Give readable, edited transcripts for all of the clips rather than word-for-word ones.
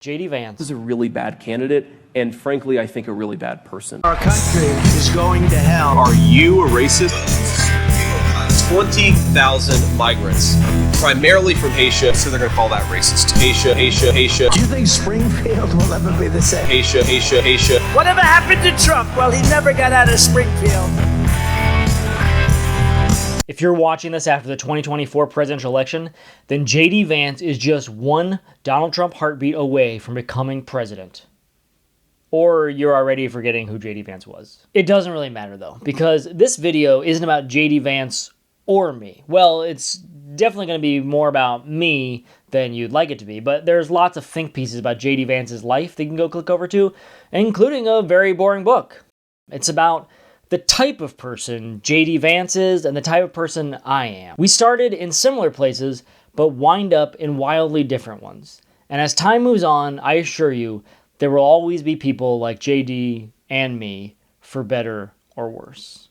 J.D. Vance is a really bad candidate, and frankly, I think a really bad person. Our country is going to hell. Are you a racist? 20,000 migrants, primarily from Haiti, so they're going to call that racist. Haiti. Do you think Springfield will ever be the same? Haiti. Whatever happened to Trump? Well, he never got out of Springfield. If you're watching this after the 2024 presidential election, then J.D. Vance is just one Donald Trump heartbeat away from becoming president. Or you're already forgetting who J.D. Vance was. It doesn't really matter though, because this video isn't about J.D. Vance or me. Well, it's definitely going to be more about me than you'd like it to be, but there's lots of think pieces about J.D. Vance's life that you can go click over to, including a very boring book. It's about the type of person J.D. Vance is and the type of person I am. We started in similar places, but wind up in wildly different ones. And as time moves on, I assure you, there will always be people like J.D. and me, for better or worse.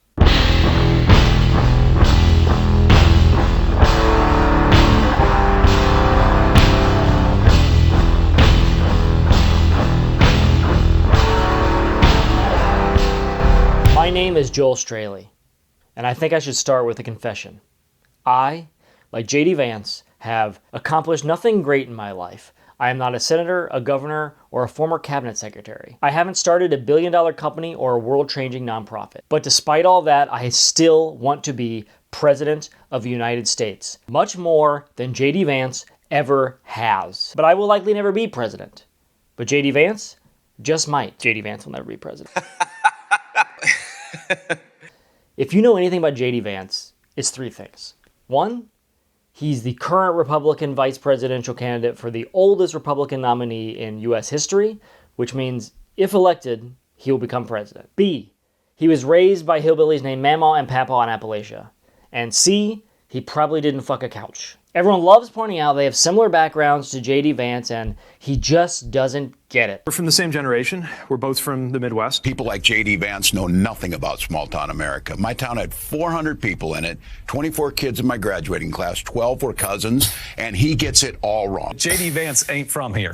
My name is Joel Straley, and I think I should start with a confession. I, like J.D. Vance, have accomplished nothing great in my life. I am not a senator, a governor, or a former cabinet secretary. I haven't started a billion-dollar company or a world-changing nonprofit. But despite all that, I still want to be President of the United States. Much more than J.D. Vance ever has. But I will likely never be president. But J.D. Vance just might. J.D. Vance will never be president. If you know anything about J.D. Vance, it's three things. One, he's the current Republican vice presidential candidate for the oldest Republican nominee in U.S. history, which means if elected, he will become president. B, he was raised by hillbillies named Mamaw and Papaw in Appalachia. And C, he probably didn't fuck a couch. Everyone loves pointing out they have similar backgrounds to J.D. Vance, and he just doesn't get it. We're from the same generation. We're both from the Midwest. People like J.D. Vance know nothing about small-town America. My town had 400 people in it, 24 kids in my graduating class, 12 were cousins, and he gets it all wrong. J.D. Vance ain't from here.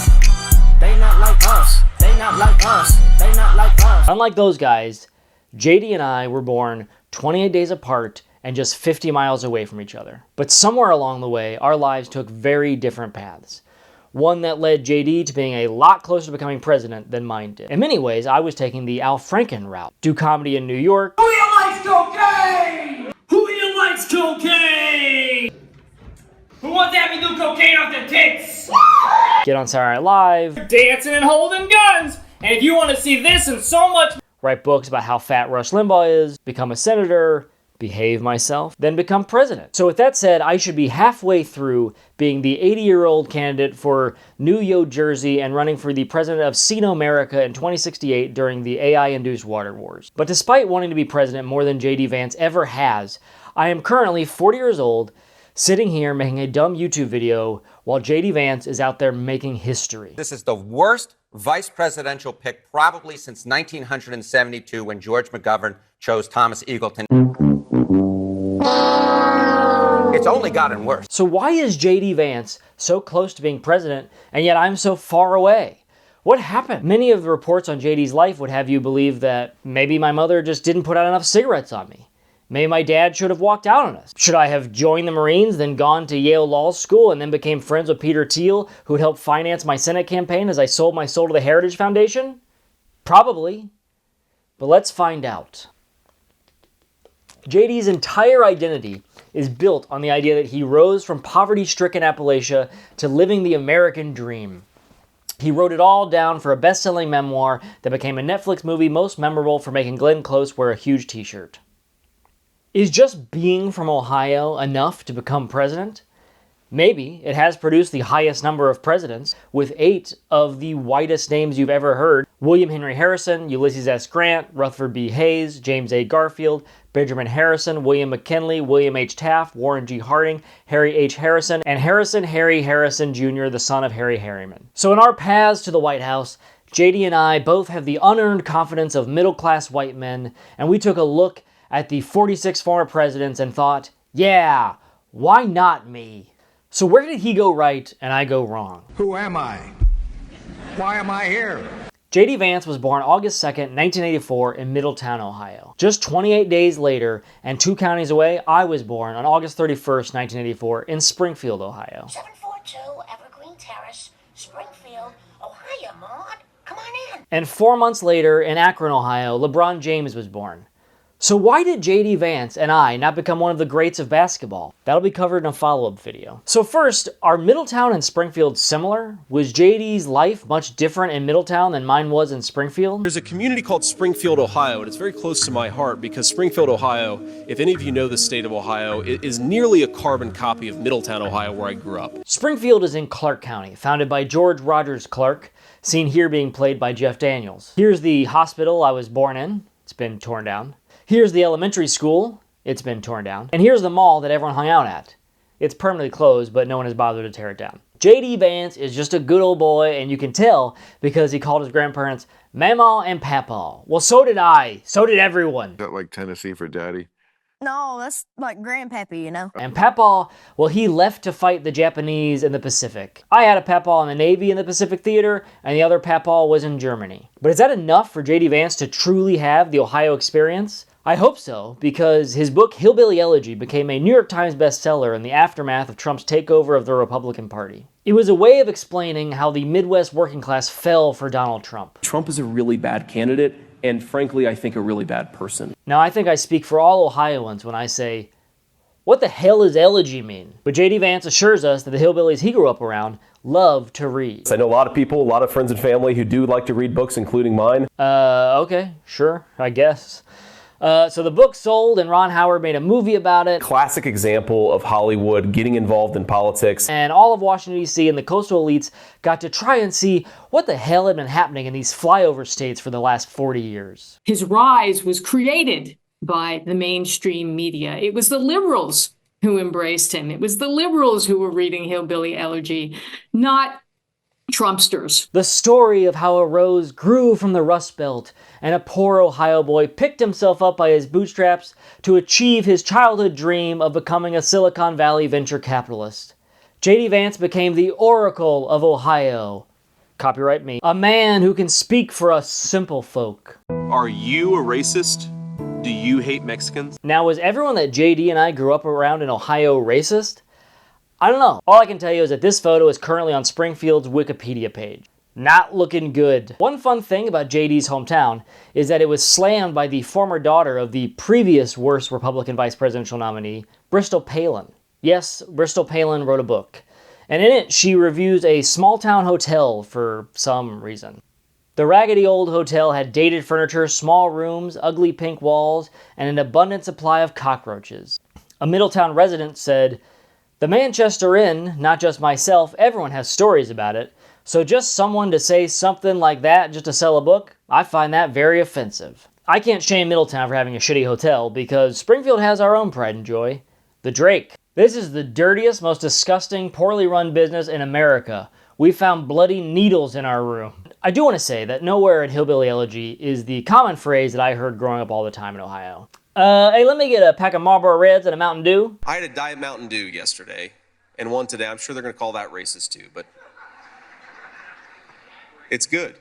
They not like us. They not like us. They not like us. Unlike those guys, J.D. and I were born 28 days apart and just 50 miles away from each other. But somewhere along the way, our lives took very different paths. One that led J.D. to being a lot closer to becoming president than mine did. In many ways, I was taking the Al Franken route. Do comedy in New York. Who here likes cocaine? Who here likes cocaine? Who wants to have me do cocaine off their tits? Get on Saturday Night Live. Dancing and holding guns. And if you want to see this and so much, Write books about how fat Rush Limbaugh is. Become a senator. Behave myself, then become president. So with that said, I should be halfway through being the 80-year-old candidate for New Yo Jersey and running for the president of Ceno America in 2068 during the AI-induced water wars. But despite wanting to be president more than J.D. Vance ever has, I am currently 40 years old, sitting here making a dumb YouTube video while J.D. Vance is out there making history. This is the worst vice presidential pick probably since 1972 when George McGovern chose Thomas Eagleton. It's only gotten worse. So why is J.D. Vance so close to being president, and yet I'm so far away? What happened? Many of the reports on J.D.'s life would have you believe that maybe my mother just didn't put out enough cigarettes on me. Maybe my dad should have walked out on us. Should I have joined the Marines, then gone to Yale Law School, and then became friends with Peter Thiel, who would help finance my Senate campaign as I sold my soul to the Heritage Foundation? Probably. But let's find out. J.D.'s entire identity is built on the idea that he rose from poverty-stricken Appalachia to living the American dream. He wrote it all down for a best-selling memoir that became a Netflix movie most memorable for making Glenn Close wear a huge t-shirt. Is just being from Ohio enough to become president? Maybe. It has produced the highest number of presidents, with 8 of the whitest names you've ever heard. William Henry Harrison, Ulysses S. Grant, Rutherford B. Hayes, James A. Garfield, Benjamin Harrison, William McKinley, William H. Taft, Warren G. Harding, Harry H. Harrison, and Harrison Harry Harrison Jr., the son of Harry Harriman. So in our paths to the White House, J.D. and I both have the unearned confidence of middle-class white men, and we took a look at the 46 former presidents and thought, yeah, why not me? So where did he go right and I go wrong? Who am I? Why am I here? J.D. Vance was born August 2nd, 1984 in Middletown, Ohio. Just 28 days later, and 2 counties away, I was born on August 31st, 1984 in Springfield, Ohio. 742 Evergreen Terrace, Springfield, Ohio, Maud. Come on in. And 4 months later, in Akron, Ohio, LeBron James was born. So why did J.D. Vance and I not become one of the greats of basketball? That'll be covered in a follow-up video. So first, are Middletown and Springfield similar? Was J.D.'s life much different in Middletown than mine was in Springfield? There's a community called Springfield, Ohio, and it's very close to my heart because Springfield, Ohio, if any of you know the state of Ohio, it is nearly a carbon copy of Middletown, Ohio, where I grew up. Springfield is in Clark County, founded by George Rogers Clark, seen here being played by Jeff Daniels. Here's the hospital I was born in. It's been torn down. Here's the elementary school. It's been torn down. And here's the mall that everyone hung out at. It's permanently closed, but no one has bothered to tear it down. J.D. Vance is just a good old boy, and you can tell because he called his grandparents Mama and Papa. Well, so did I. So did everyone. Is that like Tennessee for daddy? No, that's like Grandpappy, you know. And Papa, well, he left to fight the Japanese in the Pacific. I had a Papa in the Navy in the Pacific Theater, and the other Papa was in Germany. But is that enough for J.D. Vance to truly have the Ohio experience? I hope so, because his book Hillbilly Elegy became a New York Times bestseller in the aftermath of Trump's takeover of the Republican Party. It was a way of explaining how the Midwest working class fell for Donald Trump. Trump is a really bad candidate, and frankly, I think a really bad person. Now, I think I speak for all Ohioans when I say, what the hell does elegy mean? But J.D. Vance assures us that the hillbillies he grew up around love to read. I know a lot of people, a lot of friends and family who do like to read books, including mine. Okay, sure, I guess. So the book sold, and Ron Howard made a movie about it. Classic example of Hollywood getting involved in politics. And all of Washington, D.C. and the coastal elites got to try and see what the hell had been happening in these flyover states for the last 40 years. His rise was created by the mainstream media. It was the liberals who embraced him. It was the liberals who were reading Hillbilly Elegy, not Trumpsters. The story of how a rose grew from the Rust Belt and a poor Ohio boy picked himself up by his bootstraps to achieve his childhood dream of becoming a Silicon Valley venture capitalist. J.D. Vance became the Oracle of Ohio. Copyright me. A man who can speak for us simple folk. Are you a racist? Do you hate Mexicans? Now, was everyone that J.D. and I grew up around in Ohio racist? I don't know. All I can tell you is that this photo is currently on Springfield's Wikipedia page. Not looking good. One fun thing about JD's hometown is that it was slammed by the former daughter of the previous worst Republican vice presidential nominee, Bristol Palin. Yes, Bristol Palin wrote a book. And in it, she reviews a small-town hotel for some reason. The raggedy old hotel had dated furniture, small rooms, ugly pink walls, and an abundant supply of cockroaches. A Middletown resident said, "The Manchester Inn, not just myself, everyone has stories about it. So just someone to say something like that just to sell a book, I find that very offensive." I can't shame Middletown for having a shitty hotel because Springfield has our own pride and joy. The Drake. This is the dirtiest, most disgusting, poorly run business in America. We found bloody needles in our room. I do want to say that nowhere in Hillbilly Elegy is the common phrase that I heard growing up all the time in Ohio. Hey, let me get a pack of Marlboro Reds and a Mountain Dew. I had a Diet Mountain Dew yesterday, and one today. I'm sure they're going to call that racist too, but it's good.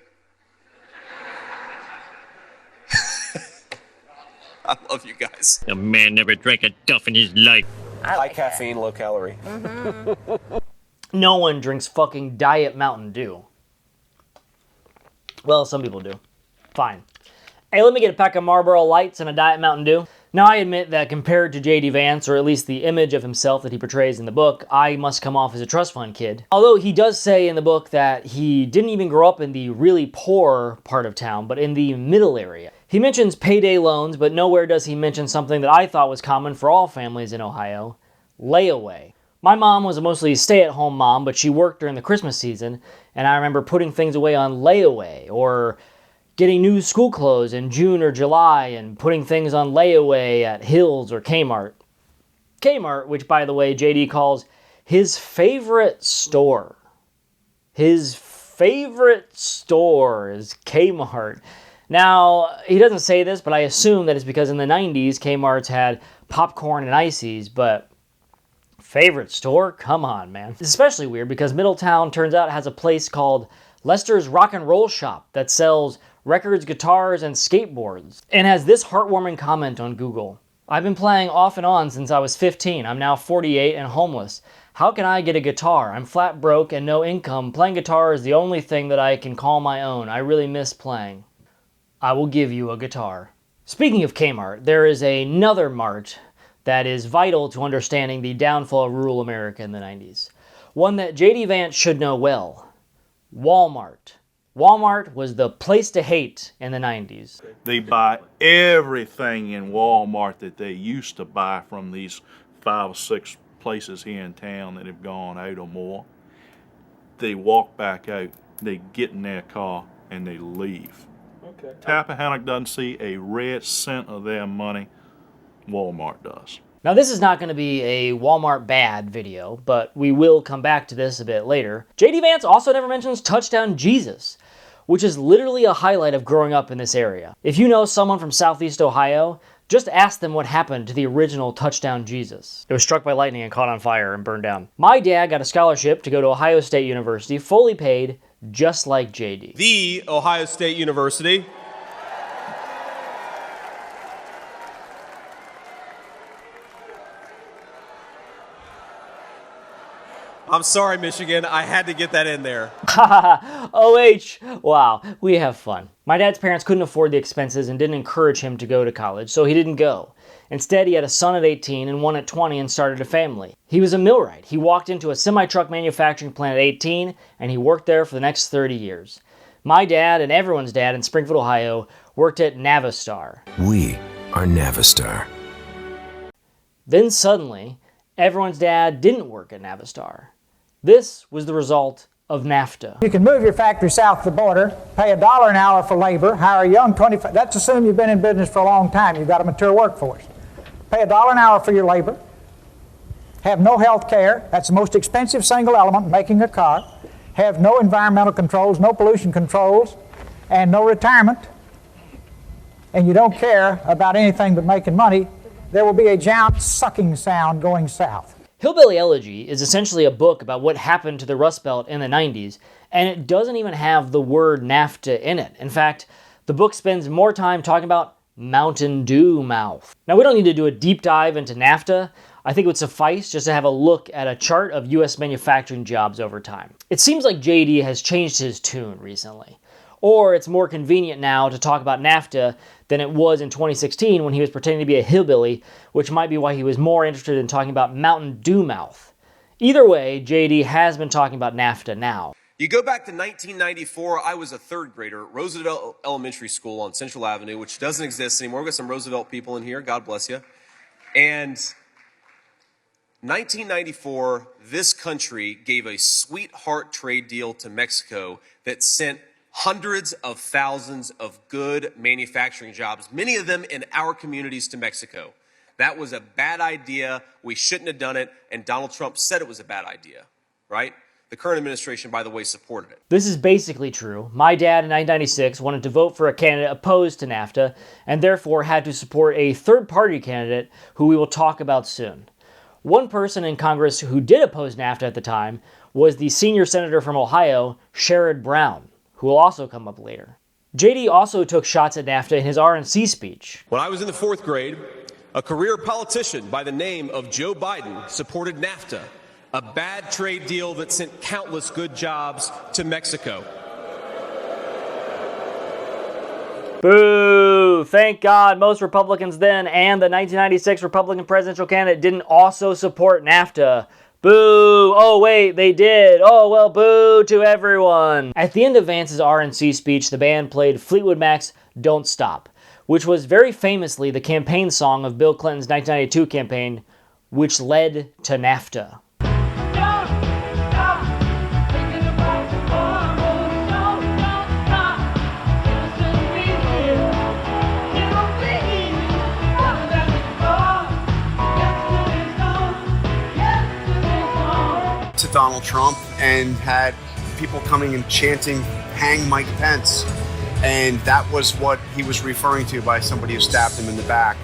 I love you guys. A man never drank a duff in his life. High caffeine, low calorie. No one drinks fucking Diet Mountain Dew. Well, some people do. Fine. Hey, let me get a pack of Marlboro Lights and a Diet Mountain Dew. Now, I admit that compared to J.D. Vance, or at least the image of himself that he portrays in the book, I must come off as a trust fund kid. Although he does say in the book that he didn't even grow up in the really poor part of town, but in the middle area. He mentions payday loans, but nowhere does he mention something that I thought was common for all families in Ohio: layaway. My mom was a mostly stay-at-home mom, but she worked during the Christmas season, and I remember putting things away on layaway, or getting new school clothes in June or July and putting things on layaway at Hills or Kmart. Kmart, which, by the way, JD calls his favorite store. His favorite store is Kmart. Now, he doesn't say this, but I assume that it's because in the 90s, Kmart's had popcorn and ices, but favorite store? Come on, man. It's especially weird because Middletown turns out has a place called Lester's Rock and Roll Shop that sells records, guitars, and skateboards, and has this heartwarming comment on Google. I've been playing off and on since I was 15. I'm now 48 and homeless. How can I get a guitar? I'm flat broke and no income. Playing guitar is the only thing that I can call my own. I really miss playing. I will give you a guitar. Speaking of Kmart, there is another mart that is vital to understanding the downfall of rural America in the 90s. One that J.D. Vance should know well. Walmart. Walmart was the place to hate in the 90s. They buy everything in Walmart that they used to buy from these 5 or 6 places here in town that have gone out or more. They walk back out, they get in their car, and they leave. Okay. Tappahannock doesn't see a red cent of their money. Walmart does. Now, this is not going to be a Walmart bad video, but we will come back to this a bit later. J.D. Vance also never mentions Touchdown Jesus, which is literally a highlight of growing up in this area. If you know someone from Southeast Ohio, just ask them what happened to the original Touchdown Jesus. It was struck by lightning and caught on fire and burned down. My dad got a scholarship to go to Ohio State University, fully paid, just like J.D. The Ohio State University. I'm sorry, Michigan. I had to get that in there. OH. Wow, we have fun. My dad's parents couldn't afford the expenses and didn't encourage him to go to college, so he didn't go. Instead, he had a son at 18 and one at 20 and started a family. He was a millwright. He walked into a semi-truck manufacturing plant at 18, and he worked there for the next 30 years. My dad and everyone's dad in Springfield, Ohio, worked at Navistar. We are Navistar. Then suddenly, everyone's dad didn't work at Navistar. This was the result of NAFTA. You can move your factory south of the border, pay $1 an hour for labor, hire a young 25, let's assume you've been in business for a long time, you've got a mature workforce. Pay $1 an hour for your labor, have no health care, that's the most expensive single element in making a car, have no environmental controls, no pollution controls, and no retirement, and you don't care about anything but making money, there will be a giant sucking sound going south. Hillbilly Elegy is essentially a book about what happened to the Rust Belt in the 90s, and it doesn't even have the word NAFTA in it. In fact, the book spends more time talking about Mountain Dew mouth. Now, we don't need to do a deep dive into NAFTA. I think it would suffice just to have a look at a chart of U.S. manufacturing jobs over time. It seems like JD has changed his tune recently. Or it's more convenient now to talk about NAFTA than it was in 2016 when he was pretending to be a hillbilly, which might be why he was more interested in talking about Mountain Dew mouth. Either way, JD has been talking about NAFTA now. You go back to 1994, I was a 3rd grader at Roosevelt Elementary School on Central Avenue, which doesn't exist anymore. We've got some Roosevelt people in here, God bless you. And 1994, this country gave a sweetheart trade deal to Mexico that sent hundreds of thousands of good manufacturing jobs, many of them in our communities, to Mexico. That was a bad idea. We shouldn't have done it. And Donald Trump said it was a bad idea, right? The current administration, by the way, supported it. This is basically true. My dad in 1996 wanted to vote for a candidate opposed to NAFTA and therefore had to support a third-party candidate who we will talk about soon. One person in Congress who did oppose NAFTA at the time was the senior senator from Ohio, Sherrod Brown, who will also come up later. JD also took shots at NAFTA in his RNC speech. When I was in the 4th grade, a career politician by the name of Joe Biden supported NAFTA, a bad trade deal that sent countless good jobs to Mexico. Boo! Thank God most Republicans then and the 1996 Republican presidential candidate didn't also support NAFTA. Boo! Oh wait, they did. Oh well, boo to everyone. At the end of Vance's RNC speech, the band played Fleetwood Mac's Don't Stop, which was very famously the campaign song of Bill Clinton's 1992 campaign, which led to NAFTA. To Donald Trump and had people coming and chanting, "Hang Mike Pence." And that was what he was referring to by somebody who stabbed him in the back.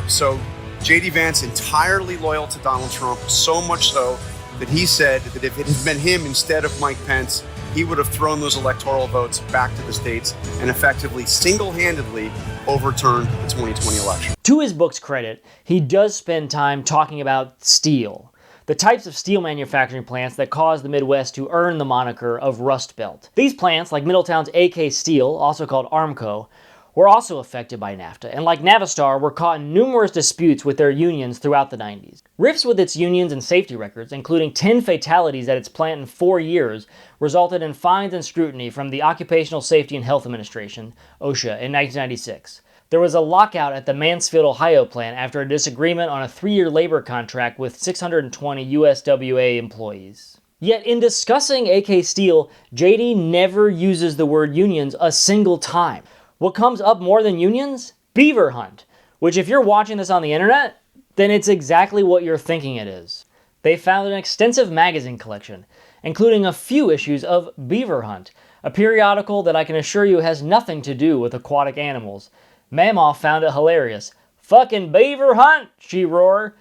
So J.D. Vance entirely loyal to Donald Trump, so much so that he said that if it had been him instead of Mike Pence, he would have thrown those electoral votes back to the states and effectively single-handedly overturned the 2020 election. To his book's credit, he does spend time talking about steel, the types of steel manufacturing plants that caused the Midwest to earn the moniker of Rust Belt. These plants, like Middletown's AK Steel, also called Armco, were also affected by NAFTA, and like Navistar, were caught in numerous disputes with their unions throughout the 90s. Rifts with its unions and safety records, including 10 fatalities at its plant in 4 years, resulted in fines and scrutiny from the Occupational Safety and Health Administration, OSHA, in 1996. There was a lockout at the Mansfield, Ohio plant after a disagreement on a 3-year labor contract with 620 USWA employees. Yet in discussing AK Steel, JD never uses the word unions a single time. What comes up more than unions? Beaver hunt, which if you're watching this on the internet, then it's exactly what you're thinking it is. They found an extensive magazine collection, including a few issues of Beaver Hunt, a periodical that I can assure you has nothing to do with aquatic animals. Mamaw found it hilarious. "Fucking beaver hunt," she roared.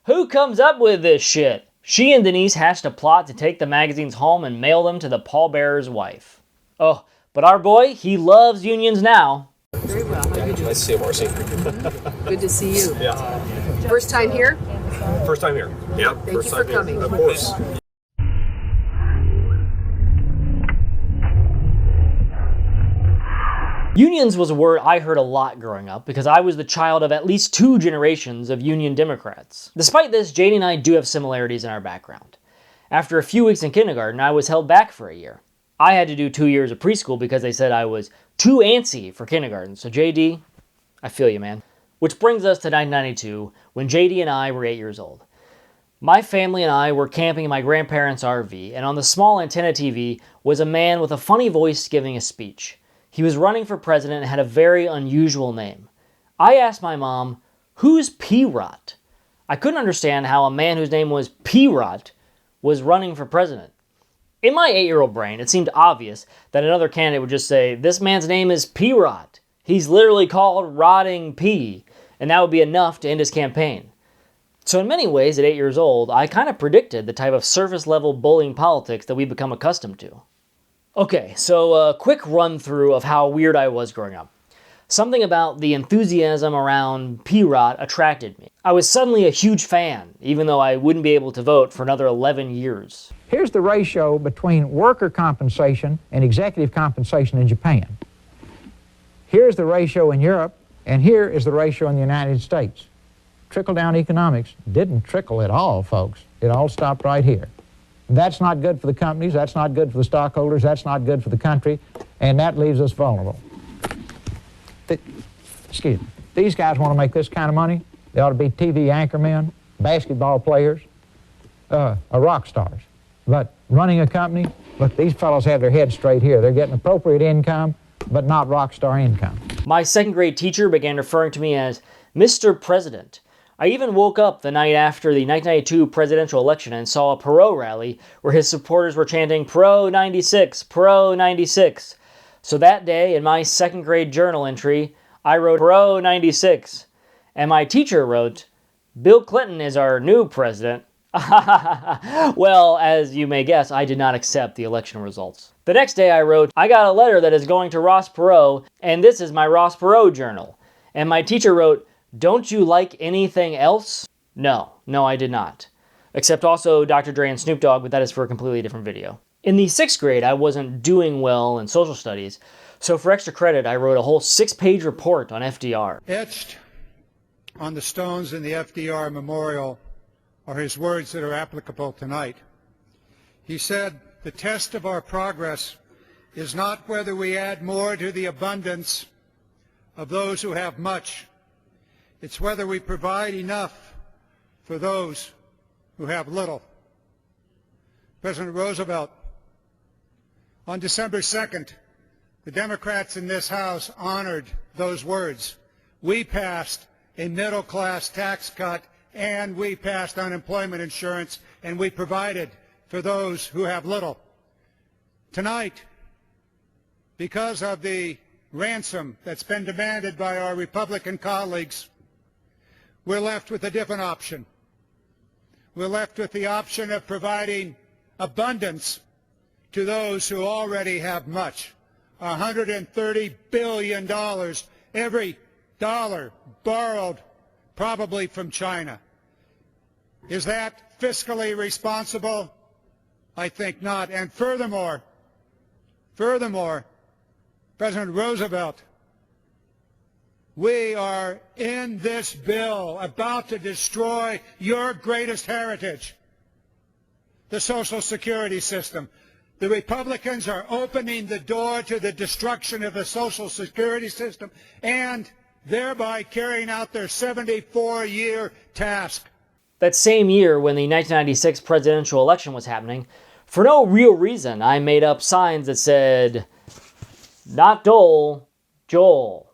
"Who comes up with this shit?" She and Denise hatched a plot to take the magazines home and mail them to the pallbearer's wife. Oh, but our boy, he loves unions now. Very well. How are you doing? Nice to see you, Marcy. Good to see you. Yeah. First time here? First time here. Yep. Thank you for coming. Of course. Unions was a word I heard a lot growing up because I was the child of at least 2 generations of Union Democrats. Despite this, JD and I do have similarities in our background. After a few weeks in kindergarten, I was held back for a year. I had to do 2 years of preschool because they said I was too antsy for kindergarten. So JD, I feel you, man. Which brings us to 1992, when JD and I were 8 years old. My family and I were camping in my grandparents' RV, and on the small antenna TV was a man with a funny voice giving a speech. He was running for president and had a very unusual name. I asked my mom, "Who's P-Rot?" I couldn't understand how a man whose name was P-Rot was running for president. In my 8-year-old brain, it seemed obvious that another candidate would just say, "This man's name is P-Rot. He's literally called Rotting P," and that would be enough to end his campaign. So in many ways, at 8 years old, I kind of predicted the type of surface-level bullying politics that we've become accustomed to. Okay, so a quick run-through of how weird I was growing up. Something about the enthusiasm around P-Rot attracted me. I was suddenly a huge fan, even though I wouldn't be able to vote for another 11 years. Here's the ratio between worker compensation and executive compensation in Japan. Here's the ratio in Europe, and here is the ratio in the United States. Trickle-down economics didn't trickle at all, folks. It all stopped right here. That's not good for the companies, that's not good for the stockholders, that's not good for the country, and that leaves us vulnerable. Excuse me. These guys want to make this kind of money. They ought to be TV anchormen, basketball players, or rock stars. But running a company, look, these fellows have their heads straight here. They're getting appropriate income, but not rock star income. My second grade teacher began referring to me as Mr. President. I even woke up the night after the 1992 presidential election and saw a Perot rally where his supporters were chanting, "Perot 96, Perot 96. So that day, in my second grade journal entry, I wrote Perot 96. And my teacher wrote, "Bill Clinton is our new president." Well, as you may guess, I did not accept the election results. The next day I wrote, "I got a letter that is going to Ross Perot, and this is my Ross Perot journal." And my teacher wrote, "Don't you like anything else?" No, I did not. Except also Dr. Dre and Snoop Dogg, but that is for a completely different video. In the 6th grade, I wasn't doing well in social studies, so for extra credit, I wrote a whole 6-page report on FDR. Etched on the stones in the FDR memorial are his words that are applicable tonight. He said, "The test of our progress is not whether we add more to the abundance of those who have much. It's whether we provide enough for those who have little." President Roosevelt, on December 2nd, the Democrats in this House honored those words. We passed a middle-class tax cut, and we passed unemployment insurance, and we provided for those who have little. Tonight, because of the ransom that's been demanded by our Republican colleagues, we're left with a different option. We're left with the option of providing abundance to those who already have much. $130 billion, every dollar borrowed probably from China. Is that fiscally responsible? I think not. And furthermore, President Roosevelt, we are in this bill about to destroy your greatest heritage, the Social Security system. The Republicans are opening the door to the destruction of the Social Security system and thereby carrying out their 74-year task. That same year, when the 1996 presidential election was happening, for no real reason, I made up signs that said, "Not Dole, Joel.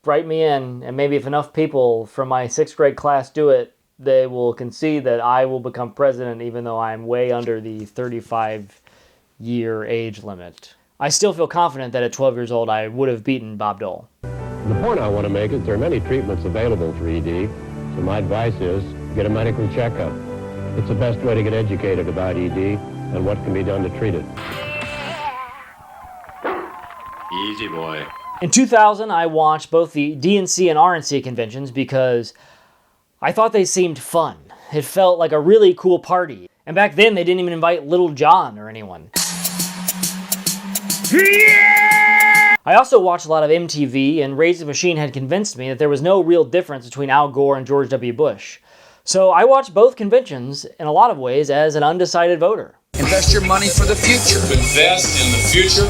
Write me in, and maybe if enough people from my 6th grade class do it, they will concede that I will become president even though I'm way under the 35-year age limit." I still feel confident that at 12 years old I would have beaten Bob Dole. The point I want to make is there are many treatments available for ED, so my advice is get a medical checkup. It's the best way to get educated about ED and what can be done to treat it. Easy boy. In 2000, I watched both the DNC and RNC conventions because I thought they seemed fun. It felt like a really cool party. And back then, they didn't even invite Little John or anyone. I also watched a lot of MTV, and Raise the Machine had convinced me that there was no real difference between Al Gore and George W. Bush. So I watched both conventions in a lot of ways as an undecided voter. Invest your money for the future. Invest in the future.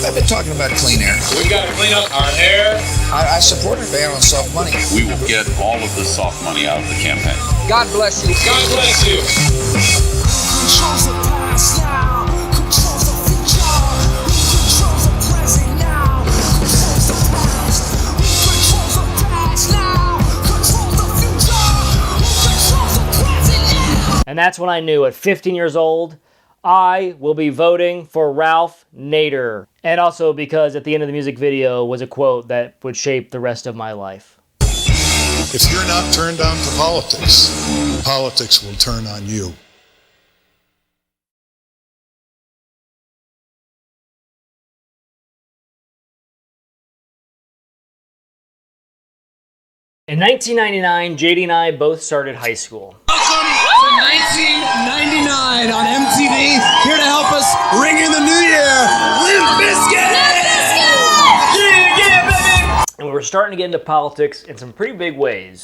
I've been talking about clean air. We got to clean up our air. I support a ban on soft money. We will get all of the soft money out of the campaign. God bless you. God bless you. Controls the past now. Controls the future. Controls the present now. Controls the past. Controls the past now. Controls the future. Controls the present now. And that's when I knew at 15 years old, I will be voting for Ralph Nader. And also because at the end of the music video was a quote that would shape the rest of my life. If you're not turned on to politics, politics will turn on you. In 1999, JD and I both started high school. Welcome to 1999 on MTV. Here to help us ring in the new year, Limp Bizkit! Yeah, yeah, baby! And we were starting to get into politics in some pretty big ways.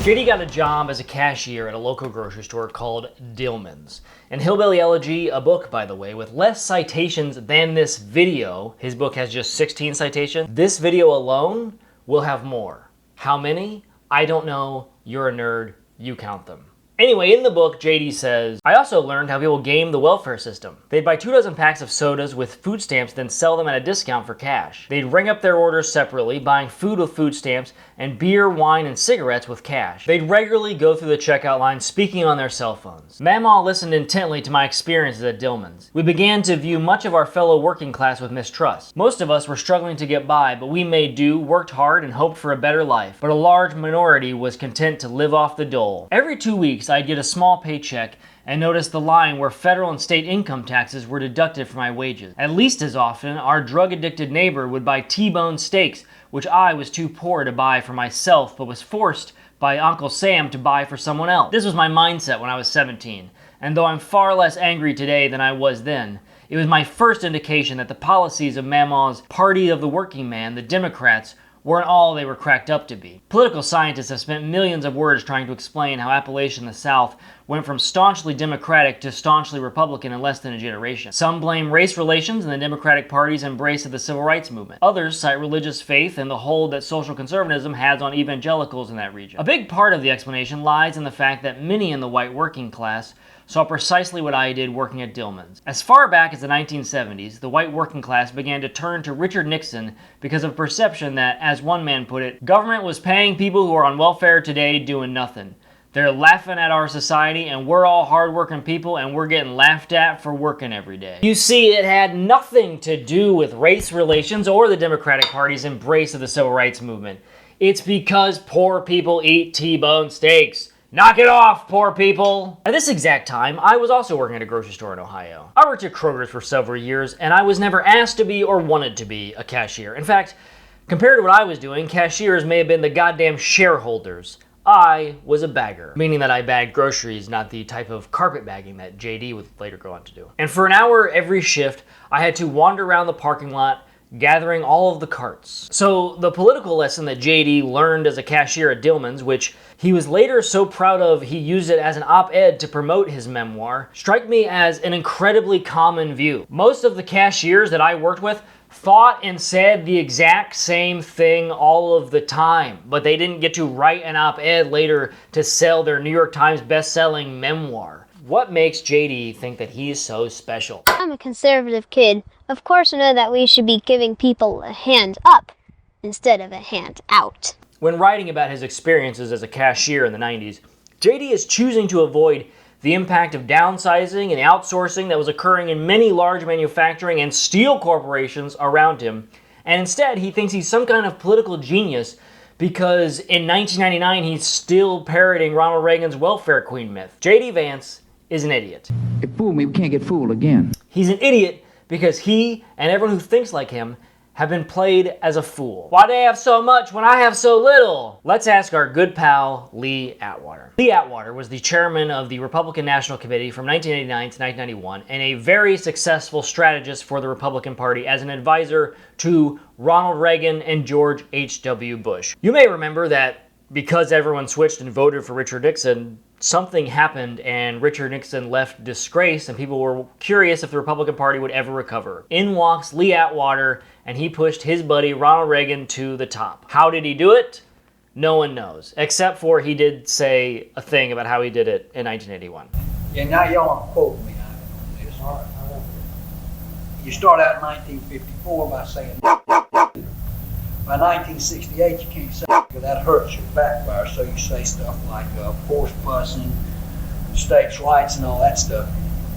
JD got a job as a cashier at a local grocery store called Dillman's. And Hillbilly Elegy, a book, by the way, with less citations than this video, his book has just 16 citations. This video alone will have more. How many? I don't know. You're a nerd. You count them. Anyway, in the book, JD says, I also learned how people game the welfare system. They'd buy 24 packs of sodas with food stamps, then sell them at a discount for cash. They'd ring up their orders separately, buying food with food stamps, and beer, wine, and cigarettes with cash. They'd regularly go through the checkout line speaking on their cell phones. Mamaw listened intently to my experiences at Dillman's. We began to view much of our fellow working class with mistrust. Most of us were struggling to get by, but we made do, worked hard, and hoped for a better life. But a large minority was content to live off the dole. Every 2 weeks, I'd get a small paycheck and notice the line where federal and state income taxes were deducted from my wages. At least as often, our drug-addicted neighbor would buy T-bone steaks, which I was too poor to buy for myself, but was forced by Uncle Sam to buy for someone else. This was my mindset when I was 17, and though I'm far less angry today than I was then, it was my first indication that the policies of Mamaw's Party of the Working Man, the Democrats, weren't all they were cracked up to be. Political scientists have spent millions of words trying to explain how Appalachia in the South went from staunchly Democratic to staunchly Republican in less than a generation. Some blame race relations and the Democratic Party's embrace of the civil rights movement. Others cite religious faith and the hold that social conservatism has on evangelicals in that region. A big part of the explanation lies in the fact that many in the white working class saw precisely what I did working at Dillman's. As far back as the 1970s, the white working class began to turn to Richard Nixon because of perception that, as one man put it, government was paying people who are on welfare today doing nothing. They're laughing at our society, and we're all hardworking people, and we're getting laughed at for working every day. You see, it had nothing to do with race relations or the Democratic Party's embrace of the civil rights movement. It's because poor people eat T-bone steaks. Knock it off, poor people! At this exact time, I was also working at a grocery store in Ohio. I worked at Kroger's for several years, and I was never asked to be or wanted to be a cashier. In fact, compared to what I was doing, cashiers may have been the goddamn shareholders. I was a bagger, meaning that I bagged groceries, not the type of carpet bagging that JD would later go on to do. And for an hour every shift, I had to wander around the parking lot gathering all of the carts. So the political lesson that JD learned as a cashier at Dillman's, which he was later so proud of he used it as an op-ed to promote his memoir, strike me as an incredibly common view. Most of the cashiers that I worked with thought and said the exact same thing all of the time, but they didn't get to write an op-ed later to sell their New York Times best-selling memoir. What makes JD think that he's so special? I'm a conservative kid. Of course I know that we should be giving people a hand up instead of a hand out. When writing about his experiences as a cashier in the 90s, JD is choosing to avoid the impact of downsizing and outsourcing that was occurring in many large manufacturing and steel corporations around him. And instead, he thinks he's some kind of political genius because in 1999, he's still parroting Ronald Reagan's welfare queen myth. JD Vance is an idiot. It fooled me, we can't get fooled again. He's an idiot because he and everyone who thinks like him have been played as a fool. Why do they have so much when I have so little? Let's ask our good pal, Lee Atwater. Lee Atwater was the chairman of the Republican National Committee from 1989 to 1991 and a very successful strategist for the Republican Party as an advisor to Ronald Reagan and George H.W. Bush. You may remember that because everyone switched and voted for Richard Nixon, something happened and Richard Nixon left disgrace and people were curious if the Republican Party would ever recover. In walks Lee Atwater and he pushed his buddy Ronald Reagan to the top. How did he do it? No one knows, except for he did say a thing about how he did it in 1981. Yeah, now y'all aren't quoting me on this. All right, I won't. You start out in 1954 by saying by 1968 you can't say because that hurts your backfire, so you say stuff like force busing, states' rights and all that stuff.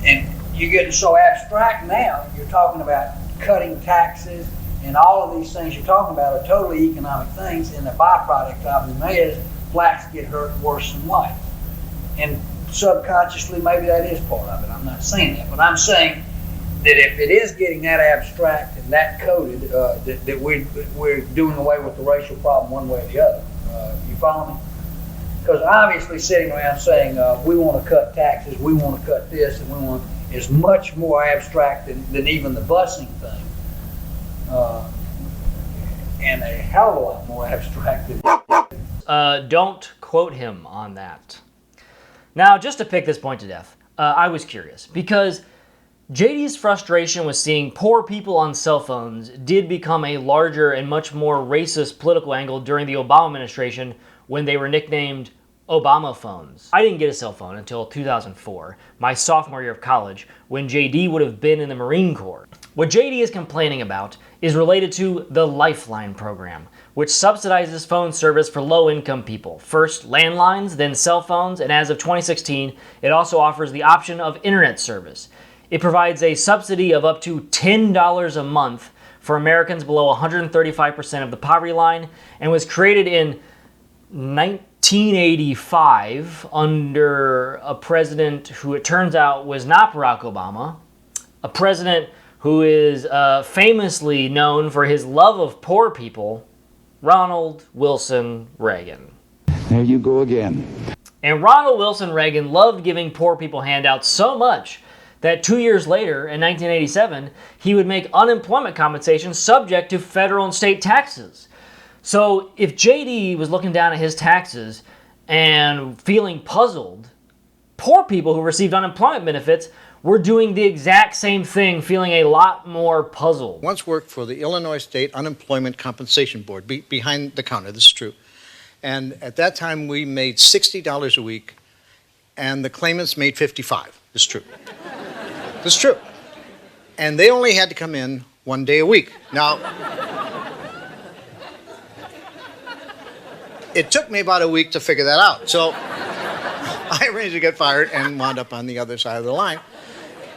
And you're getting so abstract now, you're talking about cutting taxes and all of these things you're talking about are totally economic things, and the byproduct of them is blacks get hurt worse than whites. And subconsciously maybe that is part of it. I'm not saying that, but I'm saying that if it is getting that abstract and that coded, that we're doing away with the racial problem one way or the other. You follow me? Because obviously sitting around saying we want to cut taxes, we want to cut this, and we want is much more abstract than even the busing thing, and a hell of a lot more abstract than. Don't quote him on that. Now, just to pick this point to death, I was curious because JD's frustration with seeing poor people on cell phones did become a larger and much more racist political angle during the Obama administration when they were nicknamed Obama phones. I didn't get a cell phone until 2004, my sophomore year of college, when JD would have been in the Marine Corps. What JD is complaining about is related to the Lifeline program, which subsidizes phone service for low-income people. First landlines, then cell phones, and as of 2016, it also offers the option of internet service. It provides a subsidy of up to $10 a month for Americans below 135% of the poverty line and was created in 1985 under a president who it turns out was not Barack Obama, a president who is famously known for his love of poor people, Ronald Wilson Reagan. There you go again. And Ronald Wilson Reagan loved giving poor people handouts so much that 2 years later, in 1987, he would make unemployment compensation subject to federal and state taxes. So if JD was looking down at his taxes and feeling puzzled, poor people who received unemployment benefits were doing the exact same thing, feeling a lot more puzzled. Once worked for the Illinois State Unemployment Compensation Board, behind the counter, this is true. And at that time, we made $60 a week, and the claimants made $55. This is true. This is true. And they only had to come in 1 day a week. Now, it took me about a week to figure that out. So arranged to get fired and wound up on the other side of the line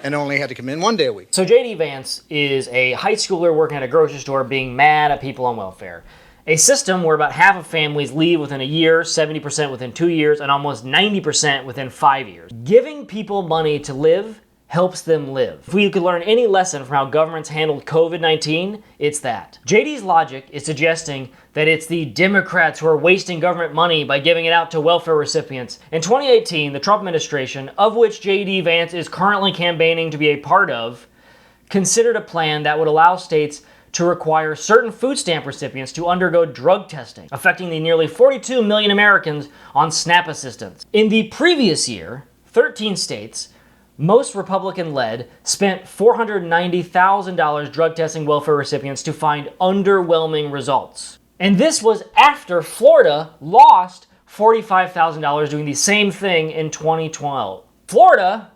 and only had to come in 1 day a week. So J.D. Vance is a high schooler working at a grocery store being mad at people on welfare. A system where about half of families leave within a year, 70% within 2 years, and almost 90% within 5 years. Giving people money to live helps them live. If we could learn any lesson from how governments handled COVID-19, it's that. JD's logic is suggesting that it's the Democrats who are wasting government money by giving it out to welfare recipients. In 2018, the Trump administration, of which JD Vance is currently campaigning to be a part of, considered a plan that would allow states to require certain food stamp recipients to undergo drug testing, affecting the nearly 42 million Americans on SNAP assistance. In the previous year, 13 states, most Republican-led, spent $490,000 drug testing welfare recipients to find underwhelming results. And this was after Florida lost $45,000 doing the same thing in 2012. Florida,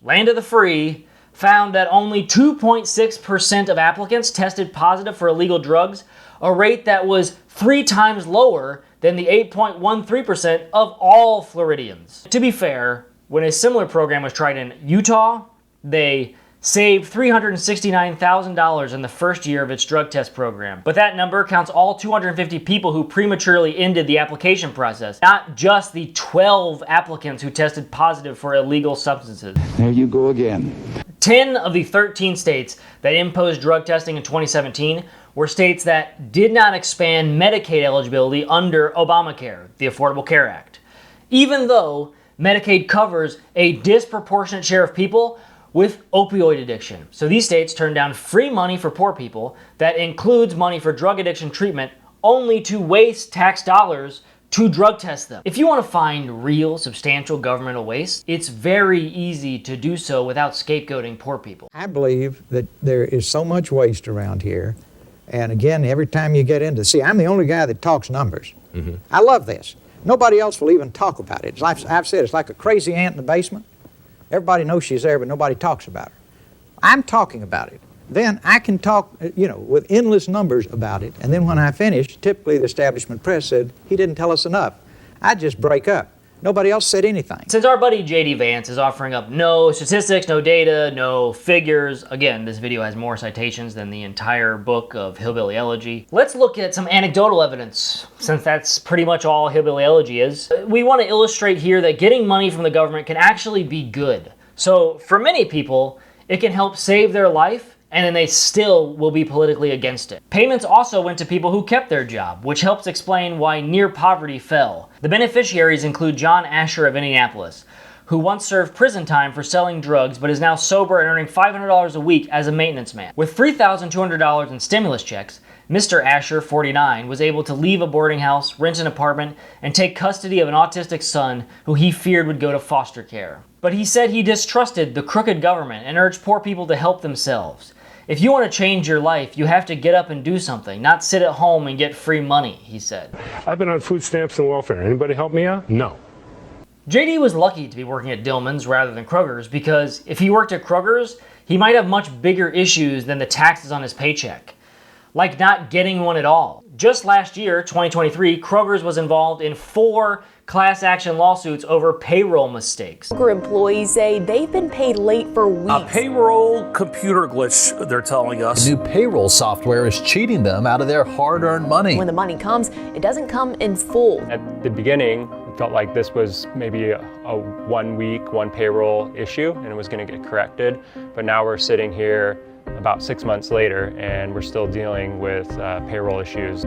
land of the free, found that only 2.6% of applicants tested positive for illegal drugs, a rate that was 3 times lower than the 8.13% of all Floridians. To be fair, when a similar program was tried in Utah, they saved $369,000 in the first year of its drug test program. But that number counts all 250 people who prematurely ended the application process, not just the 12 applicants who tested positive for illegal substances. There you go again. 10 of the 13 states that imposed drug testing in 2017 were states that did not expand Medicaid eligibility under Obamacare, the Affordable Care Act. Even though Medicaid covers a disproportionate share of people with opioid addiction. So these states turn down free money for poor people that includes money for drug addiction treatment only to waste tax dollars to drug test them. If you want to find real, substantial governmental waste, it's very easy to do so without scapegoating poor people. I believe that there is so much waste around here. And again, every time you get into, see, I'm the only guy that talks numbers. I love this. Nobody else will even talk about it. As I've said, it's like a crazy ant in the basement. Everybody knows she's there, but nobody talks about her. I'm talking about it. Then I can talk, with endless numbers about it. And then when I finish, typically the establishment press said, he didn't tell us enough. I just break up. Nobody else said anything. Since our buddy JD Vance is offering up no statistics, no data, no figures, again, this video has more citations than the entire book of Hillbilly Elegy. Let's look at some anecdotal evidence, since that's pretty much all Hillbilly Elegy is. We want to illustrate here that getting money from the government can actually be good. So for many people, it can help save their life, and then they still will be politically against it. Payments also went to people who kept their job, which helps explain why near poverty fell. The beneficiaries include John Asher of Indianapolis, who once served prison time for selling drugs but is now sober and earning $500 a week as a maintenance man. With $3,200 in stimulus checks, Mr. Asher, 49, was able to leave a boarding house, rent an apartment, and take custody of an autistic son who he feared would go to foster care. But he said he distrusted the crooked government and urged poor people to help themselves. If you want to change your life, you have to get up and do something, not sit at home and get free money, he said. I've been on food stamps and welfare. Anybody help me out? No. JD was lucky to be working at Dillman's rather than Kroger's, because if he worked at Kroger's, he might have much bigger issues than the taxes on his paycheck, like not getting one at all. Just last year, 2023, Kroger's was involved in 4 class action lawsuits over payroll mistakes. Kroger employees say they've been paid late for weeks. A payroll computer glitch, they're telling us. New payroll software is cheating them out of their hard-earned money. When the money comes, it doesn't come in full. At the beginning, it felt like this was maybe a 1 week, 1 payroll issue, and it was going to get corrected. But now we're sitting here about 6 months later, and we're still dealing with payroll issues.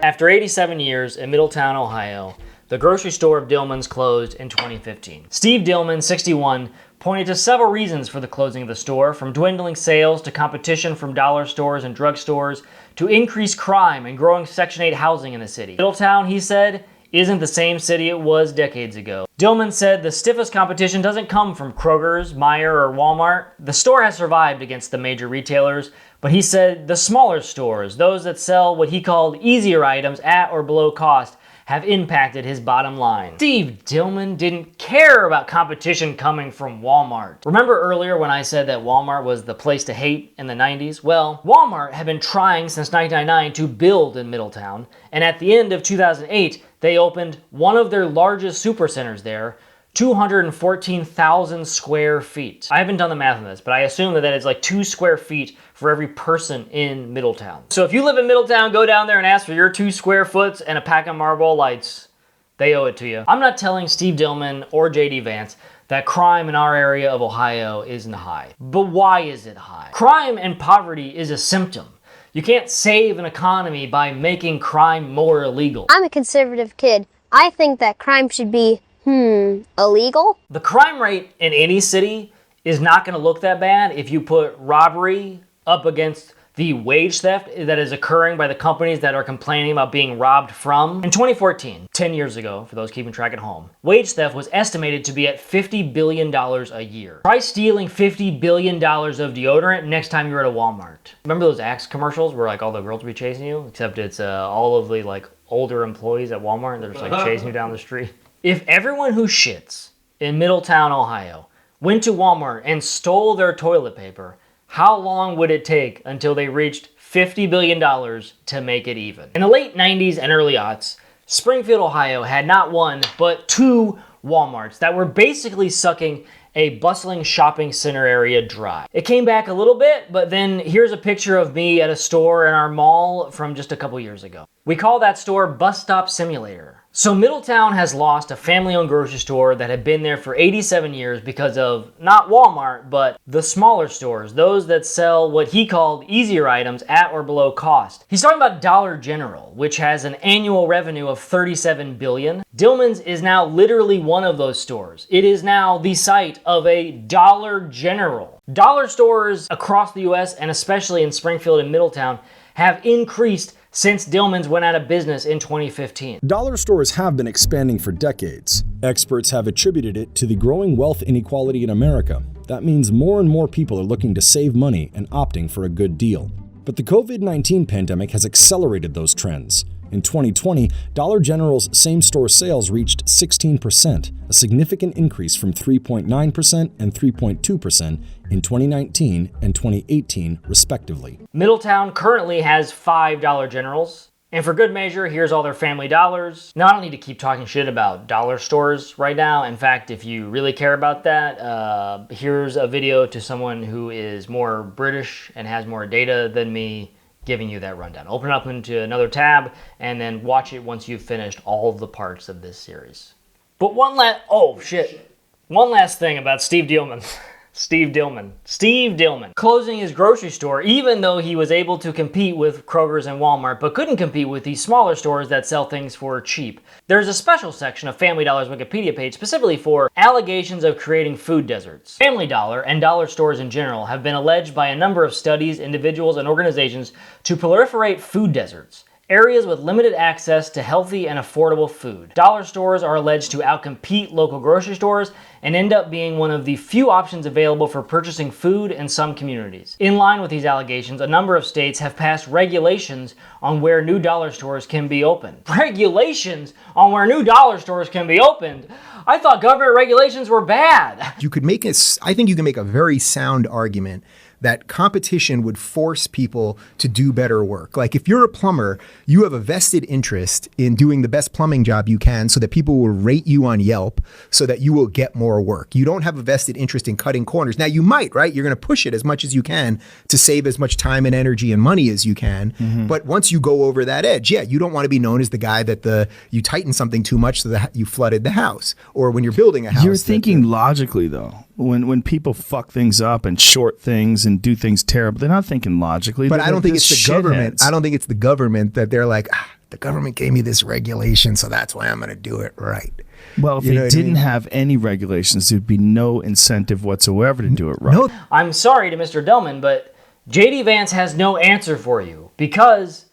After 87 years in Middletown, Ohio, the grocery store of Dillman's closed in 2015. Steve Dillman, 61, pointed to several reasons for the closing of the store, from dwindling sales to competition from dollar stores and drugstores to increased crime and growing Section 8 housing in the city. Middletown, he said, isn't the same city it was decades ago. Dillman said the stiffest competition doesn't come from Kroger's, Meijer, or Walmart. The store has survived against the major retailers, but he said the smaller stores, those that sell what he called easier items at or below cost, have impacted his bottom line. Steve Dillman didn't care about competition coming from Walmart. Remember earlier when I said that Walmart was the place to hate in the 90s? Well, Walmart had been trying since 1999 to build in Middletown, and at the end of 2008, they opened one of their largest supercenters there, 214,000 square feet. I haven't done the math on this, but I assume that is like 2 square feet for every person in Middletown. So if you live in Middletown, go down there and ask for your 2 square foot and a pack of Marlboro Lights. They owe it to you. I'm not telling Steve Dillman or JD Vance that crime in our area of Ohio isn't high. But why is it high? Crime and poverty is a symptom. You can't save an economy by making crime more illegal. I'm a conservative kid. I think that crime should be, illegal? The crime rate in any city is not going to look that bad if you put robbery up against the wage theft that is occurring by the companies that are complaining about being robbed from. In 2014, 10 years ago, for those keeping track at home, wage theft was estimated to be at $50 billion a year. Try stealing $50 billion of deodorant next time you're at a Walmart. Remember those Axe commercials where like all the girls would be chasing you? Except it's all of the like older employees at Walmart. They're just like chasing you down the street. If everyone who shits in Middletown, Ohio, went to Walmart and stole their toilet paper, how long would it take until they reached $50 billion to make it even? In the late 90s and early aughts, Springfield, Ohio had not one, but 2 Walmarts that were basically sucking a bustling shopping center area dry. It came back a little bit, but then here's a picture of me at a store in our mall from just a couple years ago. We call that store Bus Stop Simulator. So Middletown has lost a family-owned grocery store that had been there for 87 years because of not Walmart, but the smaller stores, those that sell what he called easier items at or below cost. He's talking about Dollar General, which has an annual revenue of $37 billion. Dillman's is now literally one of those stores. It is now the site of a Dollar General. Dollar stores across the US, and especially in Springfield and Middletown, have increased since Dillman's went out of business in 2015. Dollar stores have been expanding for decades. Experts have attributed it to the growing wealth inequality in America. That means more and more people are looking to save money and opting for a good deal. But the COVID-19 pandemic has accelerated those trends. In 2020, Dollar General's same-store sales reached 16%, a significant increase from 3.9% and 3.2% in 2019 and 2018, respectively. Middletown currently has 5 Dollar Generals. And for good measure, here's all their Family Dollars. Now, I don't need to keep talking shit about dollar stores right now. In fact, if you really care about that, here's a video to someone who is more British and has more data than me, giving you that rundown. Open it up into another tab and then watch it once you've finished all of the parts of this series. But one last thing about Steve Dillman. Steve Dillman closing his grocery store, even though he was able to compete with Kroger's and Walmart, but couldn't compete with these smaller stores that sell things for cheap. There's a special section of Family Dollar's Wikipedia page specifically for allegations of creating food deserts. Family Dollar and dollar stores in general have been alleged by a number of studies, individuals, and organizations to proliferate food deserts, areas with limited access to healthy and affordable food. Dollar stores are alleged to outcompete local grocery stores and end up being one of the few options available for purchasing food in some communities. In line with these allegations, a number of states have passed regulations on where new dollar stores can be opened. Regulations on where new dollar stores can be opened? I thought government regulations were bad. I think you can make a very sound argument that competition would force people to do better work. Like if you're a plumber, you have a vested interest in doing the best plumbing job you can so that people will rate you on Yelp so that you will get more work. You don't have a vested interest in cutting corners. Now you might, right? You're going to push it as much as you can to save as much time and energy and money as you can. Mm-hmm. But once you go over that edge, you don't want to be known as the guy that you tightened something too much so that you flooded the house, or when you're building a house. You're thinking logically though. When people fuck things up and short things and do things terrible, they're not thinking logically. But I don't think it's the government. I don't think it's the government that they're like, the government gave me this regulation, so that's why I'm going to do it right. Well, if they didn't have any regulations, there'd be no incentive whatsoever to do it right. No. I'm sorry to Mr. Dillman, but JD Vance has no answer for you because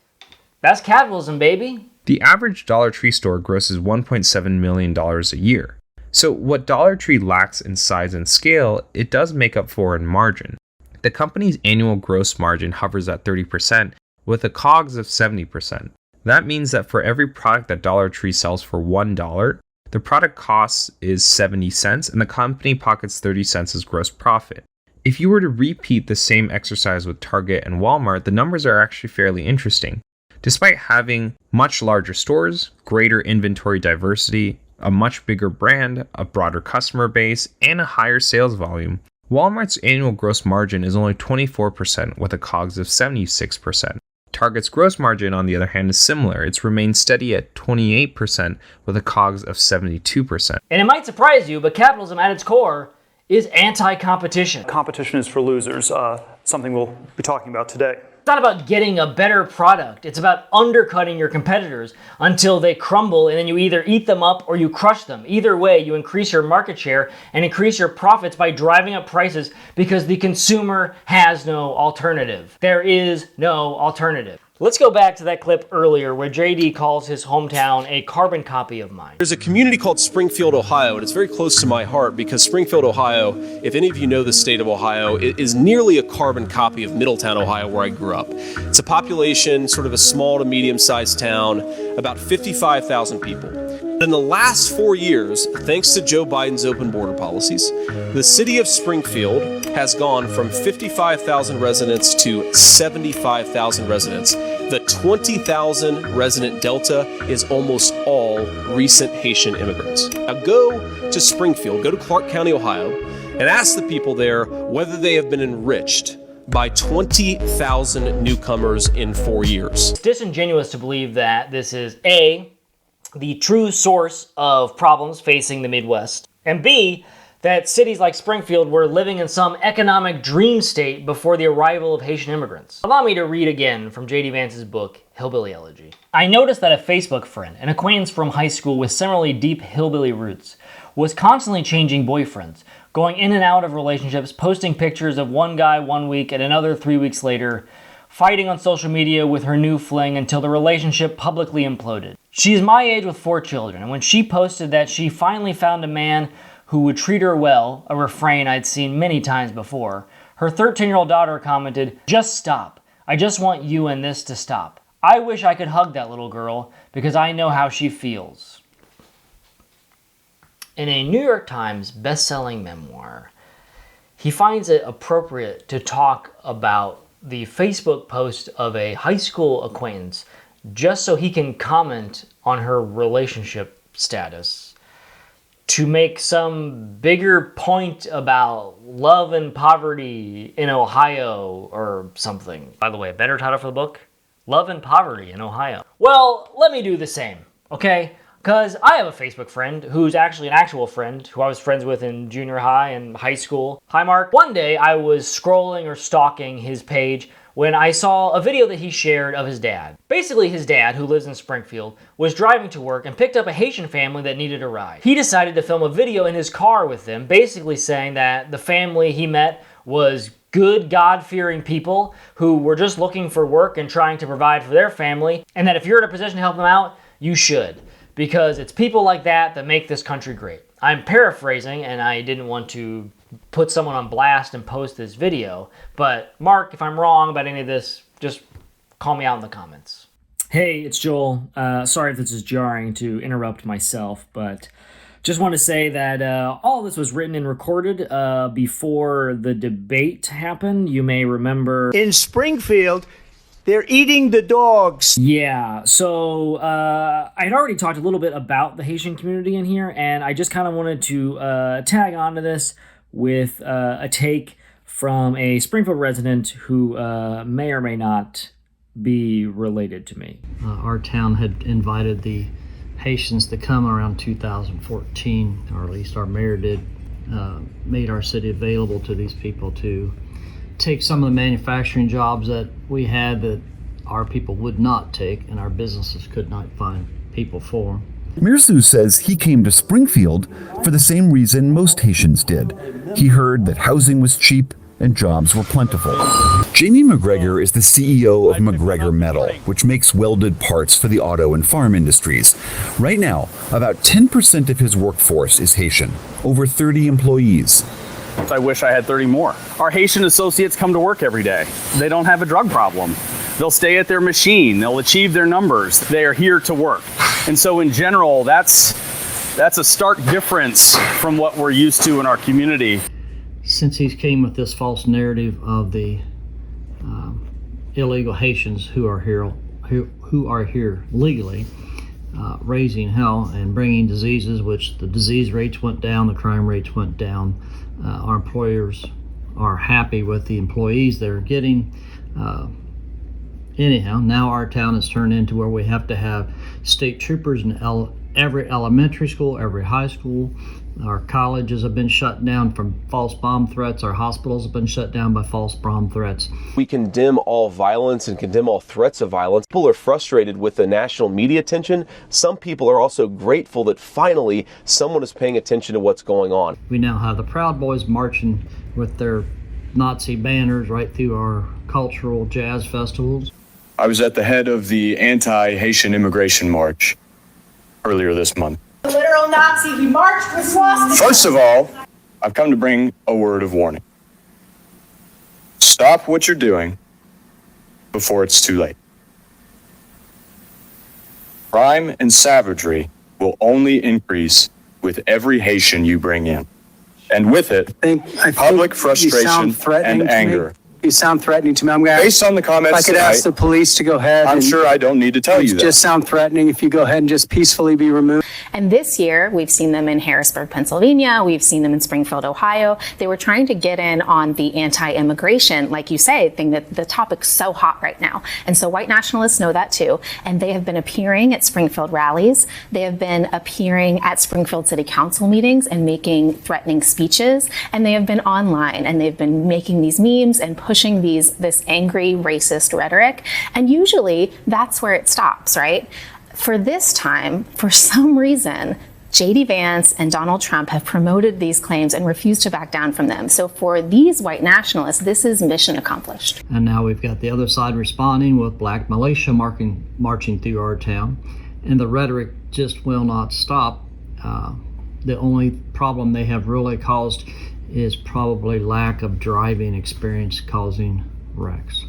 that's capitalism, baby. The average Dollar Tree store grosses $1.7 million a year. So what Dollar Tree lacks in size and scale, it does make up for in margin. The company's annual gross margin hovers at 30%, with a COGS of 70%. That means that for every product that Dollar Tree sells for $1, the product cost is 70 cents and the company pockets 30 cents as gross profit. If you were to repeat the same exercise with Target and Walmart, the numbers are actually fairly interesting. Despite having much larger stores, greater inventory diversity, a much bigger brand, a broader customer base, and a higher sales volume, Walmart's annual gross margin is only 24% with a COGS of 76%. Target's gross margin, on the other hand, is similar. It's remained steady at 28% with a COGS of 72%. And it might surprise you, but capitalism at its core is anti-competition. Competition is for losers, something we'll be talking about today. It's not about getting a better product. It's about undercutting your competitors until they crumble, and then you either eat them up or you crush them. Either way, you increase your market share and increase your profits by driving up prices because the consumer has no alternative. There is no alternative. Let's go back to that clip earlier where JD calls his hometown a carbon copy of mine. There's a community called Springfield, Ohio, and it's very close to my heart because Springfield, Ohio, if any of you know the state of Ohio, it is nearly a carbon copy of Middletown, Ohio, where I grew up. It's a population, sort of a small to medium-sized town, about 55,000 people. In the last 4 years, thanks to Joe Biden's open border policies, the city of Springfield has gone from 55,000 residents to 75,000 residents. The 20,000 resident delta is almost all recent Haitian immigrants. Now go to Springfield, go to Clark County, Ohio, and ask the people there whether they have been enriched by 20,000 newcomers in 4 years. It's disingenuous to believe that this is A, the true source of problems facing the Midwest, and B, that cities like Springfield were living in some economic dream state before the arrival of Haitian immigrants. Allow me to read again from J.D. Vance's book, Hillbilly Elegy. I noticed that a Facebook friend, an acquaintance from high school with similarly deep hillbilly roots, was constantly changing boyfriends, going in and out of relationships, posting pictures of one guy 1 week and another 3 weeks later, fighting on social media with her new fling until the relationship publicly imploded. She's my age with 4 children, and when she posted that she finally found a man who would treat her well, a refrain I'd seen many times before, her 13-year-old daughter commented, "Just stop. I just want you and this to stop. I wish I could hug that little girl because I know how she feels." In a New York Times best-selling memoir, he finds it appropriate to talk about the Facebook post of a high school acquaintance just so he can comment on her relationship status, to make some bigger point about love and poverty in Ohio or something. By the way, a better title for the book? Love and Poverty in Ohio. Well, let me do the same, okay? Because I have a Facebook friend who's actually an actual friend who I was friends with in junior high and high school. Hi, Mark. One day I was scrolling or stalking his page when I saw a video that he shared of his dad. Basically, his dad, who lives in Springfield, was driving to work and picked up a Haitian family that needed a ride. He decided to film a video in his car with them, basically saying that the family he met was good, God-fearing people who were just looking for work and trying to provide for their family, and that if you're in a position to help them out, you should, because it's people like that that make this country great. I'm paraphrasing, and I didn't want to put someone on blast and post this video, but Mark, if I'm wrong about any of this, just call me out in the comments. Hey, it's Joel. Sorry if this is jarring to interrupt myself, but just want to say that all this was written and recorded before the debate happened. You may remember in Springfield, they're eating the dogs. Yeah, so I'd already talked a little bit about the Haitian community in here, and I just kind of wanted to tag onto this with a take from a Springfield resident who may or may not be related to me. Our town had invited the Haitians to come around 2014, or at least our mayor did, made our city available to these people to take some of the manufacturing jobs that we had that our people would not take and our businesses could not find people for. Mirsu says he came to Springfield for the same reason most Haitians did. He heard that housing was cheap and jobs were plentiful. Jamie McGregor is the CEO of McGregor Metal, which makes welded parts for the auto and farm industries. Right now, about 10% of his workforce is Haitian, over 30 employees. I wish I had 30 more. Our Haitian associates come to work every day. They don't have a drug problem. They'll stay at their machine. They'll achieve their numbers. They are here to work. And so in general, that's a stark difference from what we're used to in our community. Since he came with this false narrative of the illegal Haitians who are here who are here legally, raising hell and bringing diseases, which the disease rates went down, the crime rates went down. Our employers are happy with the employees they're getting. Anyhow, now our town has turned into where we have to have state troopers in every elementary school, every high school. Our colleges have been shut down from false bomb threats. Our hospitals have been shut down by false bomb threats. We condemn all violence and condemn all threats of violence. People are frustrated with the national media attention. Some people are also grateful that finally someone is paying attention to what's going on. We now have the Proud Boys marching with their Nazi banners right through our cultural jazz festivals. I was at the head of the anti-Haitian immigration march earlier this month. The literal Nazi, he marched with swastikas. First of all, I've come to bring a word of warning. Stop what you're doing before it's too late. Crime and savagery will only increase with every Haitian you bring in. And with it, public frustration and anger. You sound threatening to me. I'm going Based on the comments if I could ask the police to go ahead. I'm sure I don't need to tell you that. Just sound threatening if you go ahead and just peacefully be removed. And this year, we've seen them in Harrisburg, Pennsylvania. We've seen them in Springfield, Ohio. They were trying to get in on the anti-immigration, like you say, thing that the topic's so hot right now. And so white nationalists know that too. And they have been appearing at Springfield rallies. They have been appearing at Springfield City Council meetings and making threatening speeches. And they have been online and they've been making these memes and pushing this angry, racist rhetoric. And usually that's where it stops, right? For this time, for some reason, J.D. Vance and Donald Trump have promoted these claims and refused to back down from them. So for these white nationalists, this is mission accomplished. And now we've got the other side responding with black militia marching through our town. And the rhetoric just will not stop. The only problem they have really caused is probably lack of driving experience causing wrecks.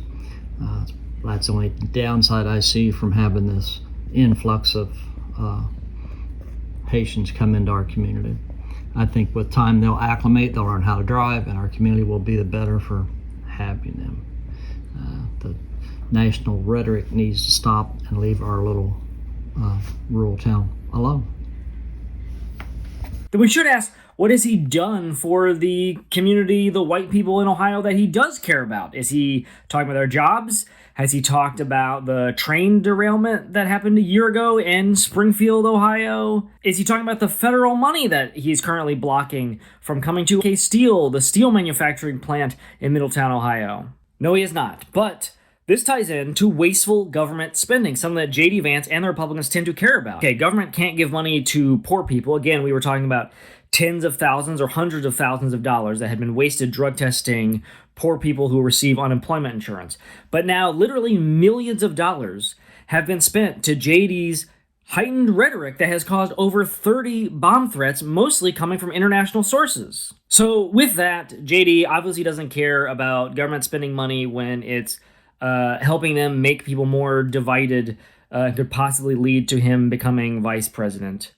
That's the only downside I see from having this influx of Haitians come into our community. I think with time they'll acclimate, they'll learn how to drive, and our community will be the better for having them. The national rhetoric needs to stop and leave our little rural town alone. Then we should ask, what has he done for the community, the white people in Ohio that he does care about? Is he talking about their jobs? Has he talked about the train derailment that happened a year ago in Springfield, Ohio? Is he talking about the federal money that he's currently blocking from coming to OK Steel, the steel manufacturing plant in Middletown, Ohio? No, he is not. But this ties in to wasteful government spending, something that J.D. Vance and the Republicans tend to care about. Okay, government can't give money to poor people. Again, we were talking about tens of thousands or hundreds of thousands of dollars that had been wasted drug testing poor people who receive unemployment insurance. But now literally millions of dollars have been spent to JD's heightened rhetoric that has caused over 30 bomb threats, mostly coming from international sources. So with that, JD obviously doesn't care about government spending money when it's helping them make people more divided, could possibly lead to him becoming vice president.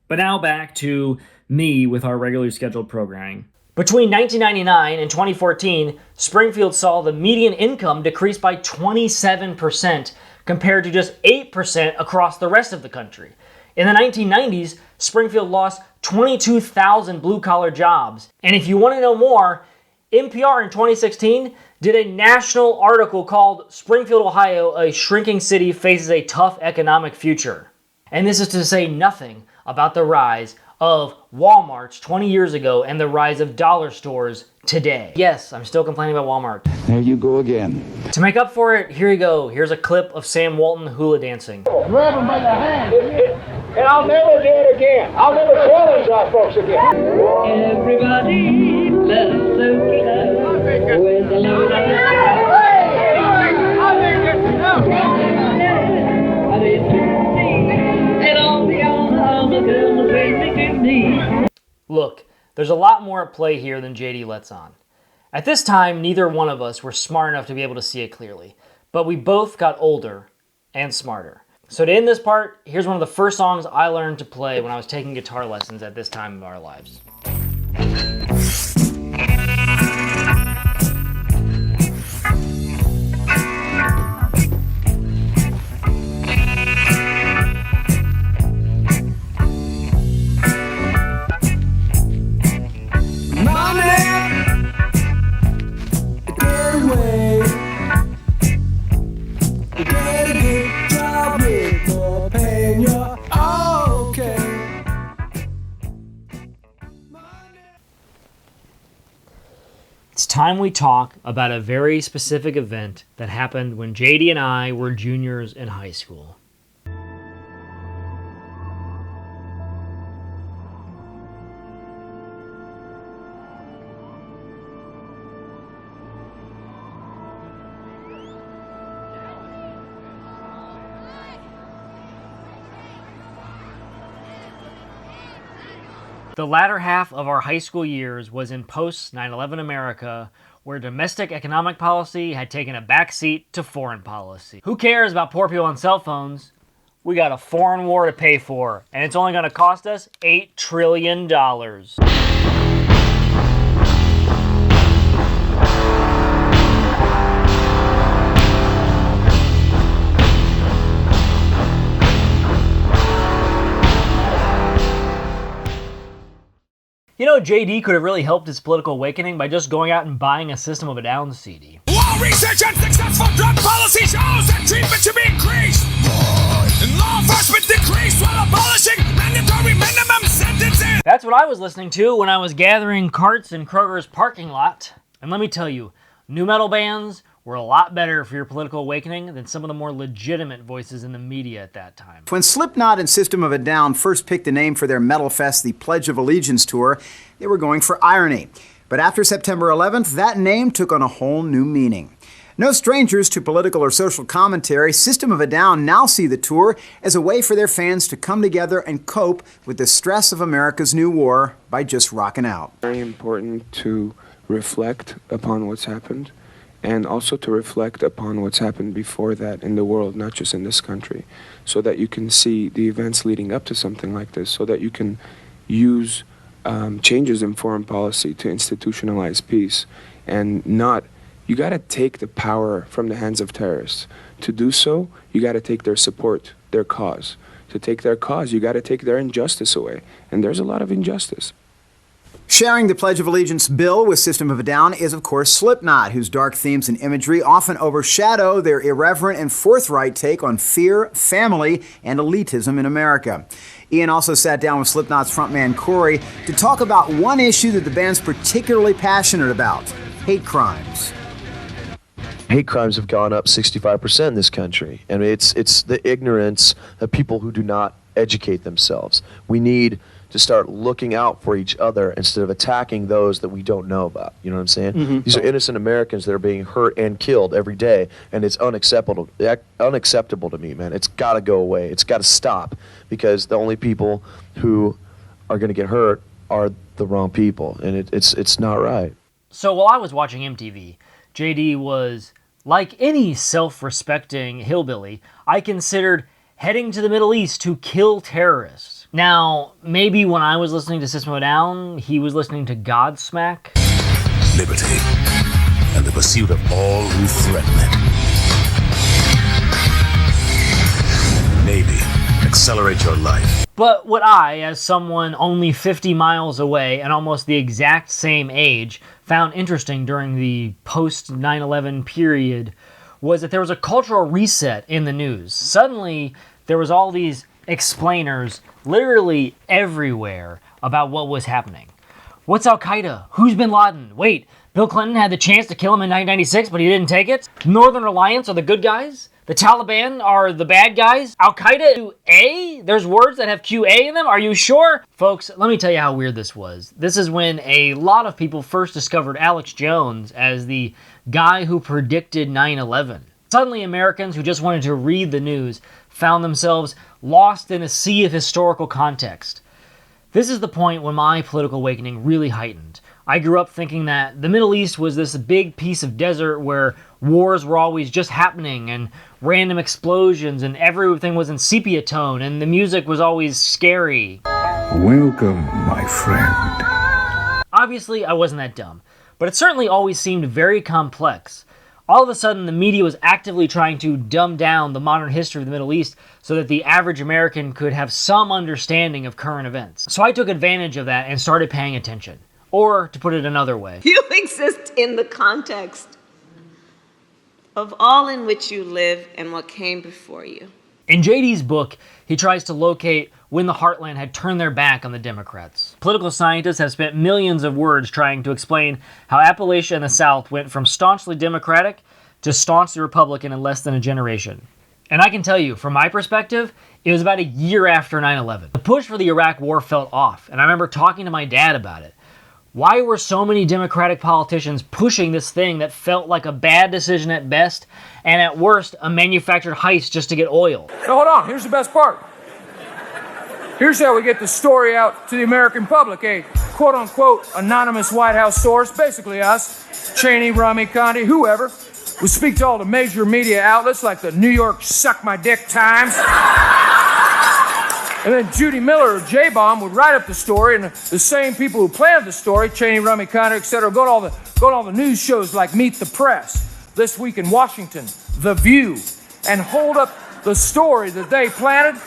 But now back to me with our regularly scheduled programming. Between 1999 and 2014, Springfield saw the median income decrease by 27% compared to just 8% across the rest of the country. In the 1990s, Springfield lost 22,000 blue-collar jobs. And if you want to know more, NPR in 2016 did a national article called Springfield, Ohio, a shrinking city faces a tough economic future. And this is to say nothing about the rise of Walmarts 20 years ago and the rise of dollar stores today. Yes, I'm still complaining about Walmart. There you go again. To make up for it, here you go. Here's a clip of Sam Walton hula dancing. Grab him by the hand. And I'll never do it again. I'll never challenge our folks again. Everybody loves Luke with the load Look, there's a lot more at play here than JD lets on. At this time, neither one of us were smart enough to be able to see it clearly, but we both got older and smarter. So to end this part, here's one of the first songs I learned to play when I was taking guitar lessons at this time of our lives. time we talk about a very specific event that happened when JD and I were juniors in high school. The latter half of our high school years was in post-9/11 America, where domestic economic policy had taken a backseat to foreign policy. Who cares about poor people on cell phones? We got a foreign war to pay for, and it's only going to cost us $8 trillion. You know, JD could have really helped his political awakening by just going out and buying a System of a Down CD. While research on successful drug policy shows that treatment should be increased, and law enforcement decreased while abolishing mandatory minimum sentences. That's what I was listening to when I was gathering carts in Kroger's parking lot. And let me tell you, nu metal bands were a lot better for your political awakening than some of the more legitimate voices in the media at that time. When Slipknot and System of a Down first picked a name for their Metal Fest, the Pledge of Allegiance tour, they were going for irony. But after September 11th, that name took on a whole new meaning. No strangers to political or social commentary, System of a Down now see the tour as a way for their fans to come together and cope with the stress of America's new war by just rocking out. Very important to reflect upon what's happened, and also to reflect upon what's happened before that in the world, not just in this country, so that you can see the events leading up to something like this, so that you can use changes in foreign policy to institutionalize peace. And you got to take the power from the hands of terrorists. To do so, you got to take their support, their cause. To take their cause, you got to take their injustice away. And there's a lot of injustice. Sharing the Pledge of Allegiance bill with System of a Down is, of course, Slipknot, whose dark themes and imagery often overshadow their irreverent and forthright take on fear, family, and elitism in America. Ian also sat down with Slipknot's frontman Corey to talk about one issue that the band's particularly passionate about: hate crimes. Hate crimes have gone up 65% in this country. I mean, it's the ignorance of people who do not educate themselves. We need to start looking out for each other instead of attacking those that we don't know about. You know what I'm saying? Mm-hmm. These are innocent Americans that are being hurt and killed every day, and it's unacceptable to me, man. It's got to go away. It's got to stop, because the only people who are going to get hurt are the wrong people, and it's not right. So while I was watching MTV, JD was, like any self-respecting hillbilly, I considered heading to the Middle East to kill terrorists. Now, maybe when I was listening to System of a Down, he was listening to Godsmack. Liberty and the pursuit of all who threaten it. Navy, accelerate your life. But what I, as someone only 50 miles away and almost the exact same age, found interesting during the post-9/11 period was that there was a cultural reset in the news. Suddenly, there was all these explainers literally everywhere about what was happening. What's Al-Qaeda? Who's Bin Laden? Wait, Bill Clinton had the chance to kill him in 1996, but he didn't take it? Northern Alliance are the good guys? The Taliban are the bad guys? Al-Qaeda QA? There's words that have QA in them? Are you sure? Folks, let me tell you how weird this was. This is when a lot of people first discovered Alex Jones as the guy who predicted 9/11. Suddenly, Americans who just wanted to read the news found themselves lost in a sea of historical context. This is the point when my political awakening really heightened. I grew up thinking that the Middle East was this big piece of desert where wars were always just happening and random explosions and everything was in sepia tone and the music was always scary. Welcome, my friend. Obviously, I wasn't that dumb, but it certainly always seemed very complex. All of a sudden, the media was actively trying to dumb down the modern history of the Middle East so that the average American could have some understanding of current events. So I took advantage of that and started paying attention. Or, to put it another way, you exist in the context of all in which you live and what came before you. In JD's book, he tries to locate when the heartland had turned their back on the Democrats. Political scientists have spent millions of words trying to explain how Appalachia and the South went from staunchly Democratic to staunchly Republican in less than a generation. And I can tell you, from my perspective, it was about a year after 9/11. The push for the Iraq War felt off, and I remember talking to my dad about it. Why were so many Democratic politicians pushing this thing that felt like a bad decision at best, and at worst, a manufactured heist just to get oil? Now hold on, here's the best part. Here's how we get the story out to the American public. A quote-unquote anonymous White House source, basically us, Cheney, Romney, Condi, whoever, would speak to all the major media outlets like the New York Suck My Dick Times. And then Judy Miller or J-Bomb would write up the story, and the same people who planned the story, Cheney, Rummy, Conner, etc., go to all the news shows like Meet the Press, This Week in Washington, The View, and hold up the story that they planted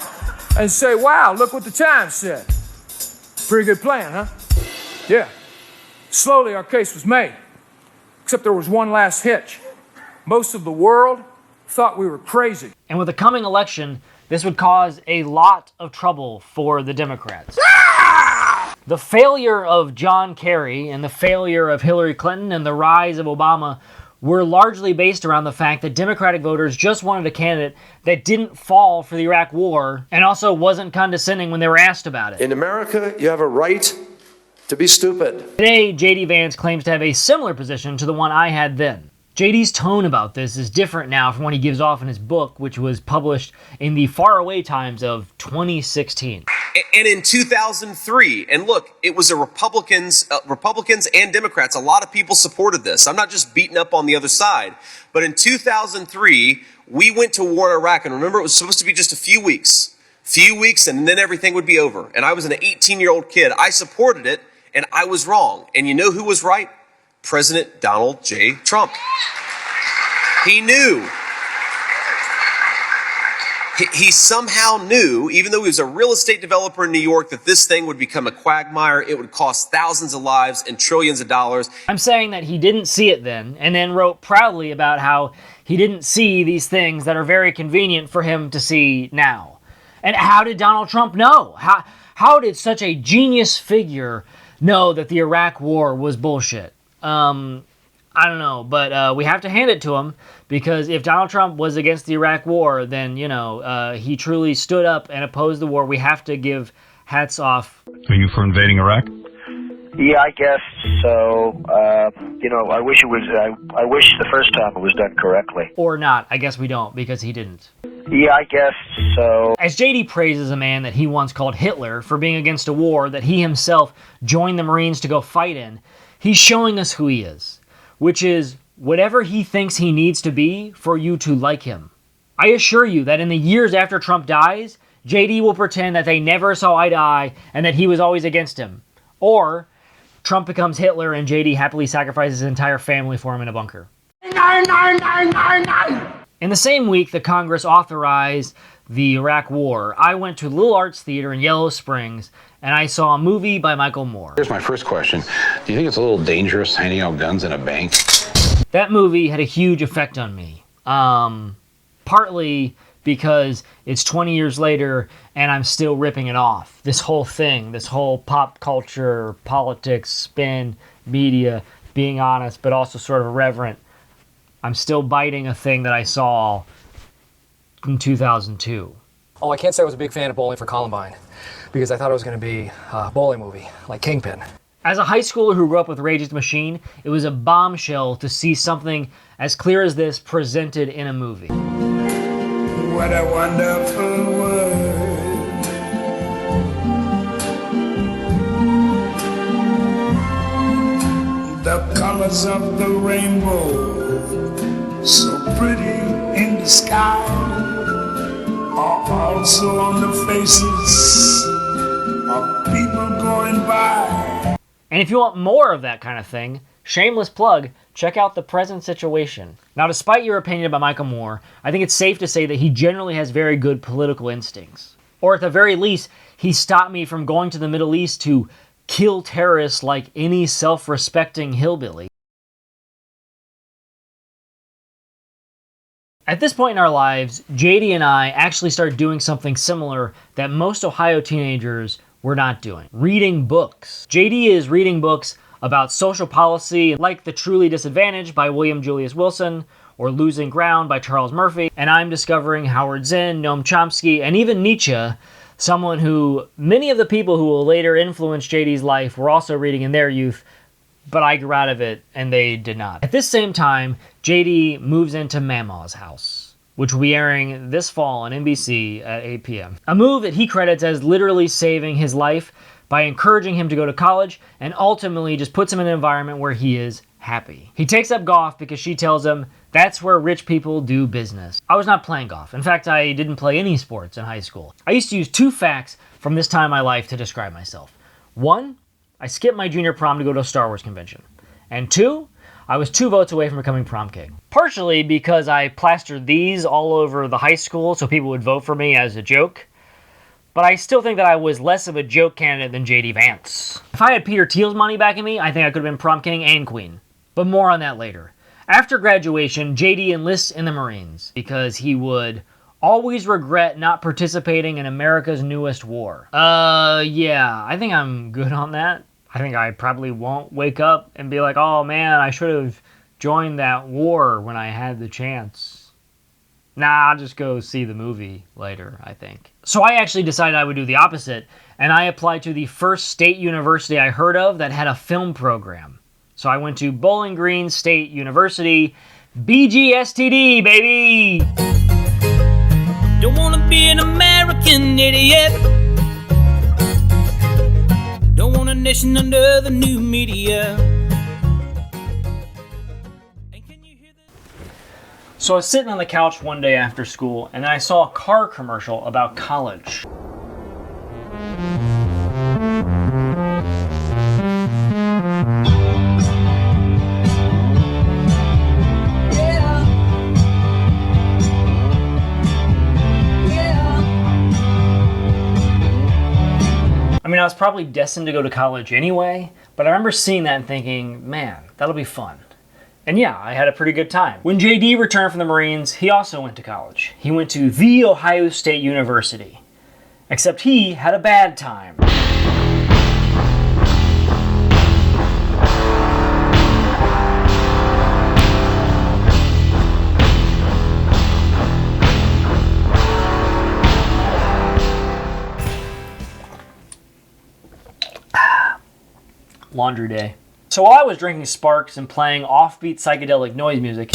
and say, wow, look what the Times said. Pretty good plan, huh? Yeah. Slowly our case was made, except there was one last hitch. Most of the world thought we were crazy. And with the coming election, this would cause a lot of trouble for the Democrats. The failure of John Kerry and the failure of Hillary Clinton and the rise of Obama were largely based around the fact that Democratic voters just wanted a candidate that didn't fall for the Iraq War and also wasn't condescending when they were asked about it. In America, you have a right to be stupid. Today, J.D. Vance claims to have a similar position to the one I had then. JD's tone about this is different now from what he gives off in his book, which was published in the faraway times of 2016. And in 2003, and look, it was a Republicans and Democrats, a lot of people supported this. I'm not just beating up on the other side. But in 2003, we went to war in Iraq, and remember, it was supposed to be just a few weeks, and then everything would be over. And I was an 18-year-old kid. I supported it, and I was wrong. And you know who was right? President Donald J. Trump. He knew. He somehow knew, even though he was a real estate developer in New York, that this thing would become a quagmire. It would cost thousands of lives and trillions of dollars. I'm saying that he didn't see it then, and then wrote proudly about how he didn't see these things that are very convenient for him to see now. And how did Donald Trump know? How did such a genius figure know that the Iraq War was bullshit? I don't know, but we have to hand it to him, because if Donald Trump was against the Iraq War, then, he truly stood up and opposed the war. We have to give hats off. Are you for invading Iraq? Yeah, I guess so. I wish I wish the first time it was done correctly. Or not. I guess we don't, because he didn't. Yeah, I guess so. As JD praises a man that he once called Hitler for being against a war that he himself joined the Marines to go fight in, he's showing us who he is, which is whatever he thinks he needs to be for you to like him. I assure you that in the years after Trump dies, JD will pretend that they never saw eye to eye and that he was always against him. Or Trump becomes Hitler and JD happily sacrifices his entire family for him in a bunker. In the same week that Congress authorized the Iraq War, I went to Little Arts Theater in Yellow Springs, and I saw a movie by Michael Moore. Here's my first question. Do you think it's a little dangerous handing out guns in a bank? That movie had a huge effect on me. Partly because it's 20 years later and I'm still ripping it off. This whole thing, this whole pop culture, politics, spin, media, being honest, but also sort of irreverent. I'm still biting a thing that I saw in 2002. Oh, I can't say I was a big fan of Bowling for Columbine, because I thought it was going to be a bowling movie, like Kingpin. As a high schooler who grew up with Rage Against the Machine, it was a bombshell to see something as clear as this presented in a movie. What a wonderful world. The colors of the rainbow, so pretty in the sky, are also on the faces of people going by. And if you want more of that kind of thing, shameless plug, check out The Present Situation. Now, despite your opinion about Michael Moore, I think it's safe to say that he generally has very good political instincts. Or at the very least, he stopped me from going to the Middle East to kill terrorists like any self-respecting hillbilly. At this point in our lives, JD and I actually started doing something similar that most Ohio teenagers were not doing. Reading books. JD is reading books about social policy like The Truly Disadvantaged by William Julius Wilson or Losing Ground by Charles Murphy, and I'm discovering Howard Zinn, Noam Chomsky, and even Nietzsche, someone who many of the people who will later influence JD's life were also reading in their youth, but I grew out of it and they did not. At this same time, JD moves into Mamaw's house, which will be airing this fall on NBC at 8 p.m. A move that he credits as literally saving his life by encouraging him to go to college and ultimately just puts him in an environment where he is happy. He takes up golf because she tells him that's where rich people do business. I was not playing golf. In fact, I didn't play any sports in high school. I used to use 2 facts from this time in my life to describe myself. 1, I skipped my junior prom to go to a Star Wars convention. And 2, I was 2 votes away from becoming prom king. Partially because I plastered these all over the high school so people would vote for me as a joke. But I still think that I was less of a joke candidate than JD Vance. If I had Peter Thiel's money backing me, I think I could have been prom king and queen. But more on that later. After graduation, JD enlists in the Marines because he would always regret not participating in America's newest war. Yeah, I think I'm good on that. I think I probably won't wake up and be like, oh man, I should have joined that war when I had the chance. Nah, I'll just go see the movie later, I think. So I actually decided I would do the opposite, and I applied to the first state university I heard of that had a film program. So I went to Bowling Green State University, BGSTD, baby! Don't wanna be an American idiot. Don't want a nation under the new media. So I was sitting on the couch one day after school, and then I saw a car commercial about college. I mean, I was probably destined to go to college anyway, but I remember seeing that and thinking, man, that'll be fun. And yeah, I had a pretty good time. When JD returned from the Marines, he also went to college. He went to The Ohio State University. Except he had a bad time. Laundry day. So while I was drinking Sparks and playing offbeat psychedelic noise music,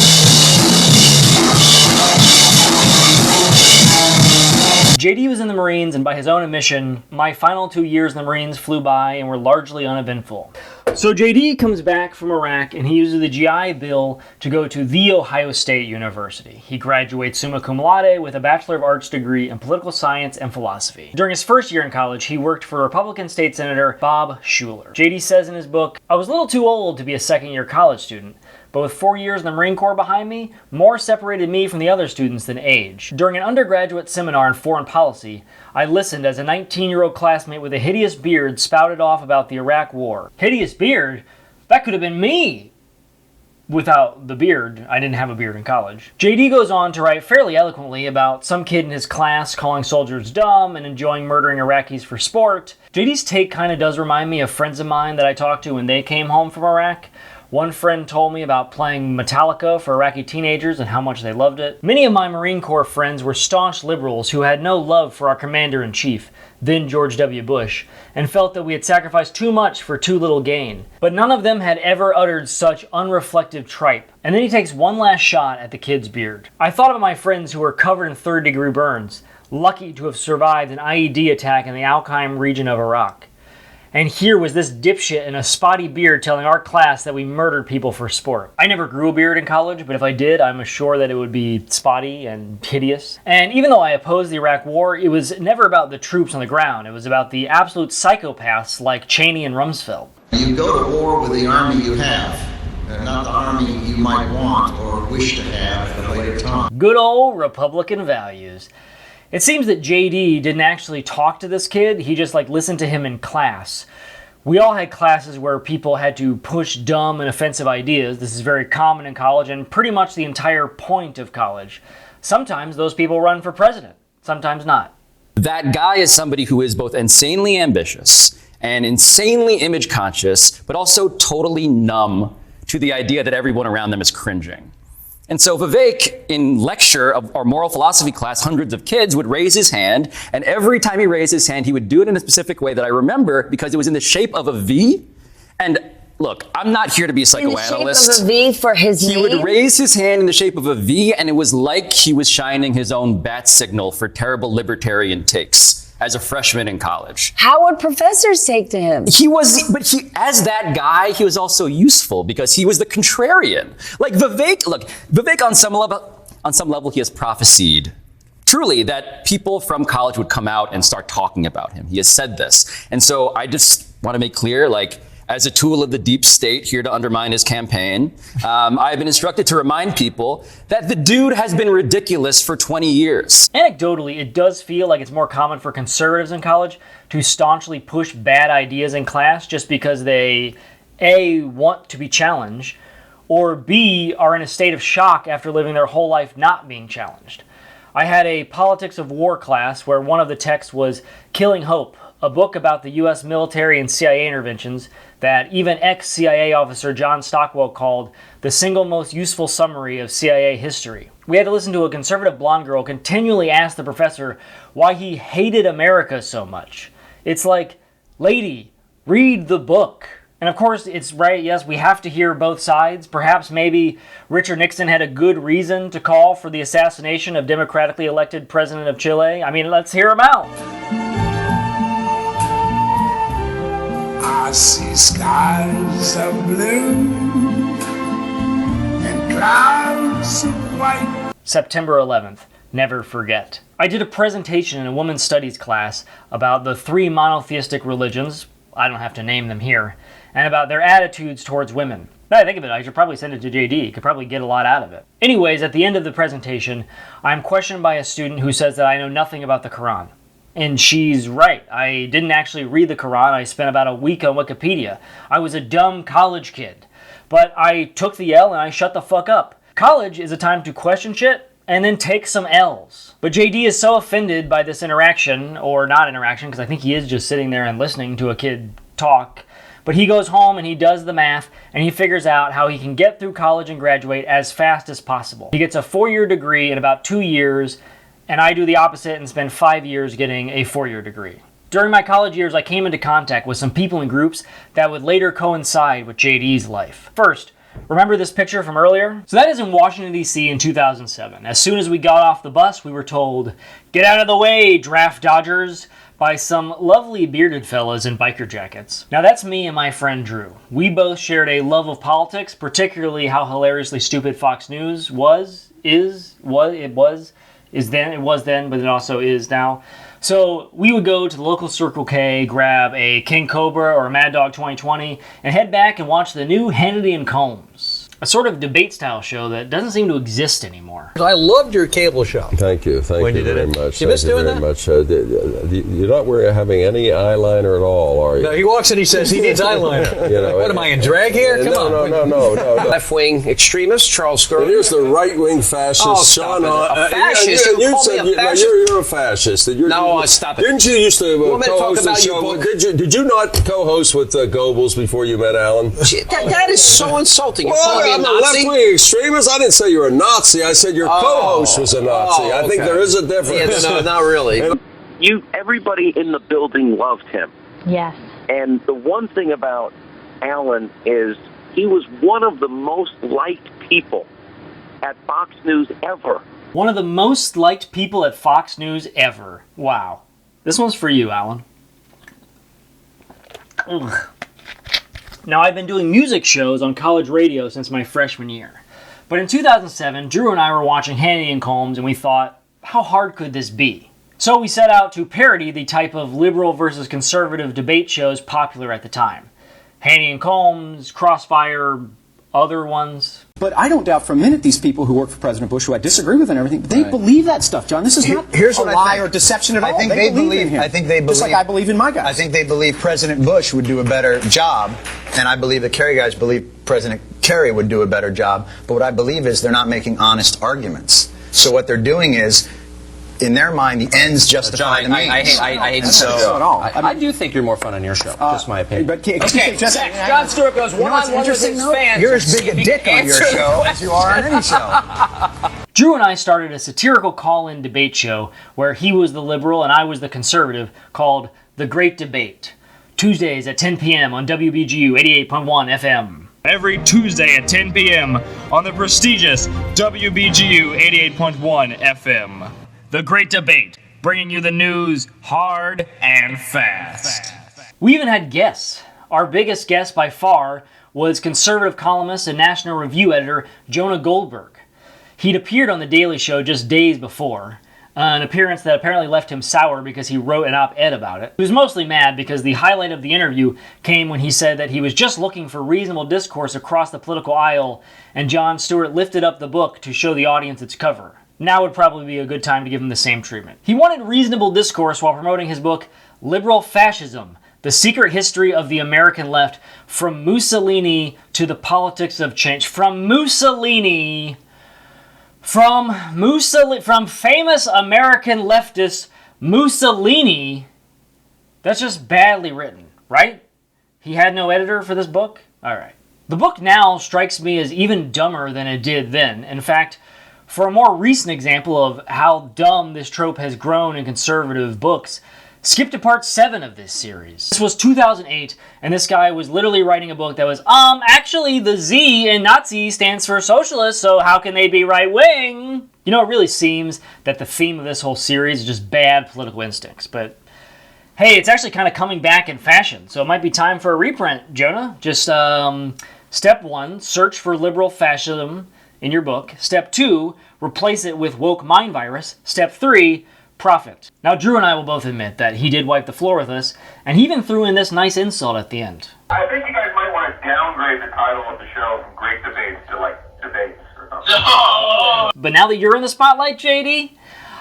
JD was in the Marines, and by his own admission, my final 2 years in the Marines flew by and were largely uneventful. So JD comes back from Iraq and he uses the GI Bill to go to The Ohio State University. He graduates summa cum laude with a Bachelor of Arts degree in political science and philosophy. During his first year in college, he worked for Republican State Senator Bob Schuler. JD says in his book, I was a little too old to be a second-year college student, but with 4 years in the Marine Corps behind me, more separated me from the other students than age. During an undergraduate seminar in foreign policy, I listened as a 19-year-old classmate with a hideous beard spouted off about the Iraq War. Hideous beard? That could have been me! Without the beard. I didn't have a beard in college. JD goes on to write fairly eloquently about some kid in his class calling soldiers dumb and enjoying murdering Iraqis for sport. JD's take kind of does remind me of friends of mine that I talked to when they came home from Iraq. One friend told me about playing Metallica for Iraqi teenagers and how much they loved it. Many of my Marine Corps friends were staunch liberals who had no love for our commander-in-chief, then George W. Bush, and felt that we had sacrificed too much for too little gain. But none of them had ever uttered such unreflective tripe. And then he takes one last shot at the kid's beard. I thought of my friends who were covered in third-degree burns, lucky to have survived an IED attack in the Al-Qaim region of Iraq. And here was this dipshit in a spotty beard telling our class that we murdered people for sport. I never grew a beard in college, but if I did, I'm sure that it would be spotty and hideous. And even though I opposed the Iraq War, it was never about the troops on the ground. It was about the absolute psychopaths like Cheney and Rumsfeld. You go to war with the army you have, not the army you might want or wish to have at a later time. Good old Republican values. It seems that JD didn't actually talk to this kid, he just listened to him in class. We all had classes where people had to push dumb and offensive ideas. This is very common in college and pretty much the entire point of college. Sometimes those people run for president, sometimes not. That guy is somebody who is both insanely ambitious and insanely image conscious, but also totally numb to the idea that everyone around them is cringing. And so Vivek, in lecture of our moral philosophy class, hundreds of kids would raise his hand, and every time he raised his hand, he would do it in a specific way that I remember because it was in the shape of a V. And look, I'm not here to be a psychoanalyst. In the shape of a V for his name? He would raise his hand in the shape of a V, and it was like he was shining his own bat signal for terrible libertarian takes as a freshman in college. How would professors take to him? As that guy, he was also useful because he was the contrarian. Like Vivek on some level, he has prophesied truly that people from college would come out and start talking about him. He has said this. And so I just want to make clear, as a tool of the deep state here to undermine his campaign, I've been instructed to remind people that the dude has been ridiculous for 20 years. Anecdotally, it does feel like it's more common for conservatives in college to staunchly push bad ideas in class just because they, A, want to be challenged, or B, are in a state of shock after living their whole life not being challenged. I had a Politics of War class where one of the texts was Killing Hope, a book about the U.S. military and CIA interventions that even ex-CIA officer John Stockwell called the single most useful summary of CIA history. We had to listen to a conservative blonde girl continually ask the professor why he hated America so much. It's like, lady, read the book. And of course, it's right, yes, we have to hear both sides. Perhaps maybe Richard Nixon had a good reason to call for the assassination of democratically elected president of Chile. I mean, let's hear him out. I see skies of blue and clouds of white. September 11th, never forget. I did a presentation in a women's studies class about the 3 monotheistic religions, I don't have to name them here, and about their attitudes towards women. Now I think of it, I should probably send it to JD. Could probably get a lot out of it. Anyways, at the end of the presentation, I'm questioned by a student who says that I know nothing about the Quran. And she's right. I didn't actually read the Quran. I spent about a week on Wikipedia. I was a dumb college kid. But I took the L and I shut the fuck up. College is a time to question shit and then take some L's. But JD is so offended by this interaction, or not interaction, because I think he is just sitting there and listening to a kid talk. But he goes home and he does the math and he figures out how he can get through college and graduate as fast as possible. He gets a 4-year degree in about 2 years, and I do the opposite and spend 5 years getting a 4-year degree. During my college years, I came into contact with some people in groups that would later coincide with JD's life. First, remember this picture from earlier? So that is in Washington, D.C. in 2007. As soon as we got off the bus, we were told, "Get out of the way, draft dodgers," by some lovely bearded fellas in biker jackets. Now that's me and my friend Drew. We both shared a love of politics, particularly how hilariously stupid Fox News was then, but it also is now. So we would go to the local Circle K, grab a King Cobra or a Mad Dog 2020, and head back and watch the new Hannity and Combs, a sort of debate-style show that doesn't seem to exist anymore. I loved your cable show. Thank you very much. You miss doing that? Much. You're not having any eyeliner at all, are you? No, he walks in, he says he needs eyeliner. What am I in drag here? Come on. No. Left-wing extremist Charles Skirvin. And here's the right-wing fascist Sean. Fascist? You said you're a fascist. Stop it. Didn't you used to co-host the show? Did you not co-host with Goebbels before you met Alan? That is so insulting. I'm a left-wing extremist. I didn't say you're a Nazi. I said your co-host was a Nazi. Okay. I think there is a difference. Yeah, no, not really. Everybody in the building loved him. Yes. And the one thing about Alan is he was one of the most liked people at Fox News ever. One of the most liked people at Fox News ever. Wow. This one's for you, Alan. Ugh. Now, I've been doing music shows on college radio since my freshman year. But in 2007, Drew and I were watching Hannity and Combs, and we thought, how hard could this be? So we set out to parody the type of liberal versus conservative debate shows popular at the time. Hannity and Combs, Crossfire, other ones. But I don't doubt for a minute these people who work for President Bush, who I disagree with and everything, they believe that stuff, John. This is not a lie or deception at all. I think they believe him. Just like I believe in my guys. I think they believe President Bush would do a better job, and I believe the Kerry guys believe President Kerry would do a better job. But what I believe is they're not making honest arguments. So what they're doing is, in their mind, the ends justify the means. I hate so at all. I do think you're more fun on your show. Just my opinion. But John Stewart goes one-on-one with his fans. You're as big a dick on your show as you are on any show. Drew and I started a satirical call-in debate show where he was the liberal and I was the conservative, called The Great Debate. Tuesdays at 10 p.m. on WBGU 88.1 FM. Every Tuesday at 10 p.m. on the prestigious WBGU 88.1 FM. The Great Debate, bringing you the news hard and fast. We even had guests. Our biggest guest by far was conservative columnist and National Review editor Jonah Goldberg. He'd appeared on The Daily Show just days before, an appearance that apparently left him sour because he wrote an op-ed about it. He was mostly mad because the highlight of the interview came when he said that he was just looking for reasonable discourse across the political aisle, and Jon Stewart lifted up the book to show the audience its cover. Now would probably be a good time to give him the same treatment. He wanted reasonable discourse while promoting his book, Liberal Fascism, The Secret History of the American Left, From Mussolini to the Politics of Change. From famous American leftist Mussolini. That's just badly written, right? He had no editor for this book? All right. The book now strikes me as even dumber than it did then. In fact, for a more recent example of how dumb this trope has grown in conservative books, skip to part 7 of this series. This was 2008, and this guy was literally writing a book that was, actually the Z in Nazi stands for socialist, so how can they be right-wing? You know, it really seems that the theme of this whole series is just bad political instincts, but hey, it's actually kind of coming back in fashion, so it might be time for a reprint, Jonah. Just, step 1, search for liberal fascism in your book. Step 2, replace it with woke mind virus. Step 3, profit. Now, Drew and I will both admit that he did wipe the floor with us, and he even threw in this nice insult at the end. I think you guys might want to downgrade the title of the show from Great Debates to, Debates or something. But now that you're in the spotlight, JD,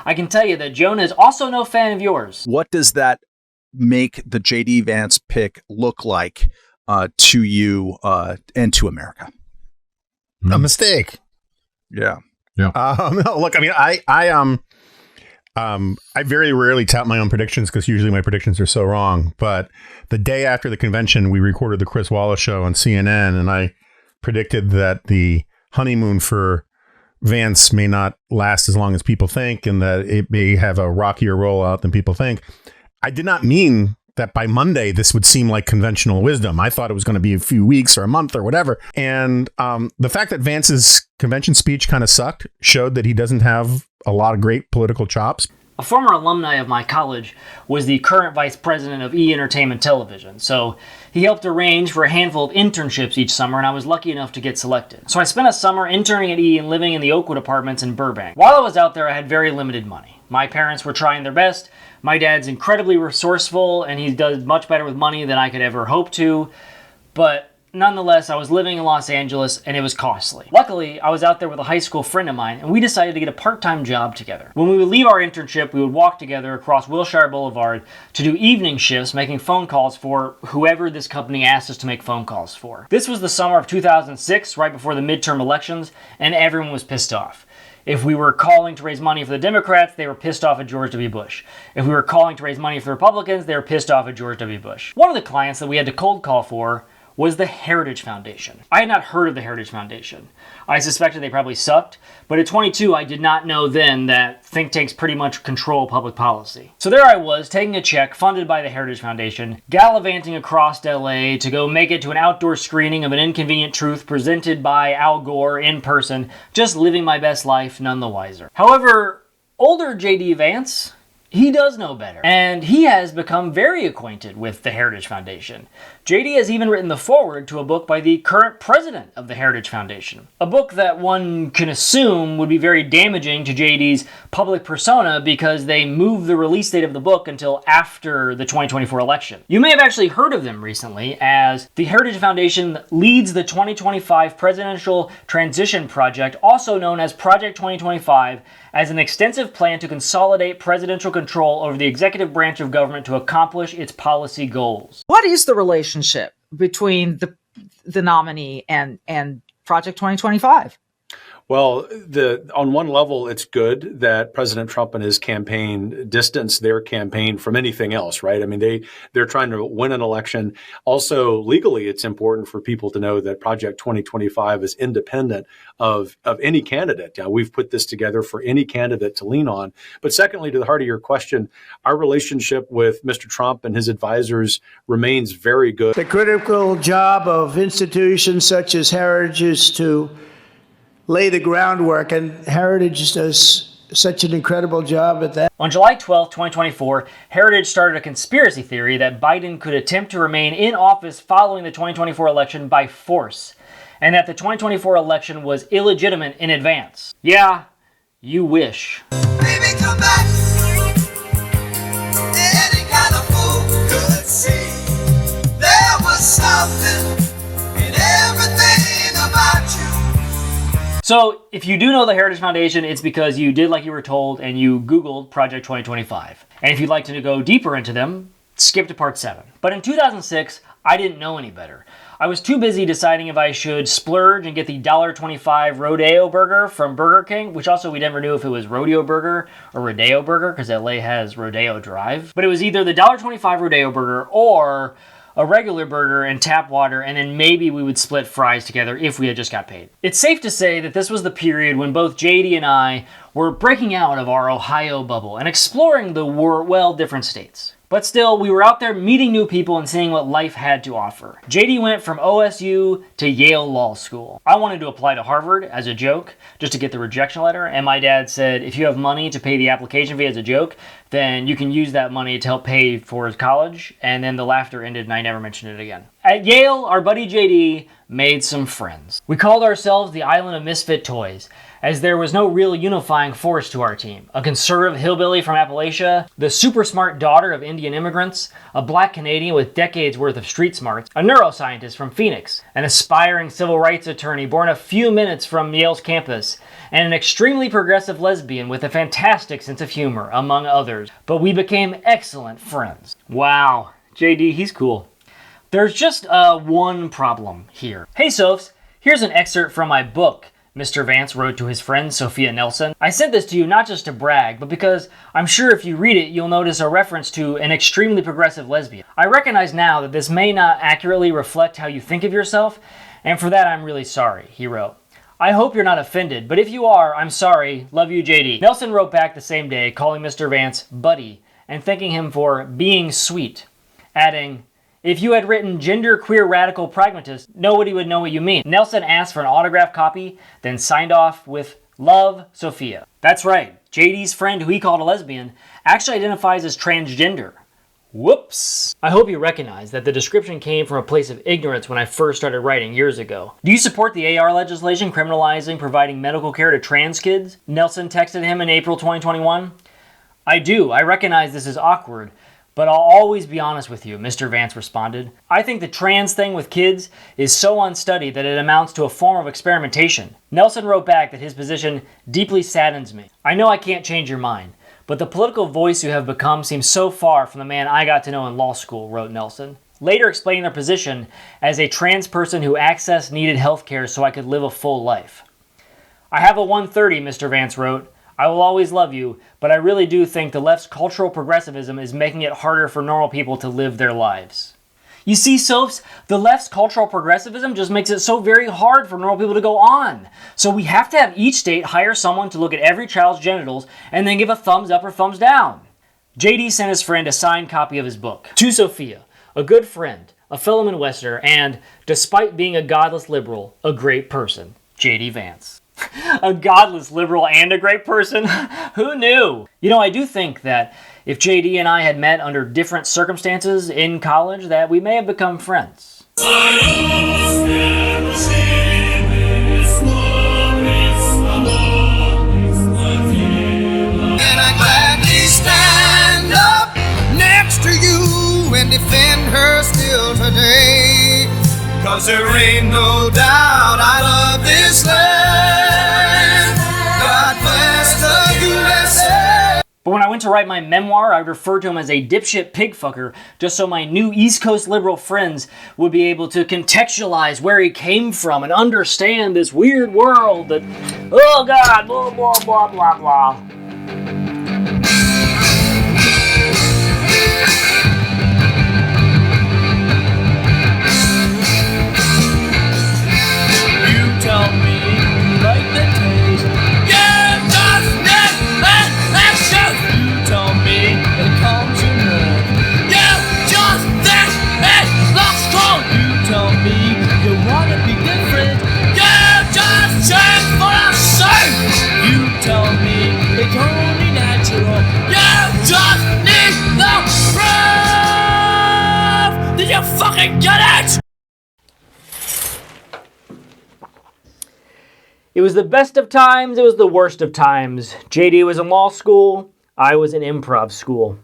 I can tell you that Jonah is also no fan of yours. What does that make the JD Vance pick look like to you and to America? A mistake. Yeah. Look, I mean, I very rarely tout my own predictions because usually my predictions are so wrong. But the day after the convention, we recorded the Chris Wallace show on CNN, and I predicted that the honeymoon for Vance may not last as long as people think, and that it may have a rockier rollout than people think. I did not mean that by Monday this would seem like conventional wisdom. I thought it was going to be a few weeks or a month or whatever. And the fact that Vance's convention speech kind of sucked showed that he doesn't have a lot of great political chops. A former alumni of my college was the current vice president of E! Entertainment Television, so he helped arrange for a handful of internships each summer, and I was lucky enough to get selected. So I spent a summer interning at E! and living in the Oakwood apartments in Burbank. While I was out there, I had very limited money. My parents were trying their best. My dad's incredibly resourceful, and he does much better with money than I could ever hope to, but nonetheless, I was living in Los Angeles, and it was costly. Luckily, I was out there with a high school friend of mine, and we decided to get a part-time job together. When we would leave our internship, we would walk together across Wilshire Boulevard to do evening shifts, making phone calls for whoever this company asked us to make phone calls for. This was the summer of 2006, right before the midterm elections, and everyone was pissed off. If we were calling to raise money for the Democrats, they were pissed off at George W. Bush. If we were calling to raise money for the Republicans, they were pissed off at George W. Bush. One of the clients that we had to cold call for was the Heritage Foundation. I had not heard of the Heritage Foundation. I suspected they probably sucked, but at 22, I did not know then that think tanks pretty much control public policy. So there I was, taking a check funded by the Heritage Foundation, gallivanting across LA to go make it to an outdoor screening of An Inconvenient Truth presented by Al Gore in person, just living my best life, none the wiser. However, older JD Vance, he does know better, and he has become very acquainted with the Heritage Foundation. JD has even written the foreword to a book by the current president of the Heritage Foundation. A book that one can assume would be very damaging to JD's public persona because they moved the release date of the book until after the 2024 election. You may have actually heard of them recently, as the Heritage Foundation leads the 2025 Presidential Transition Project, also known as Project 2025, as an extensive plan to consolidate presidential control over the executive branch of government to accomplish its policy goals. What is the relationship between the nominee and Project 2025? Well, on one level, it's good that President Trump and his campaign distance their campaign from anything else, right? I mean, they're trying to win an election. Also, legally, it's important for people to know that Project 2025 is independent of any candidate. We've put this together for any candidate to lean on. But secondly, to the heart of your question, our relationship with Mr. Trump and his advisors remains very good. The critical job of institutions such as Heritage is to lay the groundwork, and Heritage does such an incredible job at that. On July 12, 2024, Heritage started a conspiracy theory that Biden could attempt to remain in office following the 2024 election by force, and that the 2024 election was illegitimate in advance. Yeah, you wish. Baby, come back. Any kind of fool could see there was something in everything about you. So, if you do know the Heritage Foundation, it's because you did like you were told and you Googled Project 2025. And if you'd like to go deeper into them, skip to part 7. But in 2006, I didn't know any better. I was too busy deciding if I should splurge and get the $1.25 Rodeo Burger from Burger King, which also we never knew if it was Rodeo Burger or Rodeo Burger, because LA has Rodeo Drive. But it was either the $1.25 Rodeo Burger or a regular burger and tap water, and then maybe we would split fries together if we had just got paid. It's safe to say that this was the period when both JD and I were breaking out of our Ohio bubble and exploring the different states. But still, we were out there meeting new people and seeing what life had to offer. JD went from OSU to Yale Law School. I wanted to apply to Harvard as a joke, just to get the rejection letter, and my dad said, if you have money to pay the application fee as a joke, then you can use that money to help pay for his college, and then the laughter ended and I never mentioned it again. At Yale, our buddy JD made some friends. We called ourselves the Island of Misfit Toys, as there was no real unifying force to our team. A conservative hillbilly from Appalachia, the super smart daughter of Indian immigrants, a black Canadian with decades worth of street smarts, a neuroscientist from Phoenix, an aspiring civil rights attorney born a few minutes from Yale's campus, and an extremely progressive lesbian with a fantastic sense of humor, among others. But we became excellent friends. Wow, JD, he's cool. There's just one problem here. Hey Sophs, here's an excerpt from my book, Mr. Vance wrote to his friend Sophia Nelson. I sent this to you not just to brag, but because I'm sure if you read it, you'll notice a reference to an extremely progressive lesbian. I recognize now that this may not accurately reflect how you think of yourself, and for that I'm really sorry, he wrote. I hope you're not offended, but if you are, I'm sorry. Love you, JD. Nelson wrote back the same day, calling Mr. Vance buddy, and thanking him for being sweet, adding, if you had written genderqueer radical pragmatist, nobody would know what you mean. Nelson asked for an autographed copy, then signed off with, love, Sophia. That's right, JD's friend who he called a lesbian actually identifies as transgender. Whoops. I hope you recognize that the description came from a place of ignorance when I first started writing years ago. Do you support the AR legislation criminalizing providing medical care to trans kids? Nelson texted him in April 2021. I do. I recognize this is awkward, but I'll always be honest with you, Mr. Vance responded. I think the trans thing with kids is so unstudied that it amounts to a form of experimentation. Nelson wrote back that his position deeply saddens me. I know I can't change your mind, but the political voice you have become seems so far from the man I got to know in law school, wrote Nelson, later explaining their position as a trans person who accessed needed health care so I could live a full life. I have a 130, Mr. Vance wrote. I will always love you, but I really do think the left's cultural progressivism is making it harder for normal people to live their lives. You see, Sophs, the left's cultural progressivism just makes it so very hard for normal people to go on. So we have to have each state hire someone to look at every child's genitals and then give a thumbs up or thumbs down. JD sent his friend a signed copy of his book. To Sophia, a good friend, a fellow Midwesterner, and, despite being a godless liberal, a great person, JD Vance. A godless liberal and a great person? Who knew? You know, I do think that if JD and I had met under different circumstances in college, that we may have become friends. And I gladly stand up next to you and defend her still today. 'Cause there ain't no doubt I love this land. God bless the USA. But when I went to write my memoir, I referred to him as a dipshit pigfucker, just so my new East Coast liberal friends would be able to contextualize where he came from and understand this weird world that, oh God, blah, blah, blah, blah, blah. You tell me you like the taste. Yeah, just that's just. You tell me it calms your nerve. Yeah, just that looks strong. You tell me you wanna be different. Yeah, just change for a sake. You tell me it's only natural. Yeah, just need the proof. Did you fucking get it? It was the best of times, it was the worst of times. JD was in law school, I was in improv school.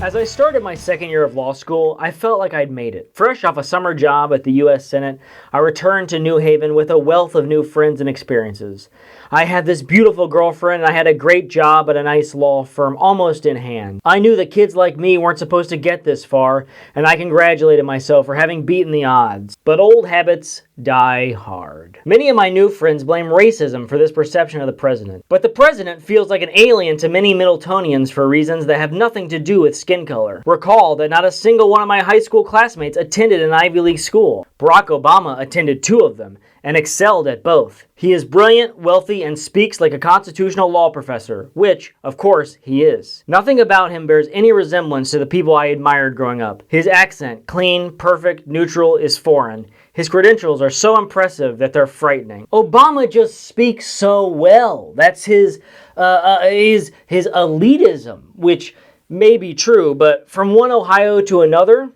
As I started my second year of law school, I felt like I'd made it. Fresh off a summer job at the U.S. Senate, I returned to New Haven with a wealth of new friends and experiences. I had this beautiful girlfriend, and I had a great job at a nice law firm almost in hand. I knew that kids like me weren't supposed to get this far, and I congratulated myself for having beaten the odds. But old habits die hard. Many of my new friends blame racism for this perception of the president. But the president feels like an alien to many Middletonians for reasons that have nothing to do with skin color. Recall that not a single one of my high school classmates attended an Ivy League school. Barack Obama attended 2 of them and excelled at both. He is brilliant, wealthy, and speaks like a constitutional law professor, which, of course, he is. Nothing about him bears any resemblance to the people I admired growing up. His accent, clean, perfect, neutral, is foreign. His credentials are so impressive that they're frightening. Obama just speaks so well. That's his elitism, which may be true, but from one Ohio to another,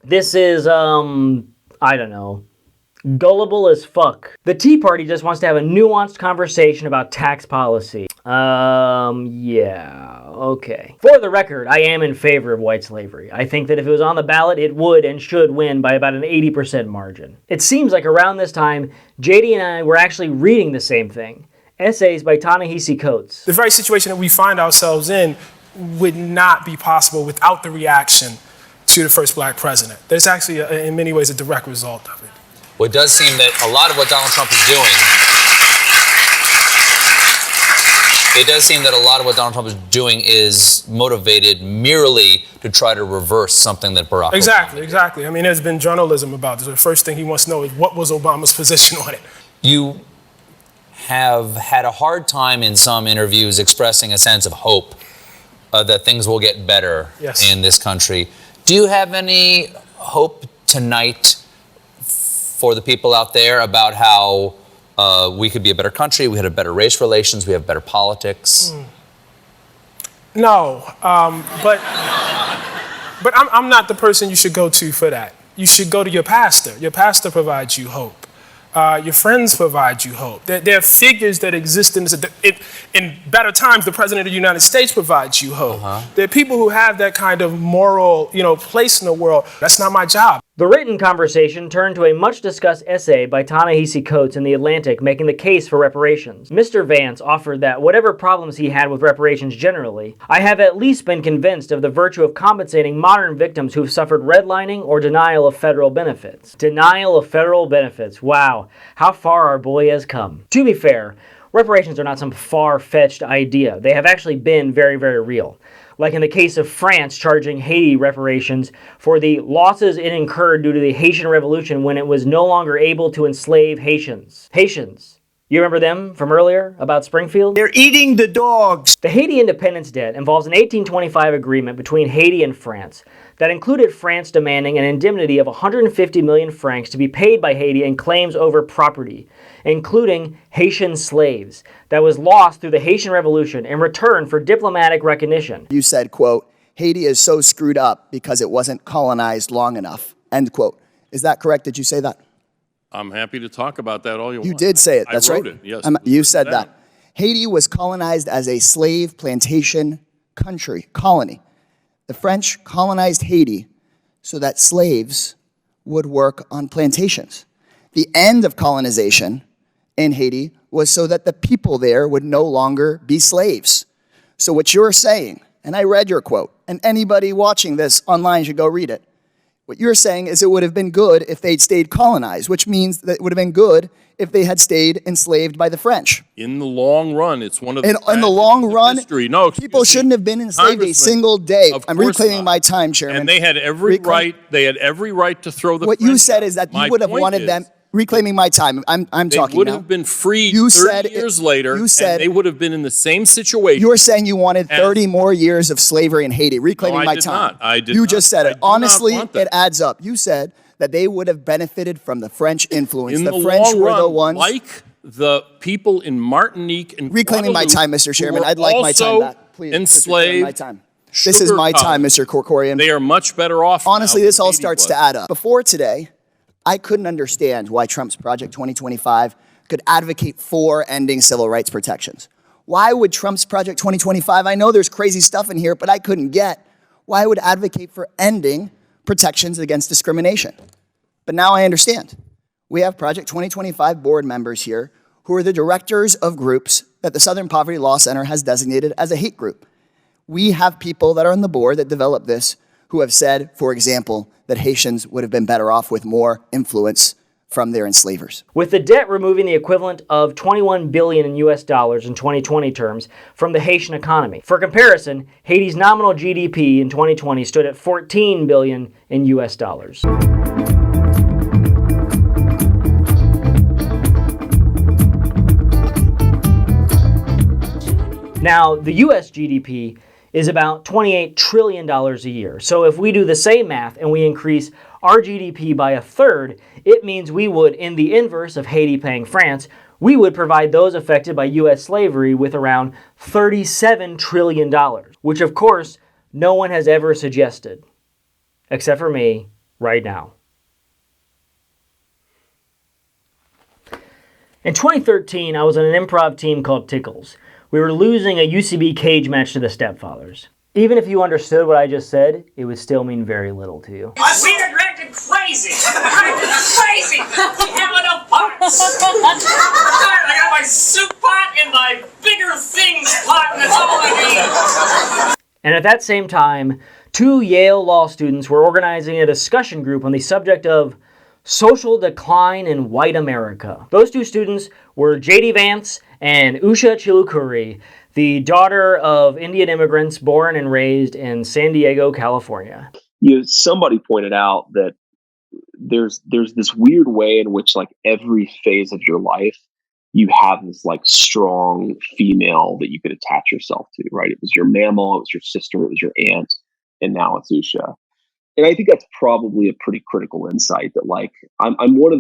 this is, I don't know, gullible as fuck. The Tea Party just wants to have a nuanced conversation about tax policy. Yeah, okay. For the record, I am in favor of white slavery. I think that if it was on the ballot, it would and should win by about an 80% margin. It seems like around this time, JD and I were actually reading the same thing. Essays by Ta-Nehisi Coates. The very situation that we find ourselves in would not be possible without the reaction to the first black president. There's actually, in many ways, a direct result of it. Well, it does seem that a lot of what Donald Trump is doing, is motivated merely to try to reverse something that Barack Exactly. I mean, there's been journalism about this. The first thing he wants to know is what was Obama's position on it. You have had a hard time in some interviews expressing a sense of hope that things will get better in this country. Do you have any hope tonight for the people out there about how we could be a better country, we had a better race relations, we have better politics? No, but I'm not the person you should go to for that. You should go to your pastor. Your pastor provides you hope. Your friends provide you hope. There are figures that exist in better times. The President of the United States provides you hope. There are people who have that kind of moral, place in the world. That's not my job. The written conversation turned to a much-discussed essay by Ta-Nehisi Coates in The Atlantic making the case for reparations. Mr. Vance offered that whatever problems he had with reparations generally, I have at least been convinced of the virtue of compensating modern victims who've suffered redlining or denial of federal benefits. Denial of federal benefits. Wow, how far our boy has come. To be fair, reparations are not some far-fetched idea. They have actually been very, very real. Like in the case of France charging Haiti reparations for the losses it incurred due to the Haitian Revolution when it was no longer able to enslave Haitians. Haitians. You remember them from earlier about Springfield? They're eating the dogs. The Haiti independence debt involves an 1825 agreement between Haiti and France that included France demanding an indemnity of 150 million francs to be paid by Haiti in claims over property, including Haitian slaves, that was lost through the Haitian Revolution in return for diplomatic recognition. You said, quote, Haiti is so screwed up because it wasn't colonized long enough, end quote. Is that correct? Did you say that? I'm happy to talk about that all you want. You did say it, that's right? I wrote it, yes. You said that. Haiti was colonized as a slave plantation colony. The French colonized Haiti so that slaves would work on plantations. The end of colonization in Haiti was so that the people there would no longer be slaves. So what you're saying, and I read your quote, and anybody watching this online should go read it. What you're saying is it would have been good if they'd stayed colonized, which means that it would have been good if they had stayed enslaved by the French. In the long run, it's one of the In the long run, history. No, people shouldn't have been enslaved a single day. I'm reclaiming my time, Chairman. And they had every right. They had every right to throw the. What French you said out. is that My you would have point wanted is, them. Reclaiming my time. I'm talking They would now. have been freed You 30 said years later, you said- and they would have been in the same situation. You're saying you wanted 30 more years of slavery in Haiti. Reclaiming No, I my did time. not. I did You not. just said I it. do not Honestly, want that. it adds up. You said that they would have benefited from the French influence. In The the French long were run, the ones. like the people in Martinique and Reclaiming my time, Mr. Chairman. I'd like my time back. Please. just reclaim enslaved. my time. This is my time, Mr. Corkorian. They are much better off. Honestly, now this than all Haiti starts was. to add up. Before today, I couldn't understand why Trump's Project 2025 could advocate for ending civil rights protections. Why would Trump's Project 2025, I know there's crazy stuff in here, but I couldn't get why it would advocate for ending protections against discrimination. But now I understand. We have Project 2025 board members here who are the directors of groups that the Southern Poverty Law Center has designated as a hate group. We have people that are on the board that developed this who have said, for example, that Haitians would have been better off with more influence from their enslavers. With the debt removing the equivalent of $21 billion in US dollars in 2020 terms from the Haitian economy. For comparison, Haiti's nominal GDP in 2020 stood at $14 billion in US dollars. Now, the US GDP is about $28 trillion a year. So if we do the same math and we increase our GDP by a third, it means we would, in the inverse of Haiti paying France, we would provide those affected by US slavery with around $37 trillion, which of course, no one has ever suggested, except for me, right now. In 2013, I was on an improv team called Tickles. We were losing a UCB cage match to the Stepfathers. Even if you understood what I just said, it would still mean very little to you. I've seen it acting crazy! Acting crazy! We have enough pots! I got my soup pot and my bigger things pot, and that's all I need! And at that same time, 2 Yale law students were organizing a discussion group on the subject of social decline in white America. Those 2 students were J.D. Vance and Usha Chilukuri, the daughter of Indian immigrants born and raised in San Diego, California. Somebody pointed out that there's this weird way in which, like, every phase of your life, you have this, like, strong female that you could attach yourself to, right? It was your mammal, it was your sister, it was your aunt, and now it's Usha. And I think that's probably a pretty critical insight that, like, I'm one of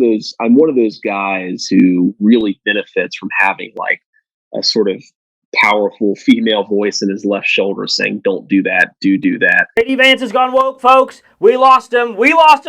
those guys who really benefits from having, like, a sort of powerful female voice in his left shoulder saying, don't do that, do that. J.D. Vance has gone woke, folks. We lost him,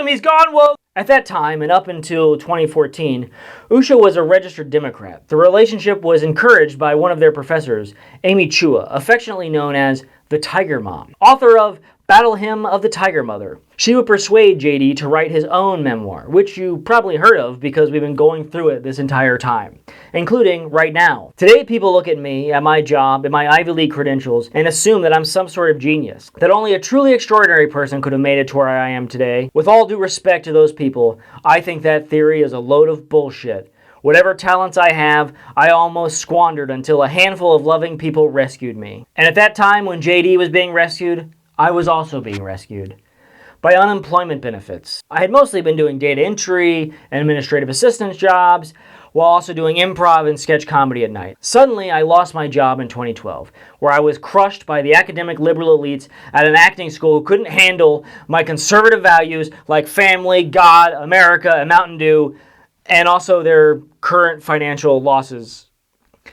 he's gone woke. At that time, and up until 2014, Usha was a registered Democrat. The relationship was encouraged by one of their professors, Amy Chua, affectionately known as the Tiger Mom, author of Battle Hymn of the Tiger Mother. She would persuade JD to write his own memoir, which you probably heard of because we've been going through it this entire time, including right now. Today, people look at me, at my job, at my Ivy League credentials, and assume that I'm some sort of genius, that only a truly extraordinary person could have made it to where I am today. With all due respect to those people, I think that theory is a load of bullshit. Whatever talents I have, I almost squandered until a handful of loving people rescued me. And at that time, when JD was being rescued, I was also being rescued by unemployment benefits. I had mostly been doing data entry and administrative assistance jobs, while also doing improv and sketch comedy at night. Suddenly, I lost my job in 2012, where I was crushed by the academic liberal elites at an acting school who couldn't handle my conservative values like family, God, America, and Mountain Dew, and also their current financial losses.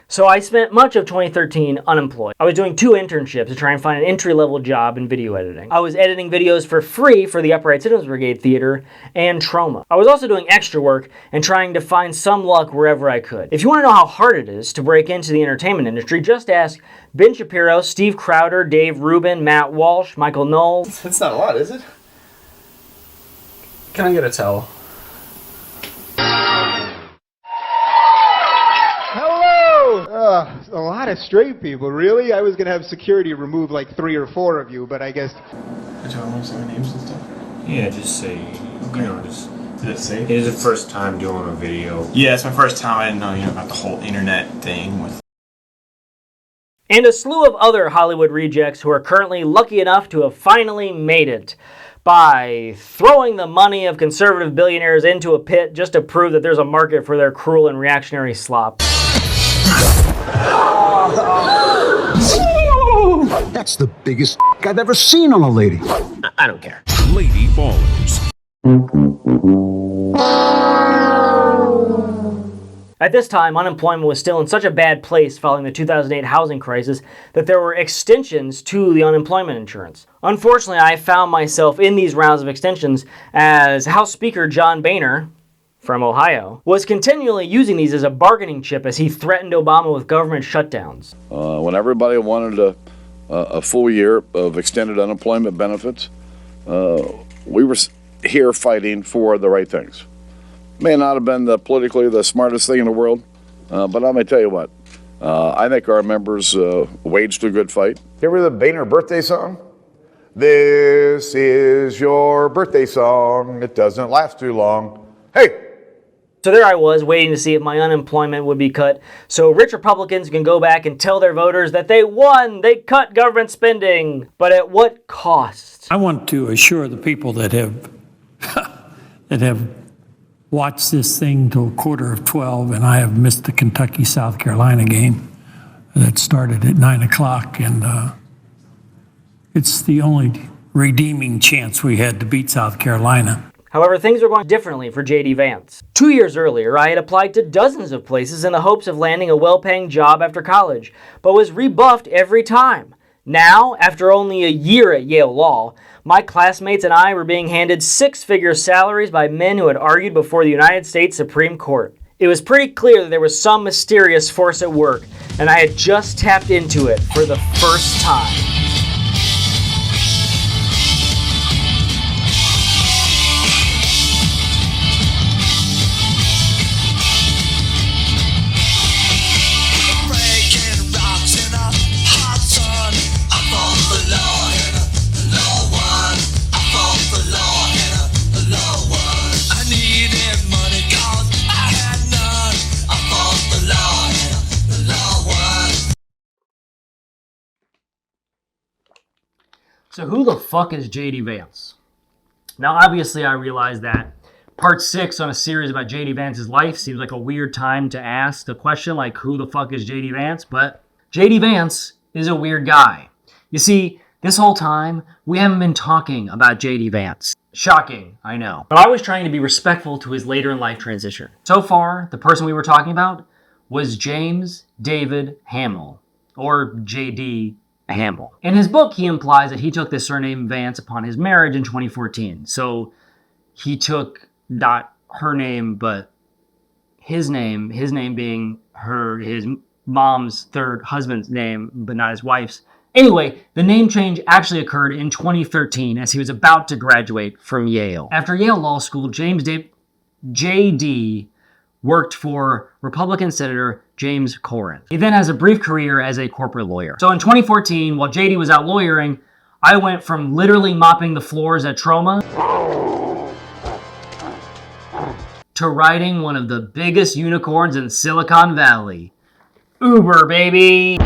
So I spent much of 2013 unemployed. I was doing 2 internships to try and find an entry-level job in video editing. I was editing videos for free for the Upright Citizens Brigade Theater and Troma. I was also doing extra work and trying to find some luck wherever I could. If you want to know how hard it is to break into the entertainment industry, just ask Ben Shapiro, Steve Crowder, Dave Rubin, Matt Walsh, Michael Knowles. That's not a lot, is it? Can I get a towel? A lot of straight people, really? I was going to have security remove like 3 or 4 of you, but I guess... Did you want to say my names and stuff? Yeah, just say, you know, just... Is it safe? It is the first time doing a video. Yeah, it's my first time. I didn't know, about the whole internet thing with... And a slew of other Hollywood rejects who are currently lucky enough to have finally made it by throwing the money of conservative billionaires into a pit just to prove that there's a market for their cruel and reactionary slop. That's the biggest I've ever seen on a lady. I don't care. Lady Ballers. At this time, unemployment was still in such a bad place following the 2008 housing crisis that there were extensions to the unemployment insurance. Unfortunately, I found myself in these rounds of extensions as House Speaker John Boehner, from Ohio, was continually using these as a bargaining chip as he threatened Obama with government shutdowns. When everybody wanted a full year of extended unemployment benefits, we were here fighting for the right things. May not have been politically the smartest thing in the world, but I'm going to tell you what, I think our members waged a good fight. You ever hear the Boehner birthday song? This is your birthday song. It doesn't last too long. Hey! So there I was, waiting to see if my unemployment would be cut, so rich Republicans can go back and tell their voters that they won, they cut government spending. But at what cost? I want to assure the people that have that have watched this thing till 11:45, and I have missed the Kentucky-South Carolina game that started at 9 o'clock, and it's the only redeeming chance we had to beat South Carolina. However, things were going differently for J.D. Vance. 2 years earlier, I had applied to dozens of places in the hopes of landing a well-paying job after college, but was rebuffed every time. Now, after only a year at Yale Law, my classmates and I were being handed 6-figure salaries by men who had argued before the United States Supreme Court. It was pretty clear that there was some mysterious force at work, and I had just tapped into it for the first time. So who the fuck is J.D. Vance? Now, obviously, I realize that part 6 on a series about J.D. Vance's life seems like a weird time to ask the question, like, who the fuck is J.D. Vance? But J.D. Vance is a weird guy. You see, this whole time, we haven't been talking about J.D. Vance. Shocking, I know. But I was trying to be respectful to his later in life transition. So far, the person we were talking about was James David Hamill, or J.D. Hamill. In his book, he implies that he took the surname Vance upon his marriage in 2014. So he took not her name, but his name being his mom's third husband's name, but not his wife's. Anyway, the name change actually occurred in 2013 as he was about to graduate from Yale. After Yale Law School, J.D. worked for Republican Senator James Corrin. He then has a brief career as a corporate lawyer. So in 2014, while J.D. was out lawyering, I went from literally mopping the floors at Troma to riding one of the biggest unicorns in Silicon Valley. Uber, baby!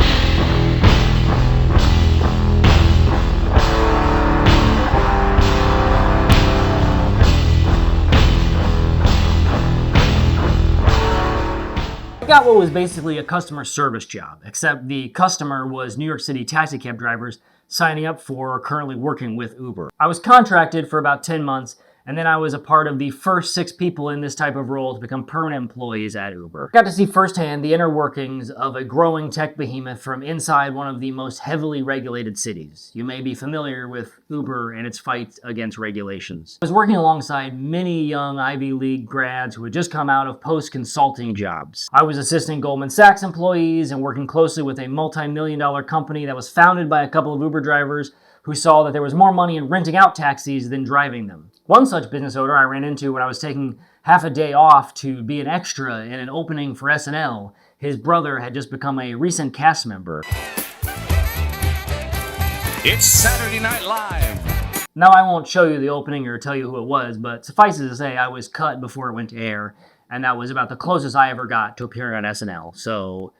Got what was basically a customer service job, except the customer was New York City taxi cab drivers signing up for or currently working with Uber. I was contracted for about 10 months And then I was a part of the first 6 people in this type of role to become permanent employees at Uber. Got to see firsthand the inner workings of a growing tech behemoth from inside one of the most heavily regulated cities. You may be familiar with Uber and its fight against regulations. I was working alongside many young Ivy League grads who had just come out of post-consulting jobs. I was assisting Goldman Sachs employees and working closely with a multi-million-dollar company that was founded by a couple of Uber drivers who saw that there was more money in renting out taxis than driving them. One such business owner I ran into when I was taking half a day off to be an extra in an opening for SNL. His brother had just become a recent cast member. It's Saturday Night Live. Now I won't show you the opening or tell you who it was, but suffice it to say I was cut before it went to air, and that was about the closest I ever got to appearing on SNL. So,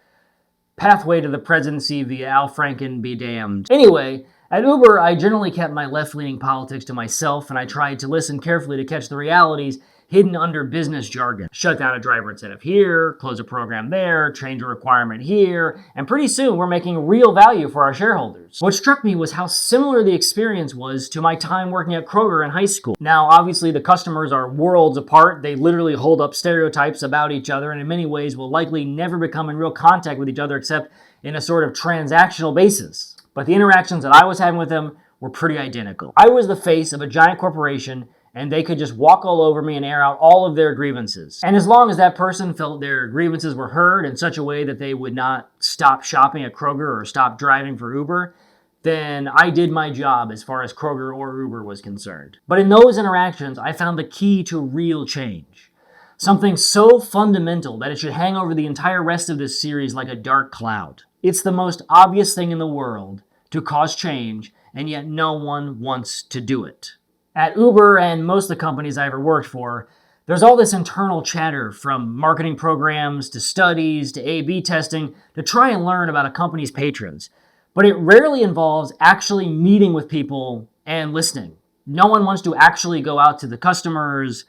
pathway to the presidency via Al Franken be damned. Anyway, at Uber, I generally kept my left-leaning politics to myself, and I tried to listen carefully to catch the realities hidden under business jargon. Shut down a driver incentive here, close a program there, change a requirement here, and pretty soon we're making real value for our shareholders. What struck me was how similar the experience was to my time working at Kroger in high school. Now, obviously, the customers are worlds apart. They literally hold up stereotypes about each other, and in many ways will likely never become in real contact with each other except in a sort of transactional basis. But the interactions that I was having with them were pretty identical. I was the face of a giant corporation, and they could just walk all over me and air out all of their grievances. And as long as that person felt their grievances were heard in such a way that they would not stop shopping at Kroger or stop driving for Uber, then I did my job as far as Kroger or Uber was concerned. But in those interactions, I found the key to real change. Something so fundamental that it should hang over the entire rest of this series like a dark cloud. It's the most obvious thing in the world to cause change, and yet no one wants to do it. At Uber and most of the companies I ever worked for, there's all this internal chatter from marketing programs to studies to A/B testing to try and learn about a company's patrons. But it rarely involves actually meeting with people and listening. No one wants to actually go out to the customers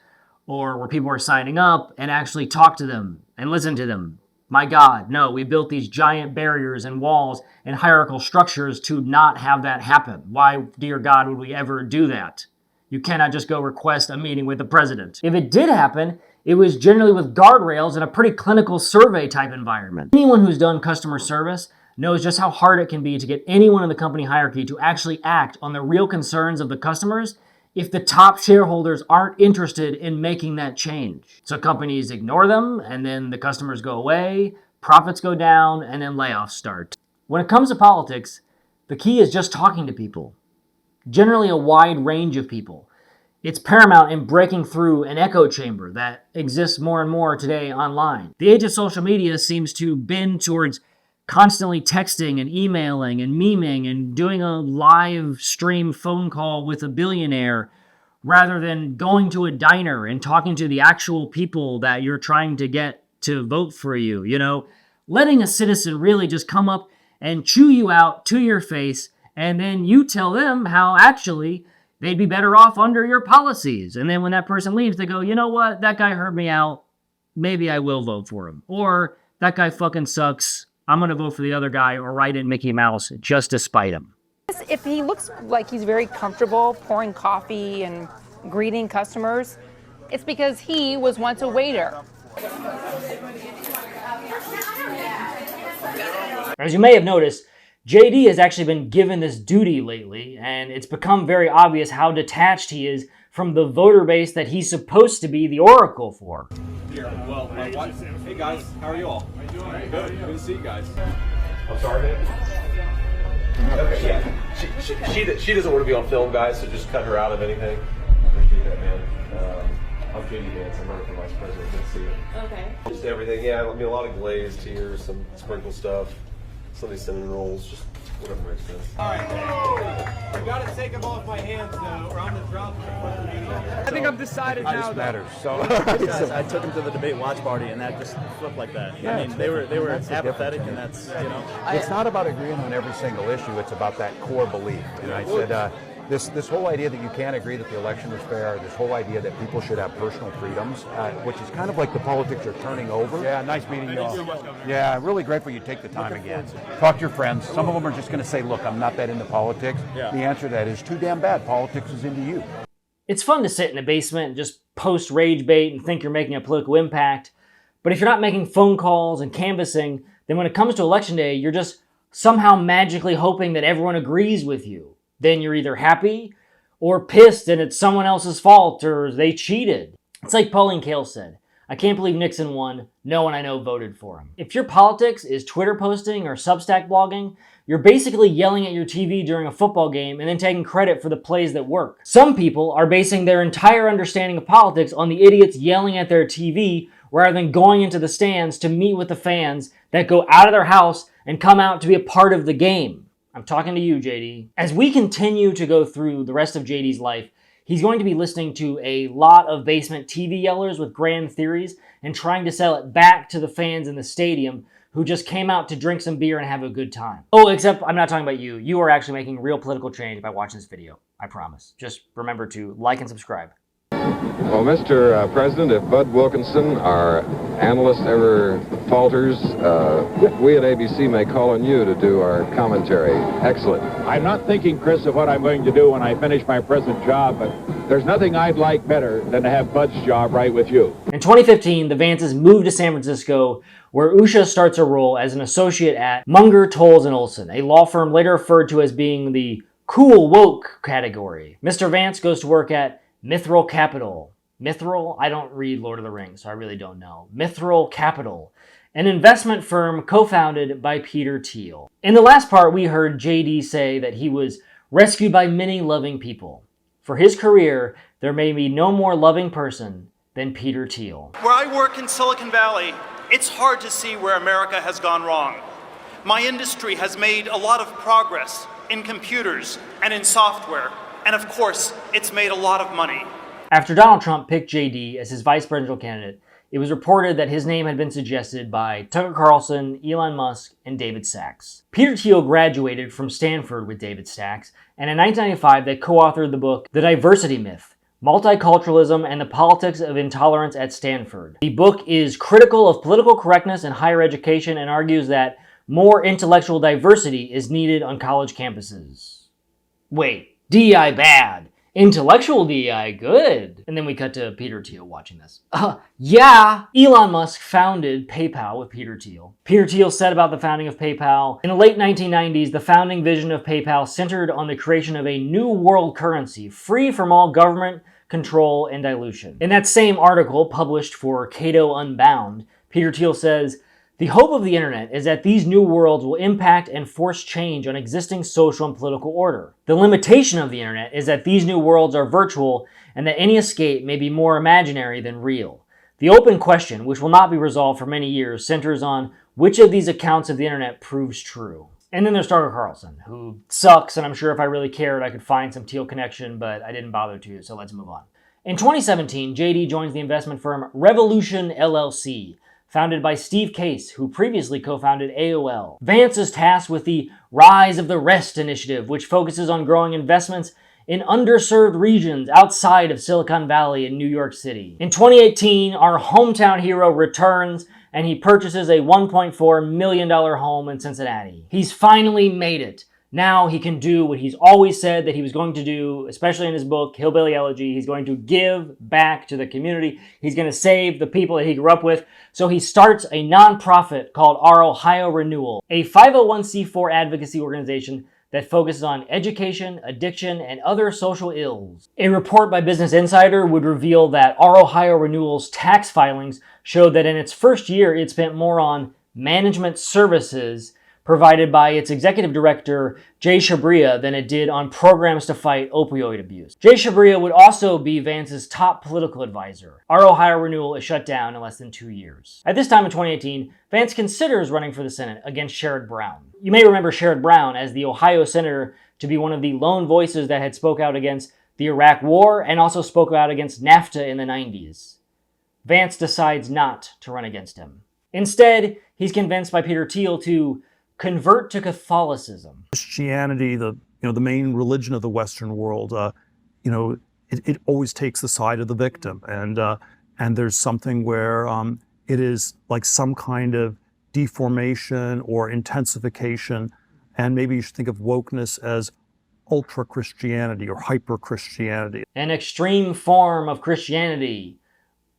or where people are signing up and actually talk to them and listen to them. My God, no, we built these giant barriers and walls and hierarchical structures to not have that happen. Why, dear God, would we ever do that? You cannot just go request a meeting with the president. If it did happen, it was generally with guardrails in a pretty clinical survey type environment. Anyone who's done customer service knows just how hard it can be to get anyone in the company hierarchy to actually act on the real concerns of the customers if the top shareholders aren't interested in making that change. So companies ignore them, and then the customers go away, profits go down, and then layoffs start. When it comes to politics, the key is just talking to people. Generally a wide range of people. It's paramount in breaking through an echo chamber that exists more and more today online. The age of social media seems to bend towards constantly texting and emailing and memeing and doing a live stream phone call with a billionaire rather than going to a diner and talking to the actual people that you're trying to get to vote for you. You know, letting a citizen really just come up and chew you out to your face, and then you tell them how actually they'd be better off under your policies. And then when that person leaves, they go, you know what, that guy heard me out. Maybe I will vote for him. Or that guy fucking sucks. I'm going to vote for the other guy or write in Mickey Mouse just to spite him. If he looks like he's very comfortable pouring coffee and greeting customers, it's because he was once a waiter. As you may have noticed, JD has actually been given this duty lately, and it's become very obvious how detached he is from the voter base that he's supposed to be the oracle for. Here, well, my wife. Hey guys, how are you all? How you doing? Good. Good to see you guys. I'm sorry, man. Okay, yeah. She doesn't want to be on film, guys, so just cut her out of anything. Appreciate that, man. I'm JD Vance. I'm running for vice president. Good to see you. Okay. Just everything. Yeah, I mean, a lot of glazed here, some sprinkle stuff, some of these cinnamon rolls, just whatever makes sense. All right. You gotta take them off my hands, though, or I'm gonna drop them. I think I'm decided now. I just matters. So I took them to the debate watch party, and that just flipped like that. Yeah, I mean, they were apathetic, and that's, you know. It's not about agreeing on every single issue. It's about that core belief. And I said, this whole idea that you can't agree that the election was fair, this whole idea that people should have personal freedoms, which is kind of like the politics are turning over. Yeah, nice meeting you all. Yeah, really grateful you take the time again. Talk to your friends. Some of them are just going to say, look, I'm not that into politics. Yeah. The answer to that is too damn bad. Politics is into you. It's fun to sit in a basement and just post rage bait and think you're making a political impact. But if you're not making phone calls and canvassing, then when it comes to election day, you're just somehow magically hoping that everyone agrees with you. Then you're either happy or pissed and it's someone else's fault or they cheated. It's like Pauline Kael said, I can't believe Nixon won. No one I know voted for him. If your politics is Twitter posting or Substack blogging, you're basically yelling at your TV during a football game and then taking credit for the plays that work. Some people are basing their entire understanding of politics on the idiots yelling at their TV rather than going into the stands to meet with the fans that go out of their house and come out to be a part of the game. I'm talking to you, JD. As we continue to go through the rest of JD's life, he's going to be listening to a lot of basement TV yellers with grand theories and trying to sell it back to the fans in the stadium who just came out to drink some beer and have a good time. Oh, except I'm not talking about you. You are actually making real political change by watching this video. I promise. Just remember to like and subscribe. Well, Mr. President, if Bud Wilkinson, our analyst, ever falters, we at ABC may call on you to do our commentary. Excellent. I'm not thinking, Chris, of what I'm going to do when I finish my present job, but there's nothing I'd like better than to have Bud's job right with you. In 2015, the Vances moved to San Francisco, where Usha starts a role as an associate at Munger, Tolles & Olson, a law firm later referred to as being the cool woke category. Mr. Vance goes to work at Mithril Capital. Mithril? I don't read Lord of the Rings, so I really don't know. Mithril Capital, an investment firm co-founded by Peter Thiel. In the last part, we heard JD say that he was rescued by many loving people. For his career, there may be no more loving person than Peter Thiel. Where I work in Silicon Valley, it's hard to see where America has gone wrong. My industry has made a lot of progress in computers and in software, and of course, it's made a lot of money. After Donald Trump picked JD as his vice presidential candidate, it was reported that his name had been suggested by Tucker Carlson, Elon Musk, and David Sacks. Peter Thiel graduated from Stanford with David Sacks, and in 1995 they co-authored the book The Diversity Myth: Multiculturalism and the Politics of Intolerance at Stanford. The book is critical of political correctness in higher education and argues that more intellectual diversity is needed on college campuses. Wait. DEI bad. Intellectual DEI good. And then we cut to Peter Thiel watching this. Yeah! Elon Musk founded PayPal with Peter Thiel. Peter Thiel said about the founding of PayPal, in the late 1990s, the founding vision of PayPal centered on the creation of a new world currency, free from all government control and dilution. In that same article published for Cato Unbound, Peter Thiel says, the hope of the internet is that these new worlds will impact and force change on existing social and political order. The limitation of the internet is that these new worlds are virtual and that any escape may be more imaginary than real. The open question, which will not be resolved for many years, centers on which of these accounts of the internet proves true. And then there's Tucker Carlson, who sucks, and I'm sure if I really cared I could find some Thiel connection, but I didn't bother to, so let's move on. In 2017, JD joins the investment firm Revolution LLC, founded by Steve Case, who previously co-founded AOL. Vance is tasked with the Rise of the Rest initiative, which focuses on growing investments in underserved regions outside of Silicon Valley and New York City. In 2018, our hometown hero returns and he purchases a $1.4 million home in Cincinnati. He's finally made it. Now he can do what he's always said that he was going to do, especially in his book, Hillbilly Elegy. He's going to give back to the community. He's going to save the people that he grew up with. So he starts a nonprofit called Our Ohio Renewal, a 501c4 advocacy organization that focuses on education, addiction, and other social ills. A report by Business Insider would reveal that Our Ohio Renewal's tax filings showed that in its first year, it spent more on management services provided by its executive director, Jay Shabria, than it did on programs to fight opioid abuse. Jay Shabria would also be Vance's top political advisor. Our Ohio Renewal is shut down in less than 2 years. At this time in 2018, Vance considers running for the Senate against Sherrod Brown. You may remember Sherrod Brown as the Ohio senator to be one of the lone voices that had spoke out against the Iraq War and also spoke out against NAFTA in the 90s. Vance decides not to run against him. Instead, he's convinced by Peter Thiel to convert to Catholicism. Christianity, the main religion of the Western world, it always takes the side of the victim, and there's something where it is like some kind of deformation or intensification, and maybe you should think of wokeness as ultra Christianity or hyper Christianity. An extreme form of Christianity,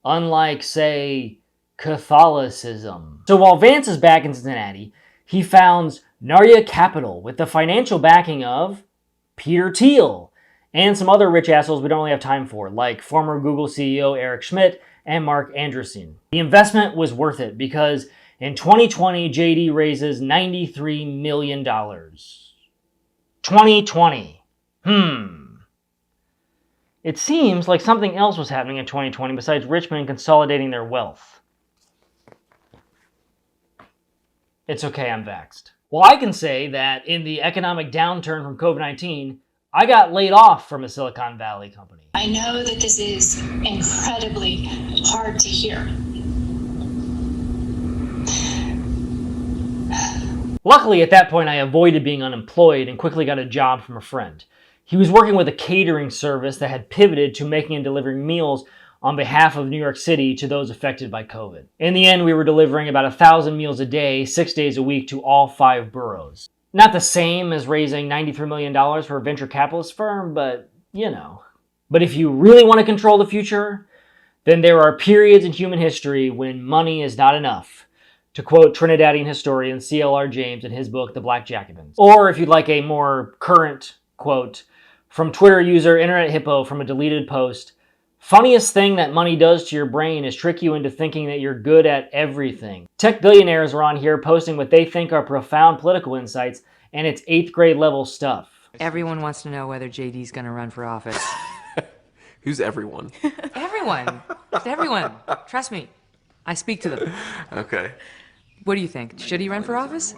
unlike, say, Catholicism. So while Vance is back in Cincinnati, he founds Narya Capital with the financial backing of Peter Thiel and some other rich assholes we don't really have time for, like former Google CEO Eric Schmidt and Mark Andreessen. The investment was worth it because in 2020, JD raises $93 million. 2020. It seems like something else was happening in 2020 besides Richmond consolidating their wealth. It's okay, I'm vaxxed. Well, I can say that in the economic downturn from COVID-19, I got laid off from a Silicon Valley company. I know that this is incredibly hard to hear. Luckily, at that point, I avoided being unemployed and quickly got a job from a friend. He was working with a catering service that had pivoted to making and delivering meals on behalf of New York City to those affected by COVID. In the end, we were delivering about 1,000 meals a day, 6 days a week to all 5 boroughs. Not the same as raising $93 million for a venture capitalist firm, but you know. But if you really want to control the future, then there are periods in human history when money is not enough, to quote Trinidadian historian C.L.R. James in his book, The Black Jacobins. Or if you'd like a more current quote from Twitter user Internet Hippo from a deleted post, funniest thing that money does to your brain is trick you into thinking that you're good at everything. Tech billionaires are on here posting what they think are profound political insights, and it's 8th grade level stuff. Everyone wants to know whether JD's gonna run for office. Who's everyone? Everyone. Just everyone. Trust me. I speak to them. Okay. What do you think? Should he run for office?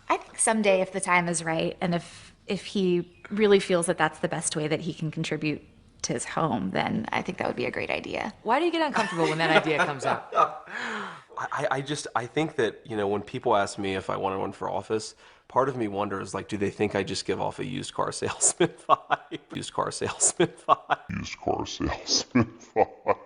I think someday, if the time is right, and if he really feels that that's the best way that he can contribute to his home, then I think that would be a great idea. Why do you get uncomfortable when that idea comes up? I think that, you know, when people ask me if I want to run for office, part of me wonders, like, do they think I just give off a used car salesman vibe? Used car salesman vibe. Used car salesman vibe.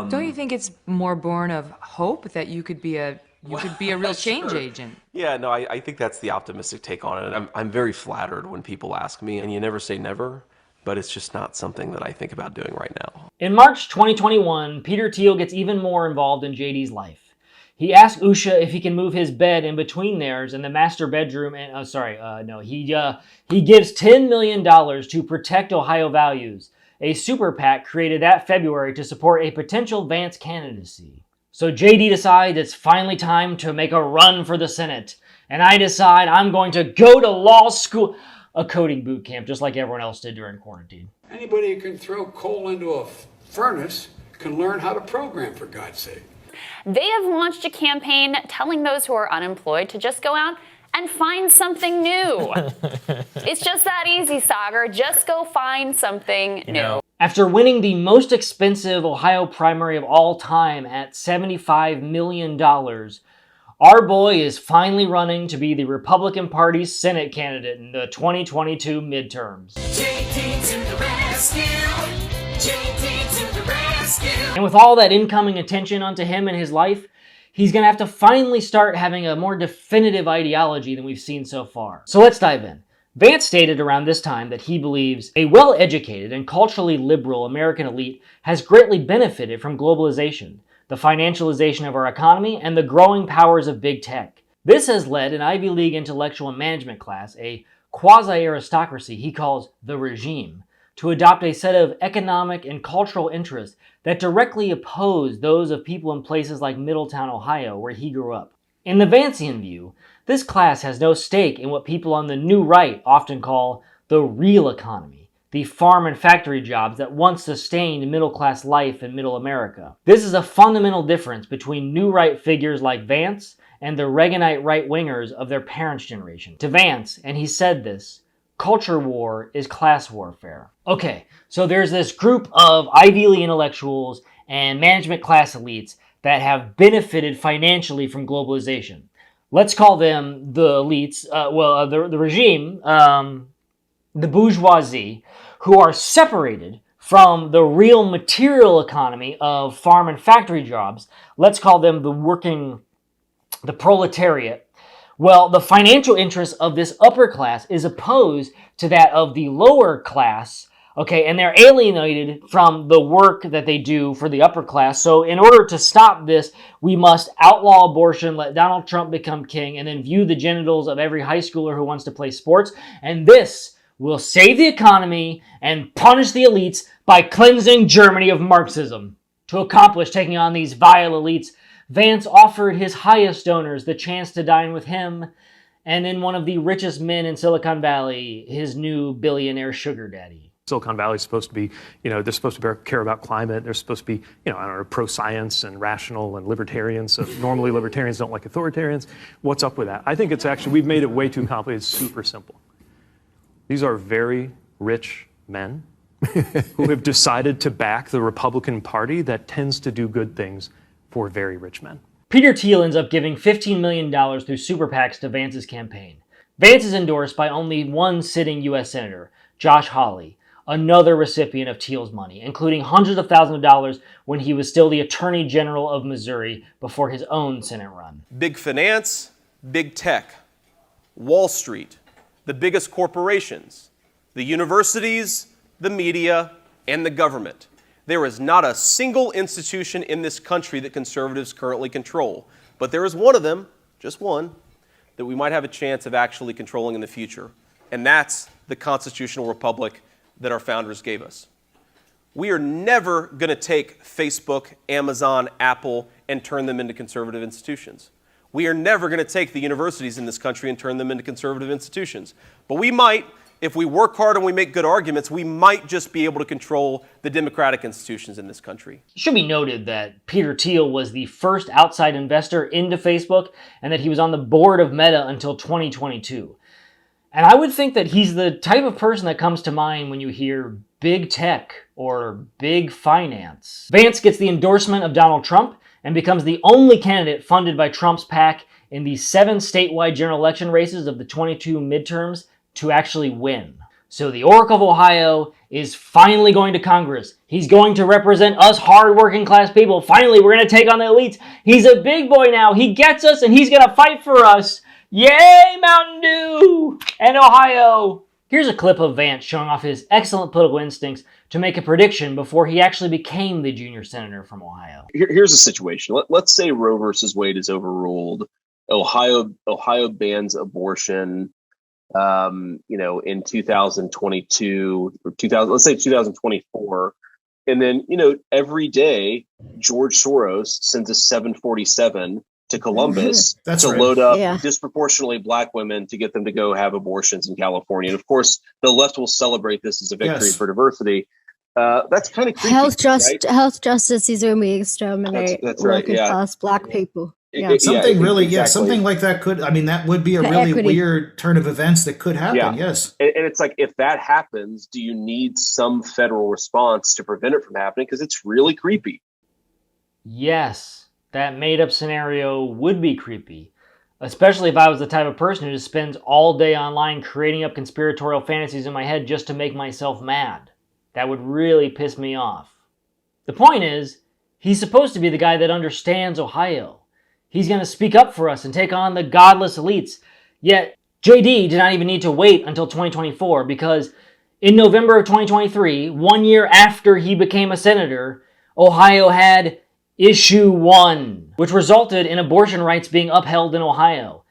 Don't you think it's more born of hope that you could be a real change agent? Yeah, no, I think that's the optimistic take on it. I'm very flattered when people ask me, and you never say never, but it's just not something that I think about doing right now. In March 2021, Peter Thiel gets even more involved in JD's life. He asks Usha if he can move his bed in between theirs in the master bedroom, and he gives $10 million to Protect Ohio Values, a super PAC created that February to support a potential Vance candidacy. So JD decides it's finally time to make a run for the Senate, and I decide I'm going to go to law school, a coding boot camp, just like everyone else did during quarantine. Anybody who can throw coal into a furnace can learn how to program, for God's sake. They have launched a campaign telling those who are unemployed to just go out and find something new. It's just that easy, Sagar. Just go find something new. After winning the most expensive Ohio primary of all time at $75 million, our boy is finally running to be the Republican Party's Senate candidate in the 2022 midterms. JD to the rescue. JD to the rescue. And with all that incoming attention onto him and his life, he's going to have to finally start having a more definitive ideology than we've seen so far. So let's dive in. Vance stated around this time that he believes a well-educated and culturally liberal American elite has greatly benefited from globalization, the financialization of our economy, and the growing powers of big tech. This has led an Ivy League intellectual and management class, a quasi-aristocracy he calls the regime, to adopt a set of economic and cultural interests that directly oppose those of people in places like Middletown, Ohio, where he grew up. In the Vancian view, this class has no stake in what people on the new right often call the real economy, the farm and factory jobs that once sustained middle-class life in Middle America. This is a fundamental difference between new right figures like Vance and the Reaganite right-wingers of their parents' generation. To Vance, and he said this, culture war is class warfare. Okay, so there's this group of Ivy League intellectuals and management class elites that have benefited financially from globalization. Let's call them the elites, the regime, the bourgeoisie, who are separated from the real material economy of farm and factory jobs. Let's call them the proletariat, Well, the financial interest of this upper class is opposed to that of the lower class, okay, and they're alienated from the work that they do for the upper class. So in order to stop this, we must outlaw abortion, let Donald Trump become king, and then view the genitals of every high schooler who wants to play sports. And this will save the economy and punish the elites by cleansing Germany of Marxism. To accomplish taking on these vile elites, Vance offered his highest donors the chance to dine with him and then one of the richest men in Silicon Valley, his new billionaire sugar daddy. Silicon Valley is supposed to be, they're supposed to care about climate. They're supposed to be, pro-science and rational and libertarians. So normally libertarians don't like authoritarians. What's up with that? I think it's actually, we've made it way too complicated. It's super simple. These are very rich men who have decided to back the Republican Party that tends to do good things for very rich men. Peter Thiel ends up giving $15 million through super PACs to Vance's campaign. Vance is endorsed by only one sitting U.S. Senator, Josh Hawley, another recipient of Thiel's money, including hundreds of thousands of dollars when he was still the Attorney General of Missouri before his own Senate run. Big finance, big tech, Wall Street, the biggest corporations, the universities, the media, and the government. There is not a single institution in this country that conservatives currently control. But there is one of them, just one, that we might have a chance of actually controlling in the future. And that's the constitutional republic that our founders gave us. We are never going to take Facebook, Amazon, Apple, and turn them into conservative institutions. We are never going to take the universities in this country and turn them into conservative institutions. But we might, if we work hard and we make good arguments, we might just be able to control the democratic institutions in this country. It should be noted that Peter Thiel was the first outside investor into Facebook and that he was on the board of Meta until 2022. And I would think that he's the type of person that comes to mind when you hear big tech or big finance. Vance gets the endorsement of Donald Trump and becomes the only candidate funded by Trump's PAC in the 7 statewide general election races of the 22 midterms to actually win. So the Oracle of Ohio is finally going to Congress. He's going to represent us hard-working class people. Finally, we're going to take on the elites. He's a big boy now. He gets us and he's going to fight for us. Yay, Mountain Dew and Ohio. Here's a clip of Vance showing off his excellent political instincts to make a prediction before he actually became the junior senator from Ohio. Here's a situation. Let's say Roe versus Wade is overruled. Ohio bans abortion. In 2022 or let's say 2024. And then, every day George Soros sends a 747 to Columbus to load up disproportionately black women to get them to go have abortions in California. And of course, the left will celebrate this as a victory for diversity. That's kind of creepy. Health justice is when we exterminate working class black people. Yeah, something like that could, that would be a really weird turn of events that could happen, yes. And it's like, if that happens, do you need some federal response to prevent it from happening? Because it's really creepy. Yes, that made-up scenario would be creepy, especially if I was the type of person who just spends all day online creating up conspiratorial fantasies in my head just to make myself mad. That would really piss me off. The point is, he's supposed to be the guy that understands Ohio. He's going to speak up for us and take on the godless elites. Yet, JD did not even need to wait until 2024 because in November of 2023, 1 year after he became a senator, Ohio had Issue 1, which resulted in abortion rights being upheld in Ohio.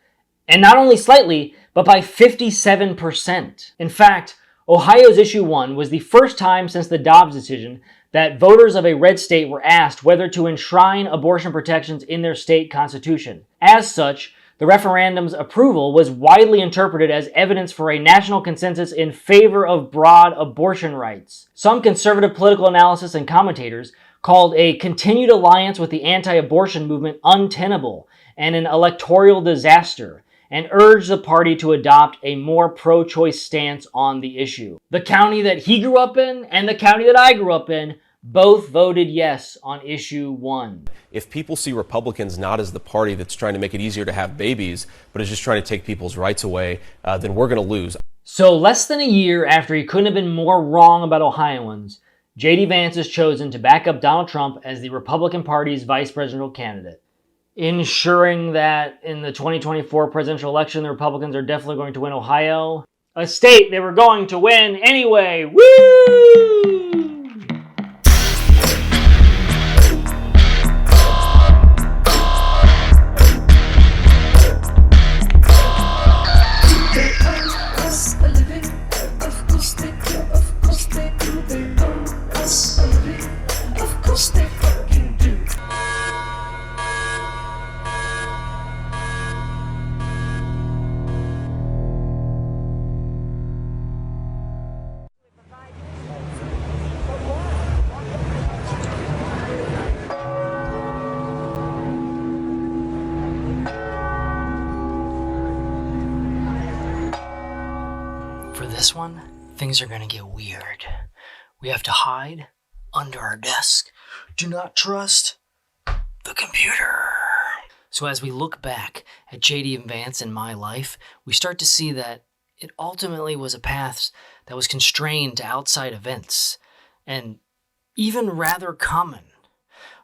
And not only slightly, but by 57%. In fact, Ohio's Issue 1 was the first time since the Dobbs decision that voters of a red state were asked whether to enshrine abortion protections in their state constitution. As such, the referendum's approval was widely interpreted as evidence for a national consensus in favor of broad abortion rights. Some conservative political analysis and commentators called a continued alliance with the anti-abortion movement untenable and an electoral disaster, and urged the party to adopt a more pro-choice stance on the issue. The county that he grew up in and the county that I grew up in both voted yes on Issue 1. If people see Republicans not as the party that's trying to make it easier to have babies, but is just trying to take people's rights away, then we're going to lose. So less than a year after he couldn't have been more wrong about Ohioans, J.D. Vance is chosen to back up Donald Trump as the Republican Party's vice presidential candidate. ensuring that in the 2024 presidential election, the Republicans are definitely going to win Ohio, a state they were going to win anyway. Woo! For this one, things are gonna get weird. We have to hide under our desk. Do not trust the computer. So as we look back at JD and Vance in my life, we start to see that it ultimately was a path that was constrained to outside events, and even rather common.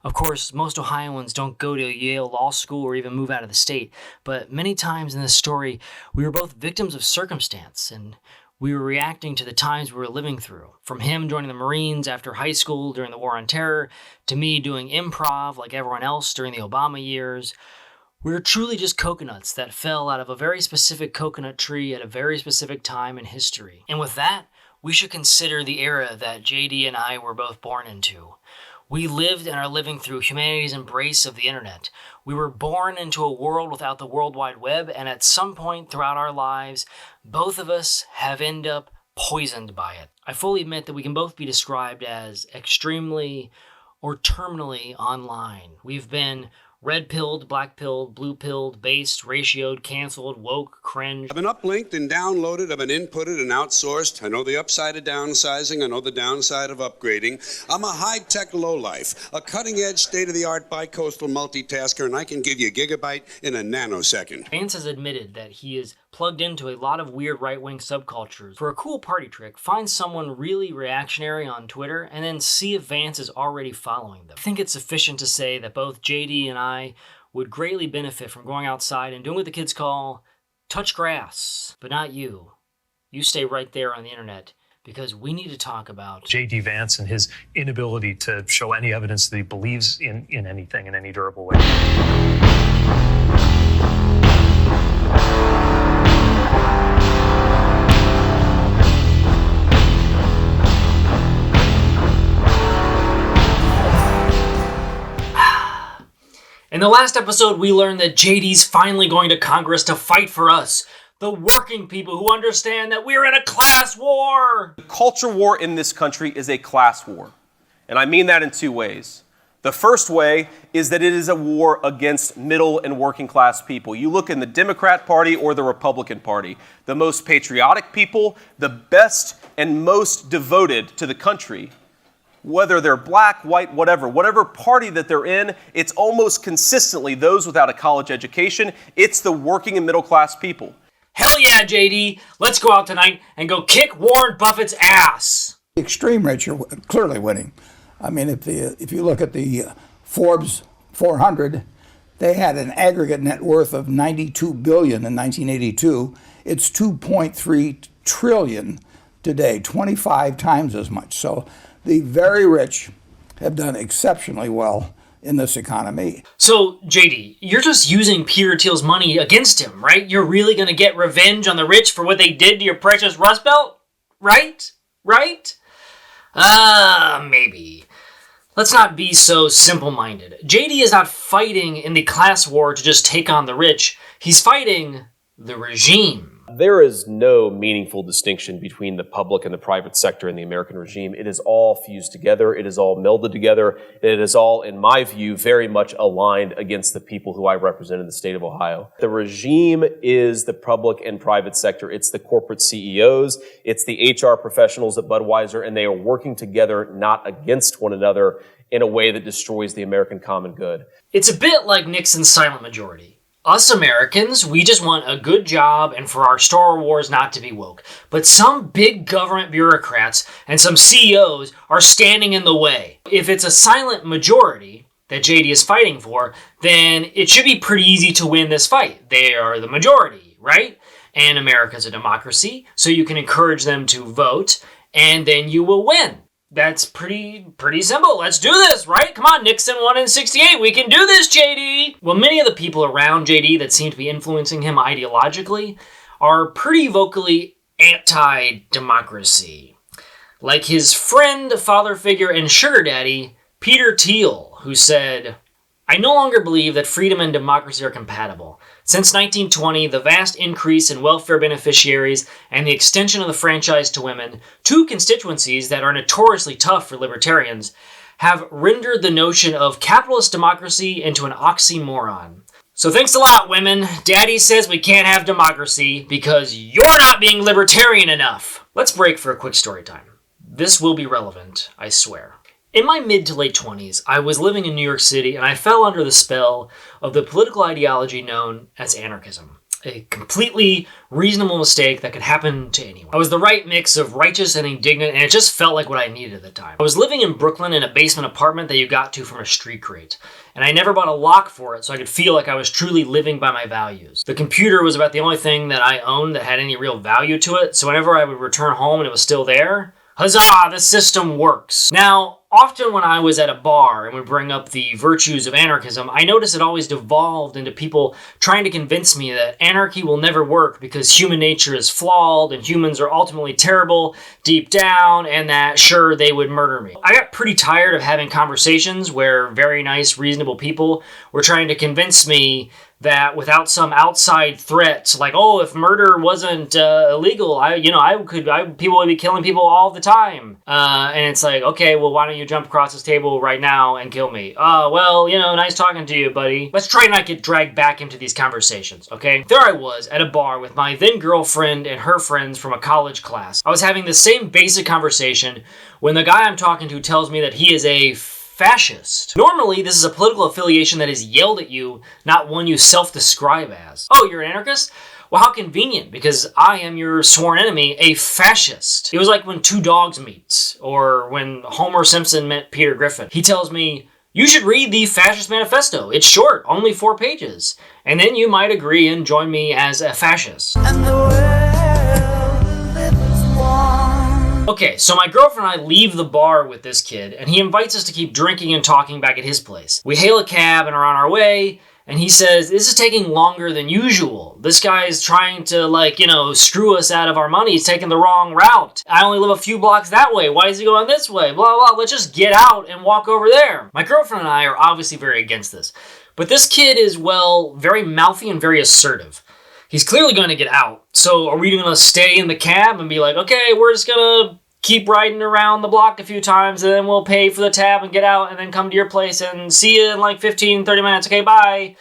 Of course, most Ohioans don't go to Yale Law School or even move out of the state, but many times in this story, we were both victims of circumstance, and we were reacting to the times we were living through. From him joining the Marines after high school during the War on Terror, to me doing improv like everyone else during the Obama years. We were truly just coconuts that fell out of a very specific coconut tree at a very specific time in history. And with that, we should consider the era that JD and I were both born into. We lived and are living through humanity's embrace of the internet. We were born into a world without the World Wide Web, and at some point throughout our lives, both of us have ended up poisoned by it. I fully admit that we can both be described as extremely or terminally online. We've been red-pilled, black-pilled, blue-pilled, based, ratioed, canceled, woke, cringe. I've been uplinked and downloaded. I've been inputted and outsourced. I know the upside of downsizing. I know the downside of upgrading. I'm a high-tech lowlife, a cutting-edge, state-of-the-art bi-coastal multitasker, and I can give you a gigabyte in a nanosecond. Vance has admitted that he is plugged into a lot of weird right-wing subcultures. For a cool party trick, find someone really reactionary on Twitter and then see if Vance is already following them. I think it's sufficient to say that both JD and I would greatly benefit from going outside and doing what the kids call touch grass. But not you. You stay right there on the internet, because we need to talk about J.D. Vance and his inability to show any evidence that he believes in anything in any durable way. In the last episode, we learned that JD's finally going to Congress to fight for us, the working people who understand that we're in a class war. The culture war in this country is a class war. And I mean that in two ways. The first way is that it is a war against middle and working class people. You look in the Democrat Party or the Republican Party, the most patriotic people, the best and most devoted to the country, whether they're black, white, whatever party that they're in, it's almost consistently those without a college education. It's the working and middle class people. Hell yeah, JD. Let's go out tonight and go kick Warren Buffett's ass. The extreme rich are clearly winning. I mean, if you look at the Forbes 400, they had an aggregate net worth of $92 billion in 1982. It's $2.3 trillion today, 25 times as much. So the very rich have done exceptionally well in this economy. So, JD, you're just using Peter Thiel's money against him, right? You're really going to get revenge on the rich for what they did to your precious Rust Belt? Right? Right? Maybe. Let's not be so simple-minded. JD is not fighting in the class war to just take on the rich. He's fighting the regime. There is no meaningful distinction between the public and the private sector in the American regime. It is all fused together. It is all melded together. It is all, in my view, very much aligned against the people who I represent in the state of Ohio. The regime is the public and private sector. It's the corporate CEOs. It's the HR professionals at Budweiser, and they are working together, not against one another, in a way that destroys the American common good. It's a bit like Nixon's silent majority. Us Americans, we just want a good job and for our Star Wars not to be woke. But some big government bureaucrats and some CEOs are standing in the way. If it's a silent majority, that JD is fighting for, then it should be pretty easy to win this fight. They are the majority, right? And America's a democracy, so you can encourage them to vote, and then you will win. That's pretty simple. Let's do this, right? Come on, Nixon won in 68. We can do this, JD. Well, many of the people around JD that seem to be influencing him ideologically are pretty vocally anti-democracy. Like his friend, father figure, and sugar daddy, Peter Thiel, who said, "I no longer believe that freedom and democracy are compatible. Since 1920, the vast increase in welfare beneficiaries and the extension of the franchise to women, two constituencies that are notoriously tough for libertarians, have rendered the notion of capitalist democracy into an oxymoron. So thanks a lot, women. Daddy says we can't have democracy because you're not being libertarian enough." Let's break for a quick story time. This will be relevant, I swear. In my mid to late 20s, I was living in New York City and I fell under the spell of the political ideology known as anarchism. A completely reasonable mistake that could happen to anyone. I was the right mix of righteous and indignant, and it just felt like what I needed at the time. I was living in Brooklyn in a basement apartment that you got to from a street crate, and I never bought a lock for it so I could feel like I was truly living by my values. The computer was about the only thing that I owned that had any real value to it, so whenever I would return home and it was still there, huzzah, the system works. Now, often when I was at a bar and would bring up the virtues of anarchism, I noticed it always devolved into people trying to convince me that anarchy will never work because human nature is flawed and humans are ultimately terrible deep down, and that, sure, they would murder me. I got pretty tired of having conversations where very nice, reasonable people were trying to convince me that without some outside threat, like, oh, if murder wasn't illegal, people would be killing people all the time. And it's like, okay, well, why don't you jump across this table right now and kill me? Well, nice talking to you, buddy. Let's try not get dragged back into these conversations, okay? There I was at a bar with my then girlfriend and her friends from a college class. I was having the same basic conversation when the guy I'm talking to tells me that he is a fascist. Normally, this is a political affiliation that is yelled at you, not one you self-describe as. Oh, you're an anarchist? Well, how convenient, because I am your sworn enemy, a fascist. It was like when two dogs meet, or when Homer Simpson met Peter Griffin. He tells me, "You should read the Fascist Manifesto. It's short, only 4 pages. And then you might agree and join me as a fascist." Okay, so my girlfriend and I leave the bar with this kid, and he invites us to keep drinking and talking back at his place. We hail a cab and are on our way, and he says, "This is taking longer than usual. This guy's trying to, screw us out of our money. He's taking the wrong route. I only live a few blocks that way. Why is he going this way? Blah, blah, let's just get out and walk over there." My girlfriend and I are obviously very against this, but this kid is, very mouthy and very assertive. He's clearly going to get out. So are we going to stay in the cab and be like, okay, we're just going to keep riding around the block a few times and then we'll pay for the tab and get out and then come to your place and see you in 15, 30 minutes. Okay, bye.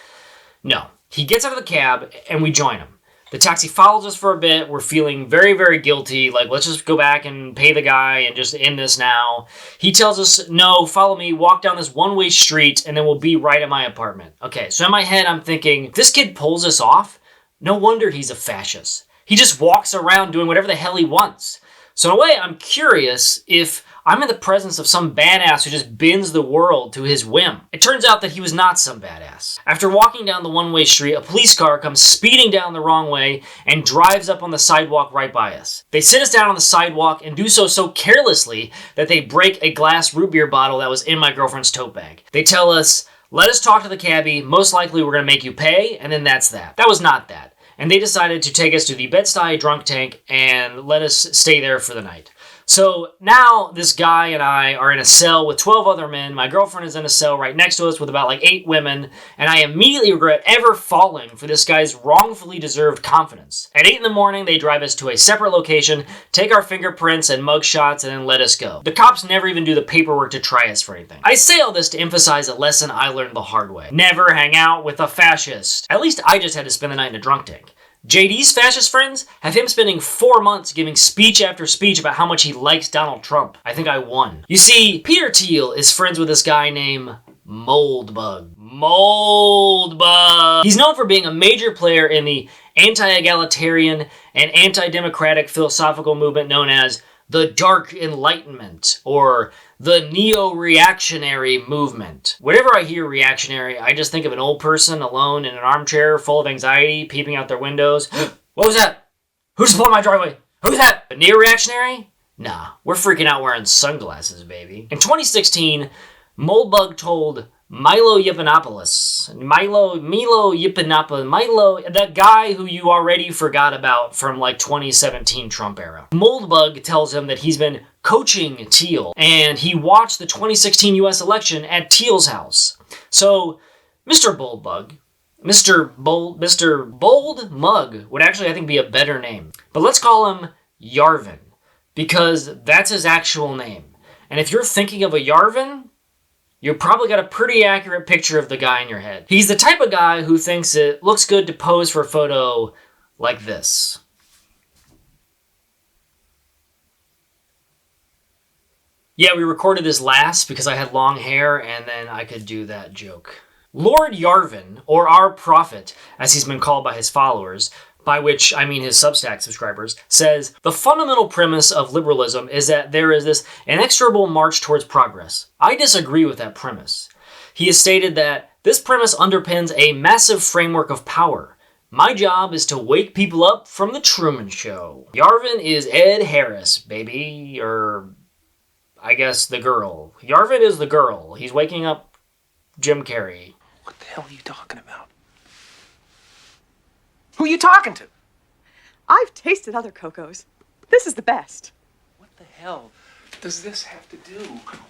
No. He gets out of the cab and we join him. The taxi follows us for a bit. We're feeling very, very guilty. Let's just go back and pay the guy and just end this now. He tells us, no, follow me, walk down this one-way street, and then we'll be right at my apartment. Okay, so in my head, I'm thinking, if this kid pulls us off, no wonder he's a fascist. He just walks around doing whatever the hell he wants. So in a way, I'm curious if I'm in the presence of some badass who just bends the world to his whim. It turns out that he was not some badass. After walking down the one-way street, a police car comes speeding down the wrong way and drives up on the sidewalk right by us. They sit us down on the sidewalk and do so carelessly that they break a glass root beer bottle that was in my girlfriend's tote bag. They tell us, "Let us talk to the cabbie. Most likely we're going to make you pay," and then that's that. That was not that. And they decided to take us to the Bed-Stuy drunk tank and let us stay there for the night. So now this guy and I are in a cell with 12 other men. My girlfriend is in a cell right next to us with about 8 women. And I immediately regret ever falling for this guy's wrongfully deserved confidence. At 8 in the morning, they drive us to a separate location, take our fingerprints and mug shots, and then let us go. The cops never even do the paperwork to try us for anything. I say all this to emphasize a lesson I learned the hard way. Never hang out with a fascist. At least I just had to spend the night in a drunk tank. JD's fascist friends have him spending 4 months giving speech after speech about how much he likes Donald Trump. I think I won. You see, Peter Thiel is friends with this guy named Moldbug. Moldbug! He's known for being a major player in the anti-egalitarian and anti-democratic philosophical movement known as the Dark Enlightenment, or the neo-reactionary movement. Whenever I hear reactionary, I just think of an old person alone in an armchair full of anxiety, peeping out their windows. What was that? Who just pulled my driveway? Who's that? A neo-reactionary? Nah, we're freaking out wearing sunglasses, baby. In 2016, Moldbug told Milo Yiannopoulos, that guy who you already forgot about from like 2017 Trump era. Moldbug tells him that he's been coaching Thiel, and he watched the 2016 US election at Thiel's house. So, Mr. Boldbug, Mr. Bold Mug would actually, I think, be a better name. But let's call him Yarvin, because that's his actual name. And if you're thinking of a Yarvin, you've probably got a pretty accurate picture of the guy in your head. He's the type of guy who thinks it looks good to pose for a photo like this. Yeah, we recorded this last because I had long hair and then I could do that joke. Lord Yarvin, or our prophet, as he's been called by his followers, by which I mean his Substack subscribers, says, the fundamental premise of liberalism is that there is this inexorable march towards progress. I disagree with that premise. He has stated that this premise underpins a massive framework of power. My job is to wake people up from the Truman Show. Yarvin is Ed Harris, baby, or I guess the girl. Yarvin is the girl. He's waking up Jim Carrey. What the hell are you talking about? Who are you talking to? I've tasted other cocos. This is the best. What the hell does this have to do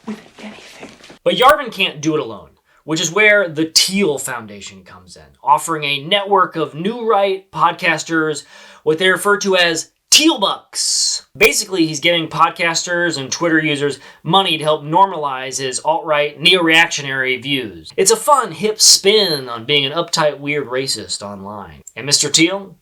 with anything? But Yarvin can't do it alone, which is where the Thiel Foundation comes in, offering a network of new right podcasters, what they refer to as Thiel Bucks. Basically, he's giving podcasters and Twitter users money to help normalize his alt-right, neo-reactionary views. It's a fun, hip spin on being an uptight, weird racist online. And Mr. Thiel?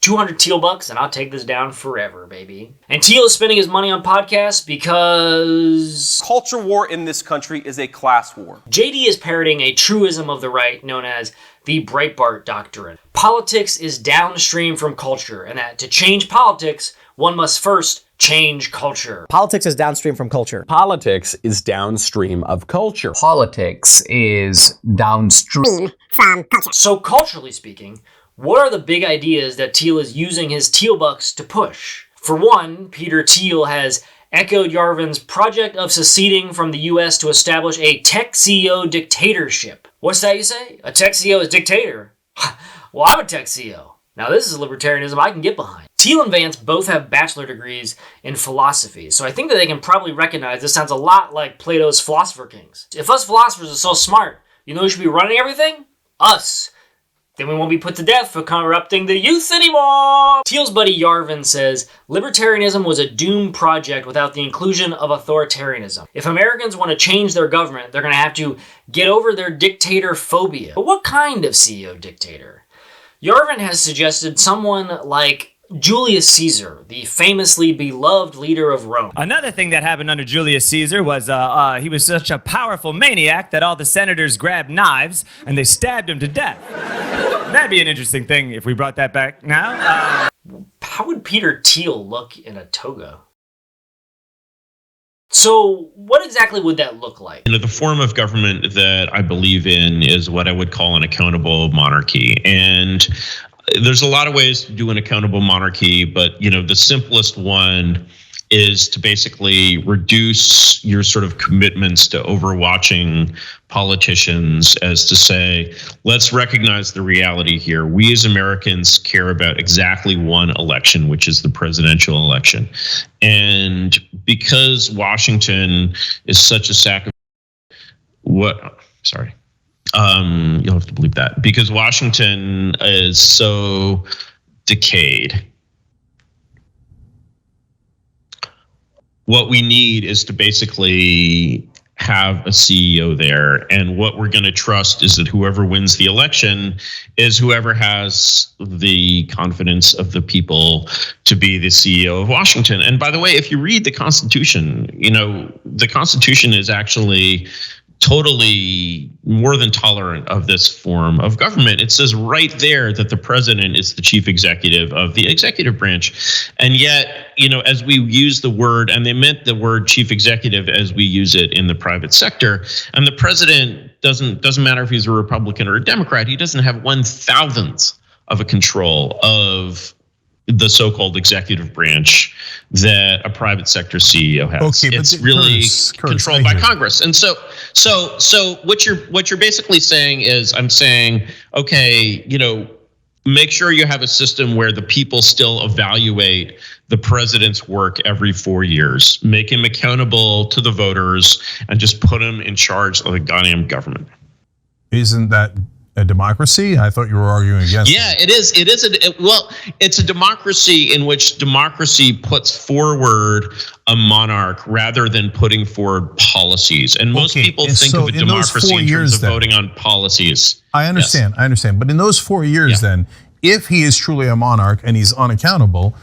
200 Thiel Bucks, and I'll take this down forever, baby. And Thiel is spending his money on podcasts because culture war in this country is a class war. JD is parroting a truism of the right known as the Breitbart Doctrine. Politics is downstream from culture, and that to change politics, one must first change culture. Politics is downstream from culture. Politics is downstream of culture. Politics is downstream from culture. So culturally speaking, what are the big ideas that Thiel is using his Thiel Bucks to push? For one, Peter Thiel has echoed Yarvin's project of seceding from the US to establish a tech CEO dictatorship. What's that you say? A tech CEO is dictator? Well, I'm a tech CEO. Now this is libertarianism I can get behind. Thiel and Vance both have bachelor degrees in philosophy, so I think that they can probably recognize this sounds a lot like Plato's Philosopher Kings. If us philosophers are so smart, you know who should be running everything? Us. Then we won't be put to death for corrupting the youth anymore. Thiel's buddy Yarvin says, libertarianism was a doomed project without the inclusion of authoritarianism. If Americans want to change their government, they're going to have to get over their dictator phobia. But what kind of CEO dictator? Yarvin has suggested someone like Julius Caesar, the famously beloved leader of Rome. Another thing that happened under Julius Caesar was he was such a powerful maniac that all the senators grabbed knives and they stabbed him to death. That'd be an interesting thing if we brought that back now. How would Peter Thiel look in a toga? So what exactly would that look like? The form of government that I believe in is what I would call an accountable monarchy. And there's a lot of ways to do an accountable monarchy, but the simplest one is to basically reduce your sort of commitments to overwatching politicians, as to say, let's recognize the reality here. We as Americans care about exactly one election, which is the presidential election. And because Washington is such a you'll have to believe that. Because Washington is so decayed, what we need is to basically have a CEO there. And what we're going to trust is that whoever wins the election is whoever has the confidence of the people to be the CEO of Washington. And by the way, if you read the Constitution, the Constitution is actually totally more than tolerant of this form of government. It says right there that the president is the chief executive of the executive branch. And yet, as we use the word, and they meant the word chief executive as we use it in the private sector, and the president doesn't matter if he's a Republican or a Democrat, he doesn't have 1/1000th of a control of the so-called executive branch that a private sector CEO has. Okay, it's really controlled by Congress. And so what you're basically saying is, I'm saying, okay, make sure you have a system where the people still evaluate the president's work every 4 years, make him accountable to the voters, and just put him in charge of the goddamn government. Isn't that a democracy? I thought you were arguing against. Yeah, it is. It's a democracy in which democracy puts forward a monarch rather than putting forward policies. And most people think of a democracy in terms of voting on policies. I understand. Yes. I understand. But in those 4 years, then, if he is truly a monarch and he's unaccountable,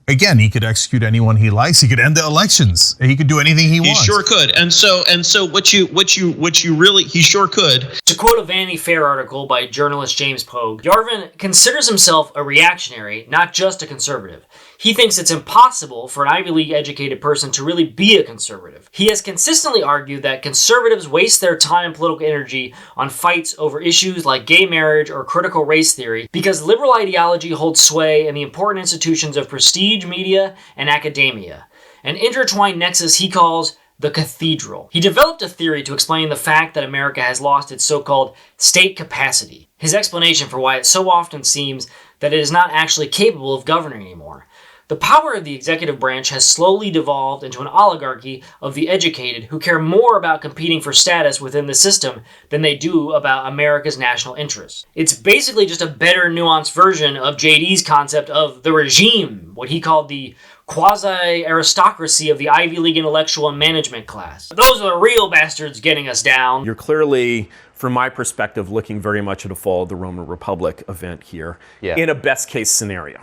again, he could execute anyone he likes. He could end the elections. He could do anything he wants. He sure could. And so what you really, he sure could. To quote a Vanity Fair article by journalist James Pogue, Yarvin considers himself a reactionary, not just a conservative. He thinks it's impossible for an Ivy League educated person to really be a conservative. He has consistently argued that conservatives waste their time and political energy on fights over issues like gay marriage or critical race theory because liberal ideology holds sway in the important institutions of prestige, media, and academia, an intertwined nexus he calls the cathedral. He developed a theory to explain the fact that America has lost its so-called state capacity. His explanation for why it so often seems that it is not actually capable of governing anymore. The power of the executive branch has slowly devolved into an oligarchy of the educated who care more about competing for status within the system than they do about America's national interests. It's basically just a better nuanced version of JD's concept of the regime, what he called the quasi-aristocracy of the Ivy League intellectual and management class. Those are the real bastards getting us down. You're clearly, from my perspective, looking very much at a fall of the Roman Republic event here in a best case scenario.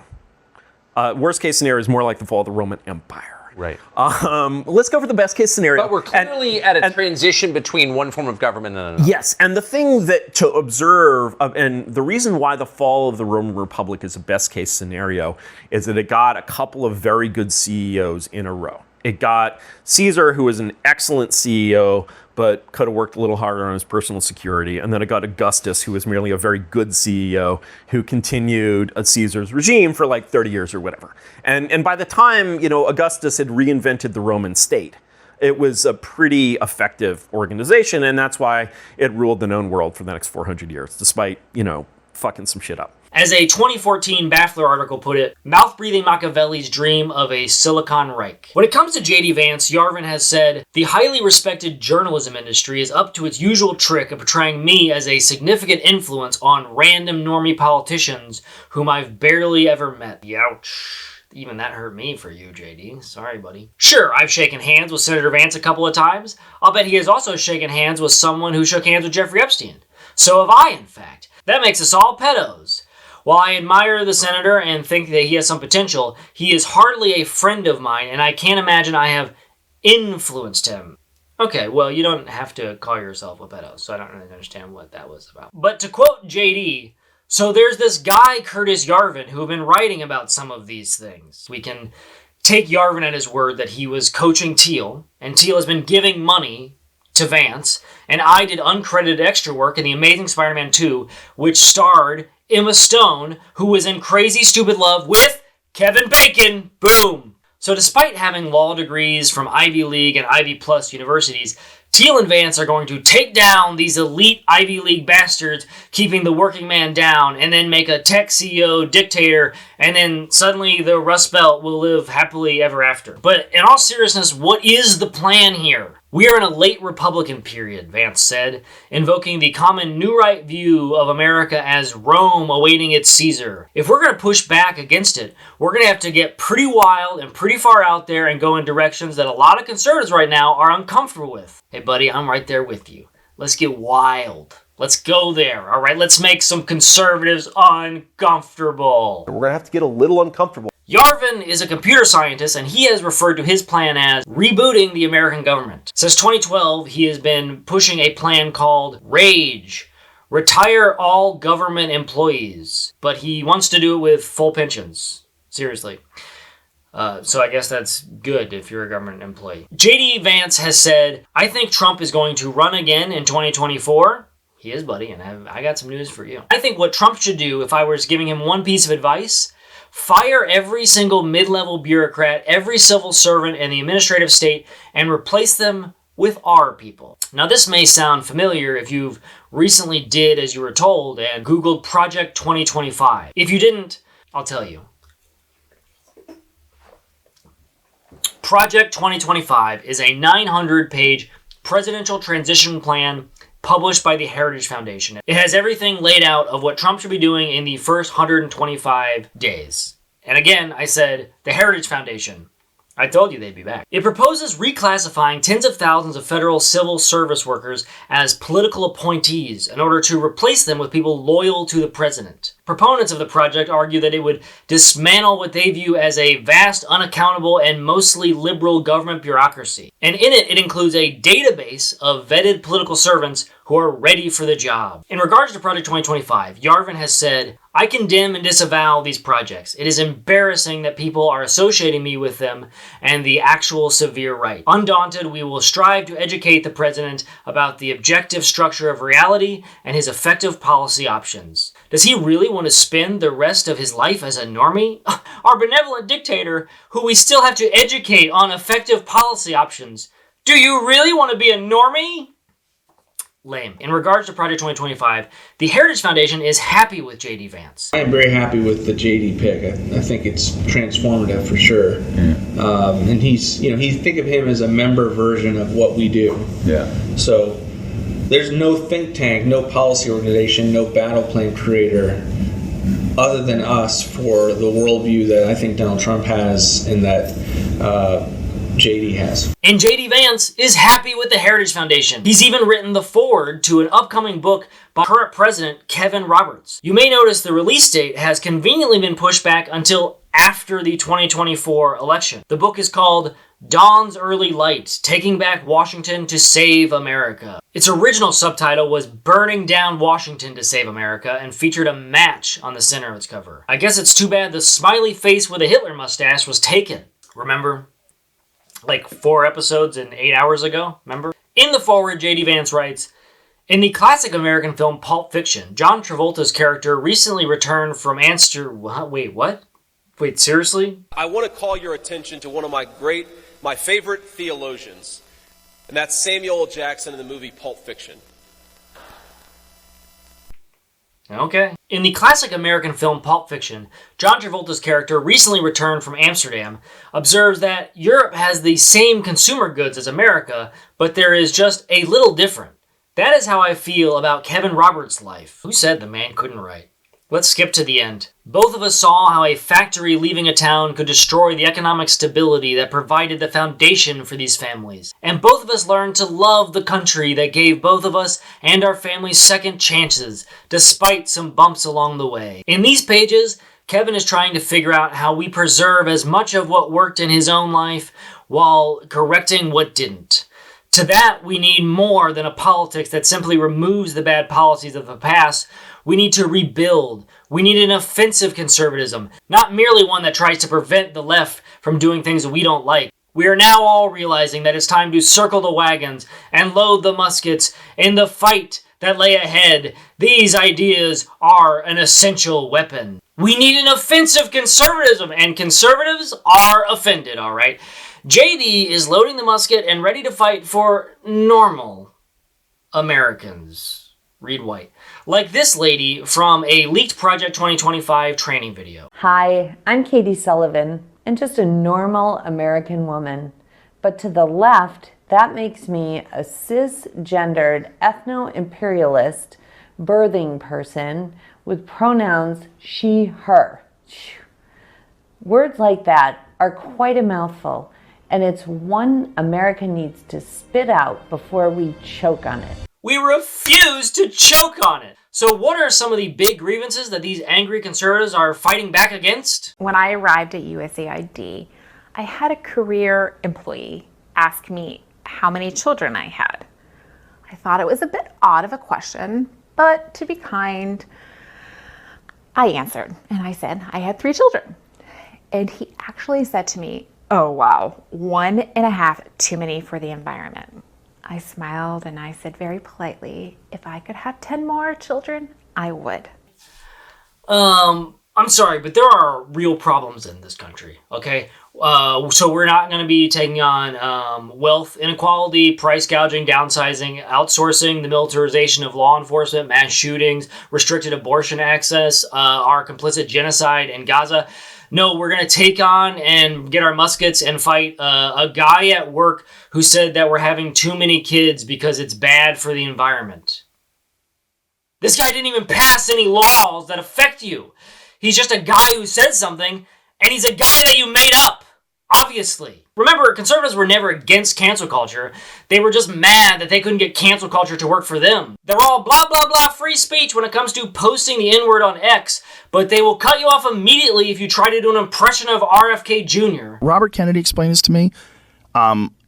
Worst case scenario is more like the fall of the Roman Empire. Right. Let's go for the best case scenario. But we're clearly at a transition between one form of government and another. Yes, and the thing that to observe, and the reason why the fall of the Roman Republic is a best case scenario is that it got a couple of very good CEOs in a row. It got Caesar, who was an excellent CEO, but could have worked a little harder on his personal security. And then it got Augustus, who was merely a very good CEO, who continued Caesar's regime for like 30 years or whatever. And by the time, Augustus had reinvented the Roman state, it was a pretty effective organization. And that's why it ruled the known world for the next 400 years, despite, fucking some shit up. As a 2014 Baffler article put it, mouth-breathing Machiavelli's dream of a Silicon Reich. When it comes to J.D. Vance, Yarvin has said, the highly respected journalism industry is up to its usual trick of portraying me as a significant influence on random normie politicians whom I've barely ever met. Youch. Even that hurt me for you, JD. Sorry, buddy. Sure, I've shaken hands with Senator Vance a couple of times. I'll bet he has also shaken hands with someone who shook hands with Jeffrey Epstein. So have I, in fact. That makes us all pedos. While I admire the senator and think that he has some potential, he is hardly a friend of mine, and I can't imagine I have influenced him. Okay, well, you don't have to call yourself a pedo, so I don't really understand what that was about. But to quote JD, so there's this guy, Curtis Yarvin, who have been writing about some of these things. We can take Yarvin at his word that he was coaching Teal, and Teal has been giving money to Vance, and I did uncredited extra work in The Amazing Spider-Man 2, which starred Emma Stone, who was in Crazy Stupid Love with Kevin Bacon. Boom! So despite having law degrees from Ivy League and Ivy Plus universities, Teal and Vance are going to take down these elite Ivy League bastards, keeping the working man down, and then make a tech CEO dictator, and then suddenly the Rust Belt will live happily ever after. But in all seriousness, what is the plan here? We are in a late Republican period, Vance said, invoking the common New Right view of America as Rome awaiting its Caesar. If we're going to push back against it, we're going to have to get pretty wild and pretty far out there and go in directions that a lot of conservatives right now are uncomfortable with. Hey buddy, I'm right there with you. Let's get wild. Let's go there, all right? Let's make some conservatives uncomfortable. We're going to have to get a little uncomfortable. Yarvin is a computer scientist, and he has referred to his plan as rebooting the American government. Since 2012, he has been pushing a plan called RAGE, retire all government employees. But he wants to do it with full pensions. Seriously. So I guess that's good if you're a government employee. J.D. Vance has said, I think Trump is going to run again in 2024. He is, buddy, and I got some news for you. I think what Trump should do, if I was giving him one piece of advice, fire every single mid-level bureaucrat, every civil servant in the administrative state, and replace them with our people. Now, this may sound familiar if you've recently did as you were told and Googled Project 2025. If you didn't, I'll tell you. Project 2025 is a 900-page presidential transition plan published by the Heritage Foundation. It has everything laid out of what Trump should be doing in the first 125 days. And again, I said, the Heritage Foundation. I told you they'd be back. It proposes reclassifying tens of thousands of federal civil service workers as political appointees in order to replace them with people loyal to the president. Proponents of the project argue that it would dismantle what they view as a vast, unaccountable, and mostly liberal government bureaucracy. And in it, it includes a database of vetted political servants who are ready for the job. In regards to Project 2025, Yarvin has said, I condemn and disavow these projects. It is embarrassing that people are associating me with them and the actual severe right. Undaunted, we will strive to educate the president about the objective structure of reality and his effective policy options. Does he really want to spend the rest of his life as a normie? Our benevolent dictator, who we still have to educate on effective policy options. Do you really want to be a normie? Lame. In regards to Project 2025, the Heritage Foundation is happy with J.D. Vance. I am very happy with the J.D. pick. I think it's transformative for sure. Yeah. And he's, think of him as a member version of what we do. Yeah. So there's no think tank, no policy organization, no battle plan creator other than us for the worldview that I think Donald Trump has and that J.D. has. And J.D. Vance is happy with the Heritage Foundation. He's even written the foreword to an upcoming book by current president Kevin Roberts. You may notice the release date has conveniently been pushed back until after the 2024 election. The book is called Dawn's Early Light, Taking Back Washington to Save America. Its original subtitle was Burning Down Washington to Save America and featured a match on the center of its cover. I guess it's too bad the smiley face with a Hitler mustache was taken. Remember? Like 4 episodes and 8 hours ago, remember? In the foreword, J.D. Vance writes, in the classic American film Pulp Fiction, John Travolta's character recently returned from Wait, what? Wait, seriously? I want to call your attention to one of my favorite theologians, and that's Samuel L. Jackson in the movie Pulp Fiction. Okay. In the classic American film Pulp Fiction, John Travolta's character, recently returned from Amsterdam, observes that Europe has the same consumer goods as America, but there is just a little different. That is how I feel about Kevin Roberts' life. Who said the man couldn't write? Let's skip to the end. Both of us saw how a factory leaving a town could destroy the economic stability that provided the foundation for these families. And both of us learned to love the country that gave both of us and our families second chances, despite some bumps along the way. In these pages, Kevin is trying to figure out how we preserve as much of what worked in his own life while correcting what didn't. To that, we need more than a politics that simply removes the bad policies of the past. We need to rebuild. We need an offensive conservatism, not merely one that tries to prevent the left from doing things we don't like. We are now all realizing that it's time to circle the wagons and load the muskets in the fight that lay ahead. These ideas are an essential weapon. We need an offensive conservatism, and conservatives are offended, all right? JD is loading the musket and ready to fight for normal Americans. Read White. Like this lady from a leaked Project 2025 training video. Hi, I'm Katie Sullivan, and just a normal American woman. But to the left, that makes me a cisgendered ethno-imperialist birthing person with pronouns she, her. Words like that are quite a mouthful, and it's one America needs to spit out before we choke on it. We refuse to choke on it. So what are some of the big grievances that these angry conservatives are fighting back against? When I arrived at USAID, I had a career employee ask me how many children I had. I thought it was a bit odd of a question, but to be kind, I answered and I said I had 3 children. And he actually said to me, "Oh wow, 1.5 too many for the environment." I smiled and I said very politely, if I could have 10 more children, I would. I'm sorry, but there are real problems in this country, okay? So we're not going to be taking on wealth inequality, price gouging, downsizing, outsourcing, the militarization of law enforcement, mass shootings, restricted abortion access, our complicit genocide in Gaza. No, we're going to take on and get our muskets and fight a guy at work who said that we're having too many kids because it's bad for the environment. This guy didn't even pass any laws that affect you. He's just a guy who said something, and he's a guy that you made up, obviously. Remember, conservatives were never against cancel culture. They were just mad that they couldn't get cancel culture to work for them. They're all blah, blah, blah free speech when it comes to posting the N-word on X, but they will cut you off immediately if you try to do an impression of RFK Jr. Robert Kennedy explained this to me.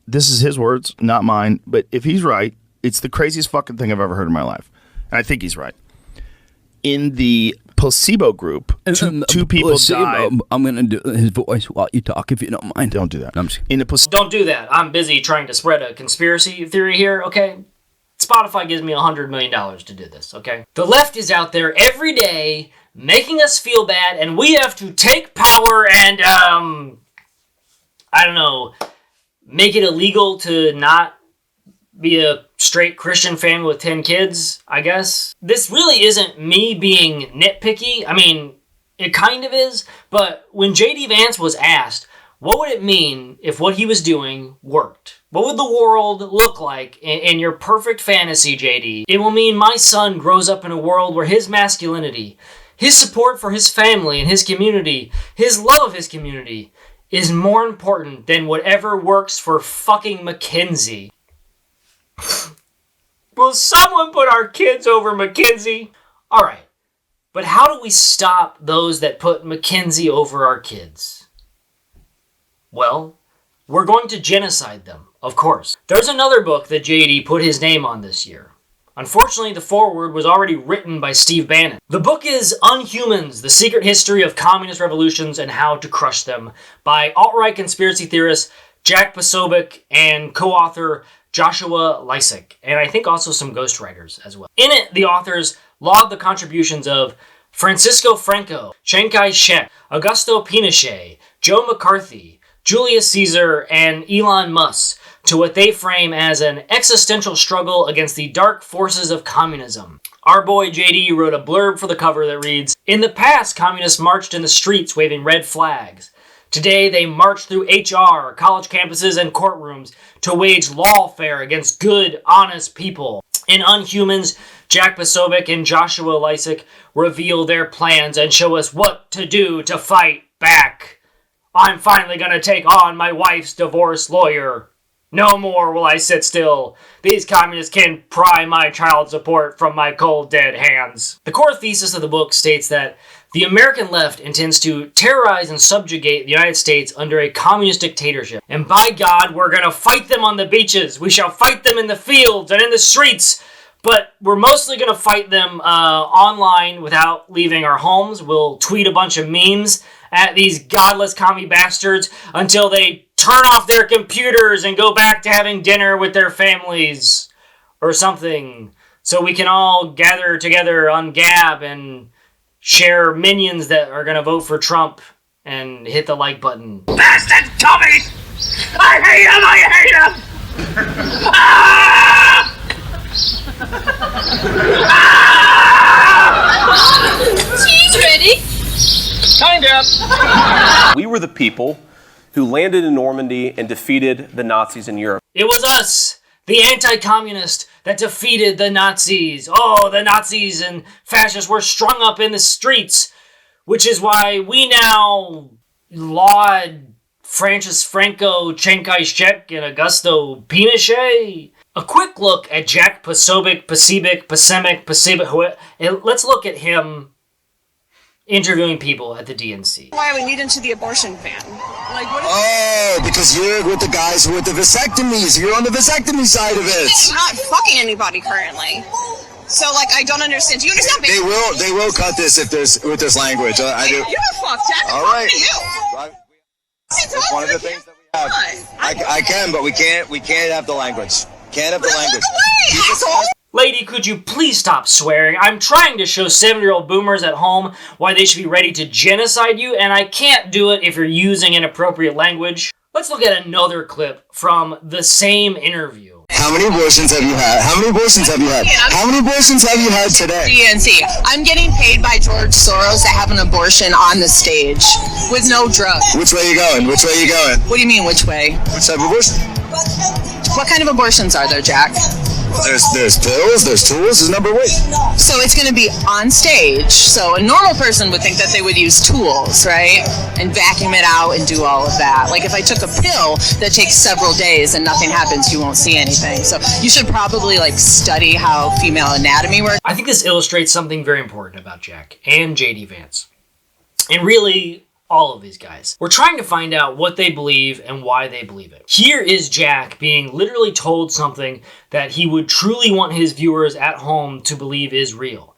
This is his words, not mine, but if he's right, it's the craziest fucking thing I've ever heard in my life. And I think he's right. In the placebo group, two people died. I'm going to do his voice while you talk, if you don't mind. Don't do that. Don't do that. I'm busy trying to spread a conspiracy theory here, okay? Spotify gives me $100 million to do this, okay? The left is out there every day making us feel bad, and we have to take power and, I don't know, make it illegal to not be a straight Christian family with 10 kids, I guess. This really isn't me being nitpicky. I mean, it kind of is, but when J.D. Vance was asked, what would it mean if what he was doing worked? What would the world look like in your perfect fantasy, J.D.? It will mean my son grows up in a world where his masculinity, his support for his family and his community, his love of his community, is more important than whatever works for fucking McKinsey. Will someone put our kids over McKinsey? Alright, but how do we stop those that put McKinsey over our kids? Well, we're going to genocide them, of course. There's another book that JD put his name on this year. Unfortunately, the foreword was already written by Steve Bannon. The book is Unhumans, The Secret History of Communist Revolutions and How to Crush Them by alt-right conspiracy theorist Jack Posobiec and co-author Joshua Lysak, and I think also some ghostwriters as well. In it, the authors log the contributions of Francisco Franco, Chiang Kai-shek, Augusto Pinochet, Joe McCarthy, Julius Caesar, and Elon Musk to what they frame as an existential struggle against the dark forces of communism. Our boy JD wrote a blurb for the cover that reads, "In the past, communists marched in the streets waving red flags. Today, they march through HR, college campuses, and courtrooms to wage lawfare against good, honest people." In Unhumans, Jack Posobiec and Joshua Lysak reveal their plans and show us what to do to fight back. I'm finally gonna take on my wife's divorce lawyer. No more will I sit still. These communists can pry my child support from my cold, dead hands. The core thesis of the book states that the American left intends to terrorize and subjugate the United States under a communist dictatorship. And by God, we're going to fight them on the beaches. We shall fight them in the fields and in the streets. But we're mostly going to fight them online without leaving our homes. We'll tweet a bunch of memes at these godless commie bastards until they turn off their computers and go back to having dinner with their families or something. So we can all gather together on Gab and share minions that are going to vote for Trump and hit the like button. Bastard Tommy! I hate him! I hate him! Ah! Ah! Cheese ready? Kind of. We were the people who landed in Normandy and defeated the Nazis in Europe. It was us, the anti-communist, that defeated the Nazis. Oh, the Nazis and fascists were strung up in the streets, which is why we now laud Francis Franco, Chiang Kai-shek, and Augusto Pinochet. A quick look at Jack Posobiec, let's look at him interviewing people at the DNC. Why we need into the abortion ban? Like, what is because you're with the guys with the vasectomies. You're on the vasectomy side of it. I'm not fucking anybody currently. So, like, I don't understand. Do you understand? They will cut this if there's with this language. I do. You're a fuck, Jack. All right. You. It's one of the things that we have. I can, but we can't have the language. Can't have the language. Lady, could you please stop swearing? I'm trying to show 7-year-old boomers at home why they should be ready to genocide you, and I can't do it if you're using inappropriate language. Let's look at another clip from the same interview. How many abortions have you had? How many abortions have you had? How many abortions have you had today? DNC. I'm getting paid by George Soros to have an abortion on the stage with no drugs. Which way are you going? Which way are you going? What do you mean, which way? Which type of abortion? What kind of abortions are there, Jack? There's pills, there's tools, there's a number of ways. So it's going to be on stage. So a normal person would think that they would use tools, right? And vacuum it out and do all of that. Like if I took a pill that takes several days and nothing happens, you won't see anything. So you should probably like study how female anatomy works. I think this illustrates something very important about Jack and JD Vance. And really, all of these guys. We're trying to find out what they believe and why they believe it. Here is Jack being literally told something that he would truly want his viewers at home to believe is real.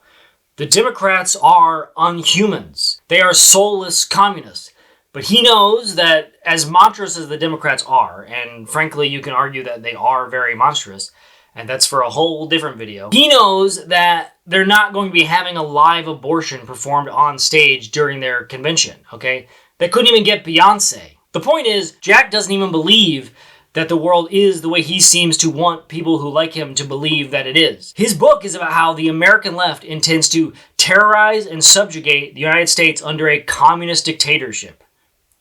The Democrats are unhumans. They are soulless communists. But he knows that as monstrous as the Democrats are, and frankly you can argue that they are very monstrous, and that's for a whole different video, he knows that they're not going to be having a live abortion performed on stage during their convention, okay? They couldn't even get Beyonce. The point is, Jack doesn't even believe that the world is the way he seems to want people who like him to believe that it is. His book is about how the American left intends to terrorize and subjugate the United States under a communist dictatorship.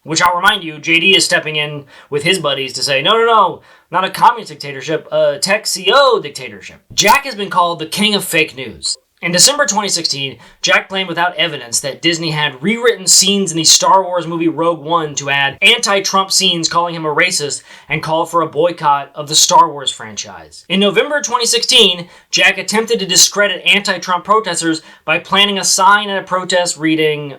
Which I'll remind you, JD is stepping in with his buddies to say, no, not a communist dictatorship, a tech CO dictatorship. Jack has been called the king of fake news. In December 2016, Jack claimed without evidence that Disney had rewritten scenes in the Star Wars movie Rogue One to add anti-Trump scenes calling him a racist and called for a boycott of the Star Wars franchise. In November 2016, Jack attempted to discredit anti-Trump protesters by planting a sign at a protest reading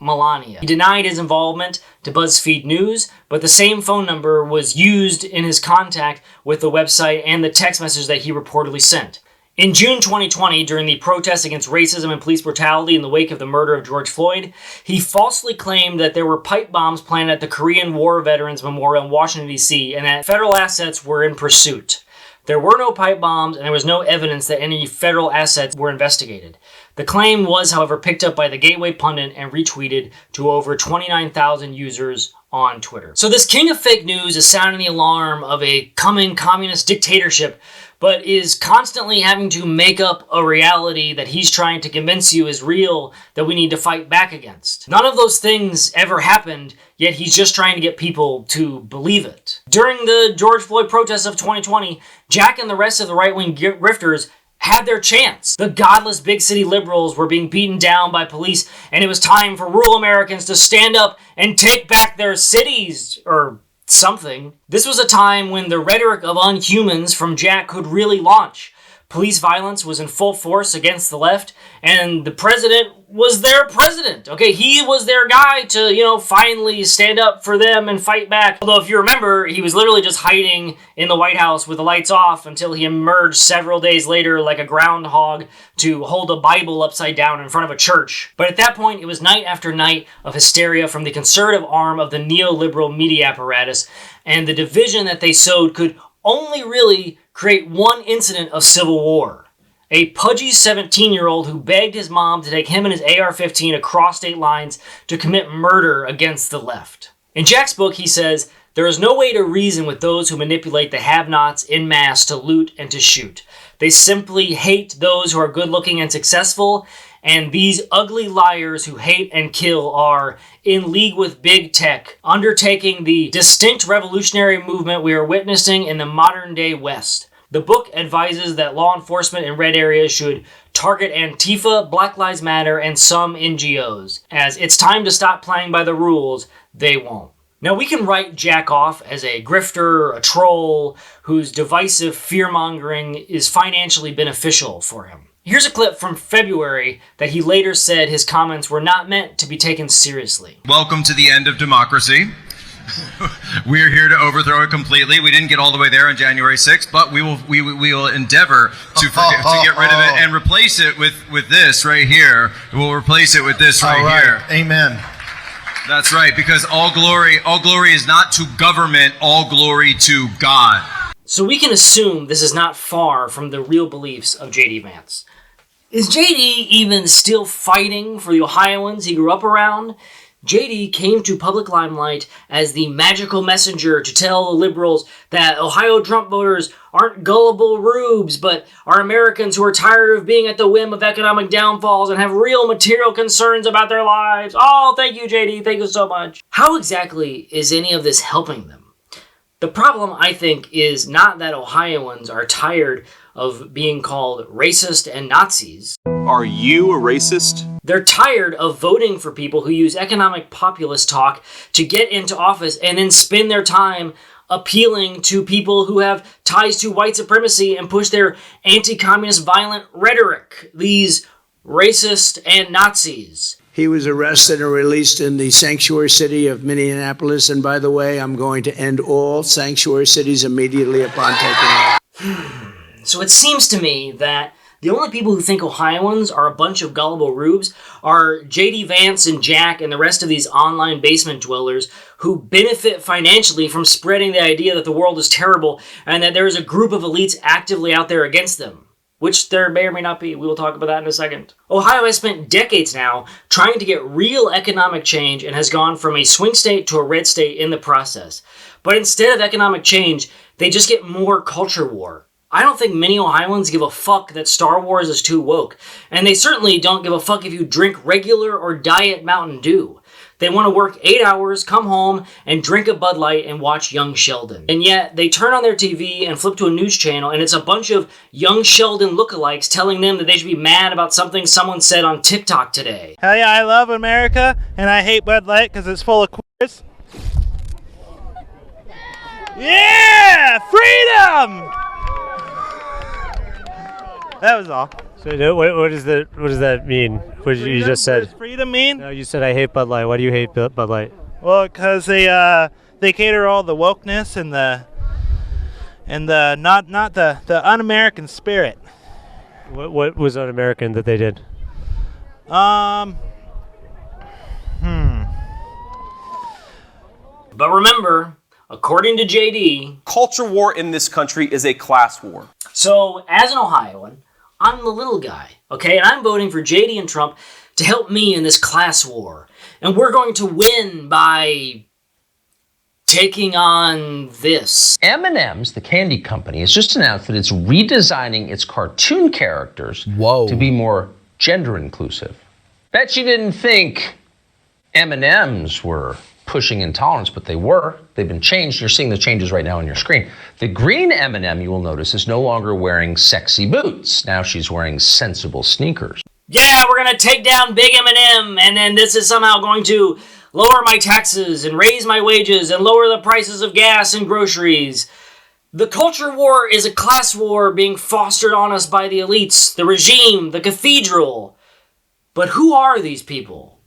Melania. He denied his involvement to BuzzFeed News, but the same phone number was used in his contact with the website and the text message that he reportedly sent. In June 2020, during the protests against racism and police brutality in the wake of the murder of George Floyd, he falsely claimed that there were pipe bombs planted at the Korean War Veterans Memorial in Washington, D.C., and that federal assets were in pursuit. There were no pipe bombs, and there was no evidence that any federal assets were investigated. The claim was, however, picked up by the Gateway Pundit and retweeted to over 29,000 users on Twitter. So this king of fake news is sounding the alarm of a coming communist dictatorship, but is constantly having to make up a reality that he's trying to convince you is real that we need to fight back against. None of those things ever happened, yet he's just trying to get people to believe it. During the George Floyd protests of 2020, Jack and the rest of the right-wing grifters had their chance. The godless big city liberals were being beaten down by police, and it was time for rural Americans to stand up and take back their cities, or something. This was a time when the rhetoric of unhumans from Jack could really launch. Police violence was in full force against the left, and the president was their president. Okay, he was their guy to, finally stand up for them and fight back. Although, if you remember, he was literally just hiding in the White House with the lights off until he emerged several days later like a groundhog to hold a Bible upside down in front of a church. But at that point, it was night after night of hysteria from the conservative arm of the neoliberal media apparatus, and the division that they sowed could only really create one incident of civil war. A pudgy 17-year-old who begged his mom to take him and his AR-15 across state lines to commit murder against the left. In Jack's book, he says, "There is no way to reason with those who manipulate the have-nots en masse to loot and to shoot. They simply hate those who are good-looking and successful, and these ugly liars who hate and kill are in league with big tech, undertaking the distinct revolutionary movement we are witnessing in the modern-day West." The book advises that law enforcement in red areas should target Antifa, Black Lives Matter, and some NGOs. As it's time to stop playing by the rules, they won't. Now, we can write Jack off as a grifter, a troll, whose divisive fear-mongering is financially beneficial for him. Here's a clip from February that he later said his comments were not meant to be taken seriously. Welcome to the end of democracy. We're here to overthrow it completely. We didn't get all the way there on January 6th, but we will endeavor to get rid of it and replace it with this right here. We'll replace it with this right here. Amen. That's right, because all glory is not to government, all glory to God. So we can assume this is not far from the real beliefs of J.D. Vance. Is J.D. even still fighting for the Ohioans he grew up around? J.D. came to public limelight as the magical messenger to tell the liberals that Ohio Trump voters aren't gullible rubes, but are Americans who are tired of being at the whim of economic downfalls and have real material concerns about their lives. Oh, thank you, J.D. Thank you so much. How exactly is any of this helping them? The problem, I think, is not that Ohioans are tired of being called racist and Nazis. Are you a racist? They're tired of voting for people who use economic populist talk to get into office and then spend their time appealing to people who have ties to white supremacy and push their anti-communist violent rhetoric. These racist and Nazis. He was arrested and released in the sanctuary city of Minneapolis. And by the way, I'm going to end all sanctuary cities immediately upon taking office. So it seems to me that the only people who think Ohioans are a bunch of gullible rubes are J.D. Vance and Jack and the rest of these online basement dwellers who benefit financially from spreading the idea that the world is terrible and that there is a group of elites actively out there against them, which there may or may not be. We will talk about that in a second. Ohio has spent decades now trying to get real economic change and has gone from a swing state to a red state in the process. But instead of economic change, they just get more culture war. I don't think many Ohioans give a fuck that Star Wars is too woke, and they certainly don't give a fuck if you drink regular or diet Mountain Dew. They want to work 8 hours, come home, and drink a Bud Light and watch Young Sheldon. And yet, they turn on their TV and flip to a news channel, and it's a bunch of Young Sheldon lookalikes telling them that they should be mad about something someone said on TikTok today. Hell yeah, I love America, and I hate Bud Light because it's full of queers. Yeah! Freedom! That was all. So what does that mean? What you just said? What does freedom mean? No, you said I hate Bud Light. Why do you hate Bud Light? Well, because they cater all the wokeness and the not the un-American spirit. What was un-American that they did? But remember, according to JD, culture war in this country is a class war. So, as an Ohioan, I'm the little guy, okay? And I'm voting for JD and Trump to help me in this class war. And we're going to win by taking on this. M&M's, the candy company, has just announced that it's redesigning its cartoon characters to be more gender inclusive. Bet you didn't think M&M's were pushing intolerance, but they were. They've been changed. You're seeing the changes right now on your screen. The green M&M, you will notice, is no longer wearing sexy boots. Now she's wearing sensible sneakers. Yeah, we're going to take down Big M&M, and then this is somehow going to lower my taxes and raise my wages and lower the prices of gas and groceries. The culture war is a class war being fostered on us by the elites, the regime, the cathedral. But who are these people?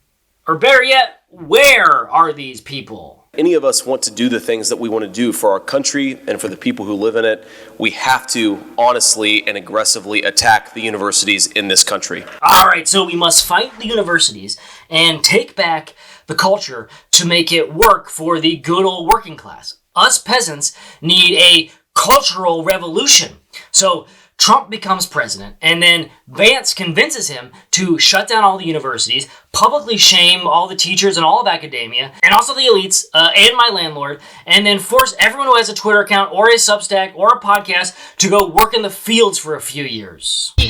Or better yet, where are these people? Any of us want to do the things that we want to do for our country and for the people who live in it. We have to honestly and aggressively attack the universities in this country. All right, so we must fight the universities and take back the culture to make it work for the good old working class. Us peasants need a cultural revolution. So Trump becomes president, and then Vance convinces him to shut down all the universities, publicly shame all the teachers and all of academia, and also the elites, and my landlord, and then force everyone who has a Twitter account or a Substack or a podcast to go work in the fields for a few years. But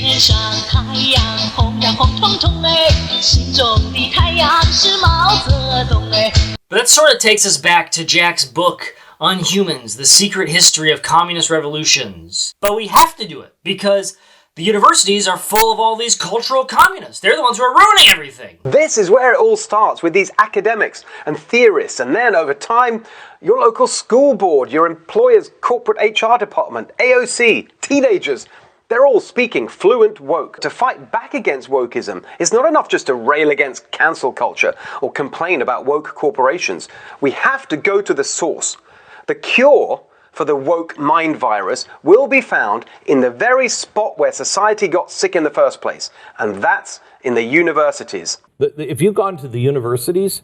that sort of takes us back to Jack's book, Unhumans, The Secret History of Communist Revolutions. But we have to do it, because The universities are full of all these cultural communists. They're the ones who are ruining everything. This is where it all starts, with these academics and theorists, and then over time, your local school board, your employer's corporate HR department, AOC, teenagers, they're all speaking fluent woke. To fight back against wokeism, it's not enough just to rail against cancel culture or complain about woke corporations. We have to go to the source. The cure for the woke mind virus will be found in the very spot where society got sick in the first place, and that's in the universities. If you've gone to the universities,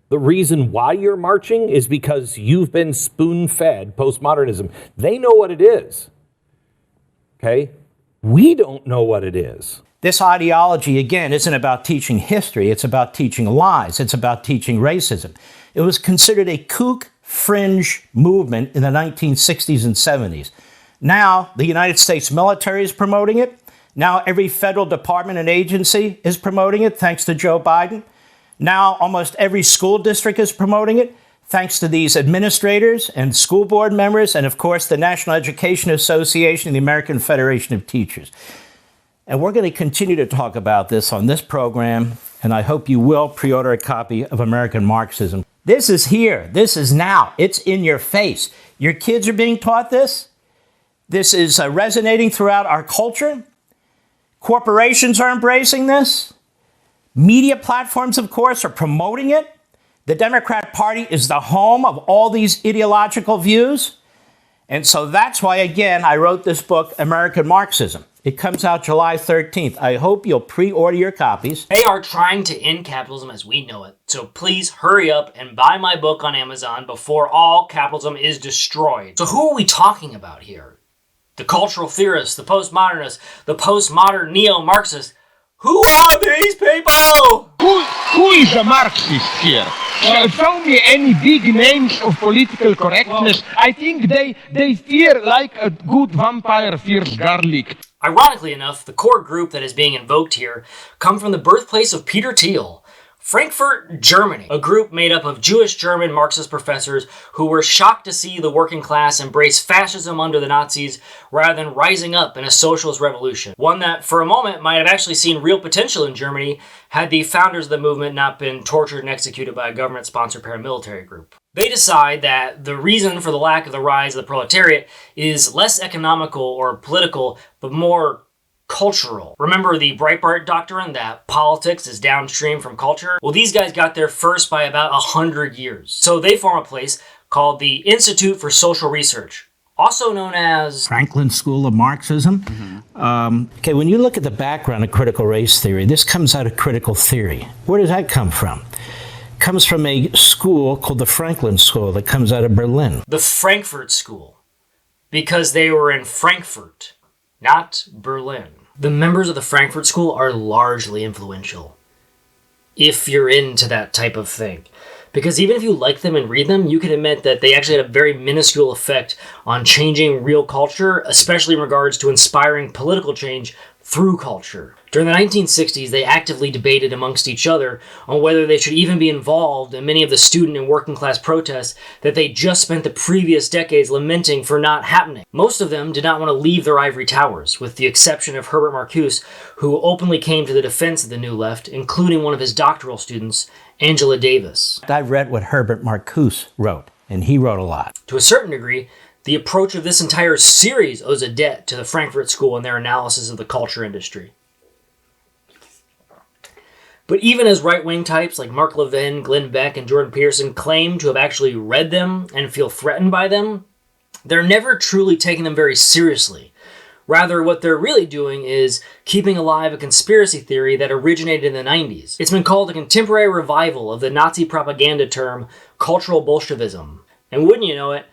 the reason why you're marching is because you've been spoon-fed postmodernism. They know what it is. Okay? We don't know what it is. This ideology, again, isn't about teaching history. It's about teaching lies. It's about teaching racism. It was considered a kook fringe movement in the 1960s and 70s. Now, the United States military is promoting it. Now, every federal department and agency is promoting it, thanks to Joe Biden. Now, almost every school district is promoting it, thanks to these administrators and school board members, and of course, the National Education Association and the American Federation of Teachers. And we're going to continue to talk about this on this program, and I hope you will pre-order a copy of American Marxism. This is here. This is now. It's in your face. Your kids are being taught this. This is resonating throughout our culture. Corporations are embracing this. Media platforms, of course, are promoting it. The Democrat Party is the home of all these ideological views. And so that's why, again, I wrote this book, American Marxism. It comes out July 13th. I hope you'll pre-order your copies. They are trying to end capitalism as we know it. So please hurry up and buy my book on Amazon before all capitalism is destroyed. So who are we talking about here? The cultural theorists, the postmodernists, the postmodern neo-Marxists. Who are these people? Who is a Marxist here? Show me any big names of political correctness. I think they fear like a good vampire fears garlic. Ironically enough, the core group that is being invoked here come from the birthplace of Peter Thiel, Frankfurt, Germany, a group made up of Jewish German Marxist professors who were shocked to see the working class embrace fascism under the Nazis rather than rising up in a socialist revolution. One that, for a moment, might have actually seen real potential in Germany had the founders of the movement not been tortured and executed by a government-sponsored paramilitary group. They decide that the reason for the lack of the rise of the proletariat is less economical or political, but more cultural. Remember the Breitbart doctrine that politics is downstream from culture? Well, these guys got there first by about 100 years. So they form a place called the Institute for Social Research, also known as Franklin School of Marxism. Okay, when you look at the background of critical race theory, this comes out of critical theory. Where does that come from? It comes from a school called the Franklin School that comes out of Berlin. The Frankfurt School, because they were in Frankfurt, not Berlin. The members of the Frankfurt School are largely influential, if you're into that type of thing. Because even if you like them and read them, you can admit that they actually had a very minuscule effect on changing real culture, especially in regards to inspiring political change through culture. During the 1960s, they actively debated amongst each other on whether they should even be involved in many of the student and working class protests that they just spent the previous decades lamenting for not happening. Most of them did not want to leave their ivory towers, with the exception of Herbert Marcuse, who openly came to the defense of the New Left, including one of his doctoral students, Angela Davis. I've read what Herbert Marcuse wrote, and he wrote a lot. To a certain degree, the approach of this entire series owes a debt to the Frankfurt School and their analysis of the culture industry. But even as right-wing types like Mark Levin, Glenn Beck, and Jordan Peterson claim to have actually read them and feel threatened by them, they're never truly taking them very seriously. Rather, what they're really doing is keeping alive a conspiracy theory that originated in the 90s. It's been called a contemporary revival of the Nazi propaganda term cultural Bolshevism. And wouldn't you know it,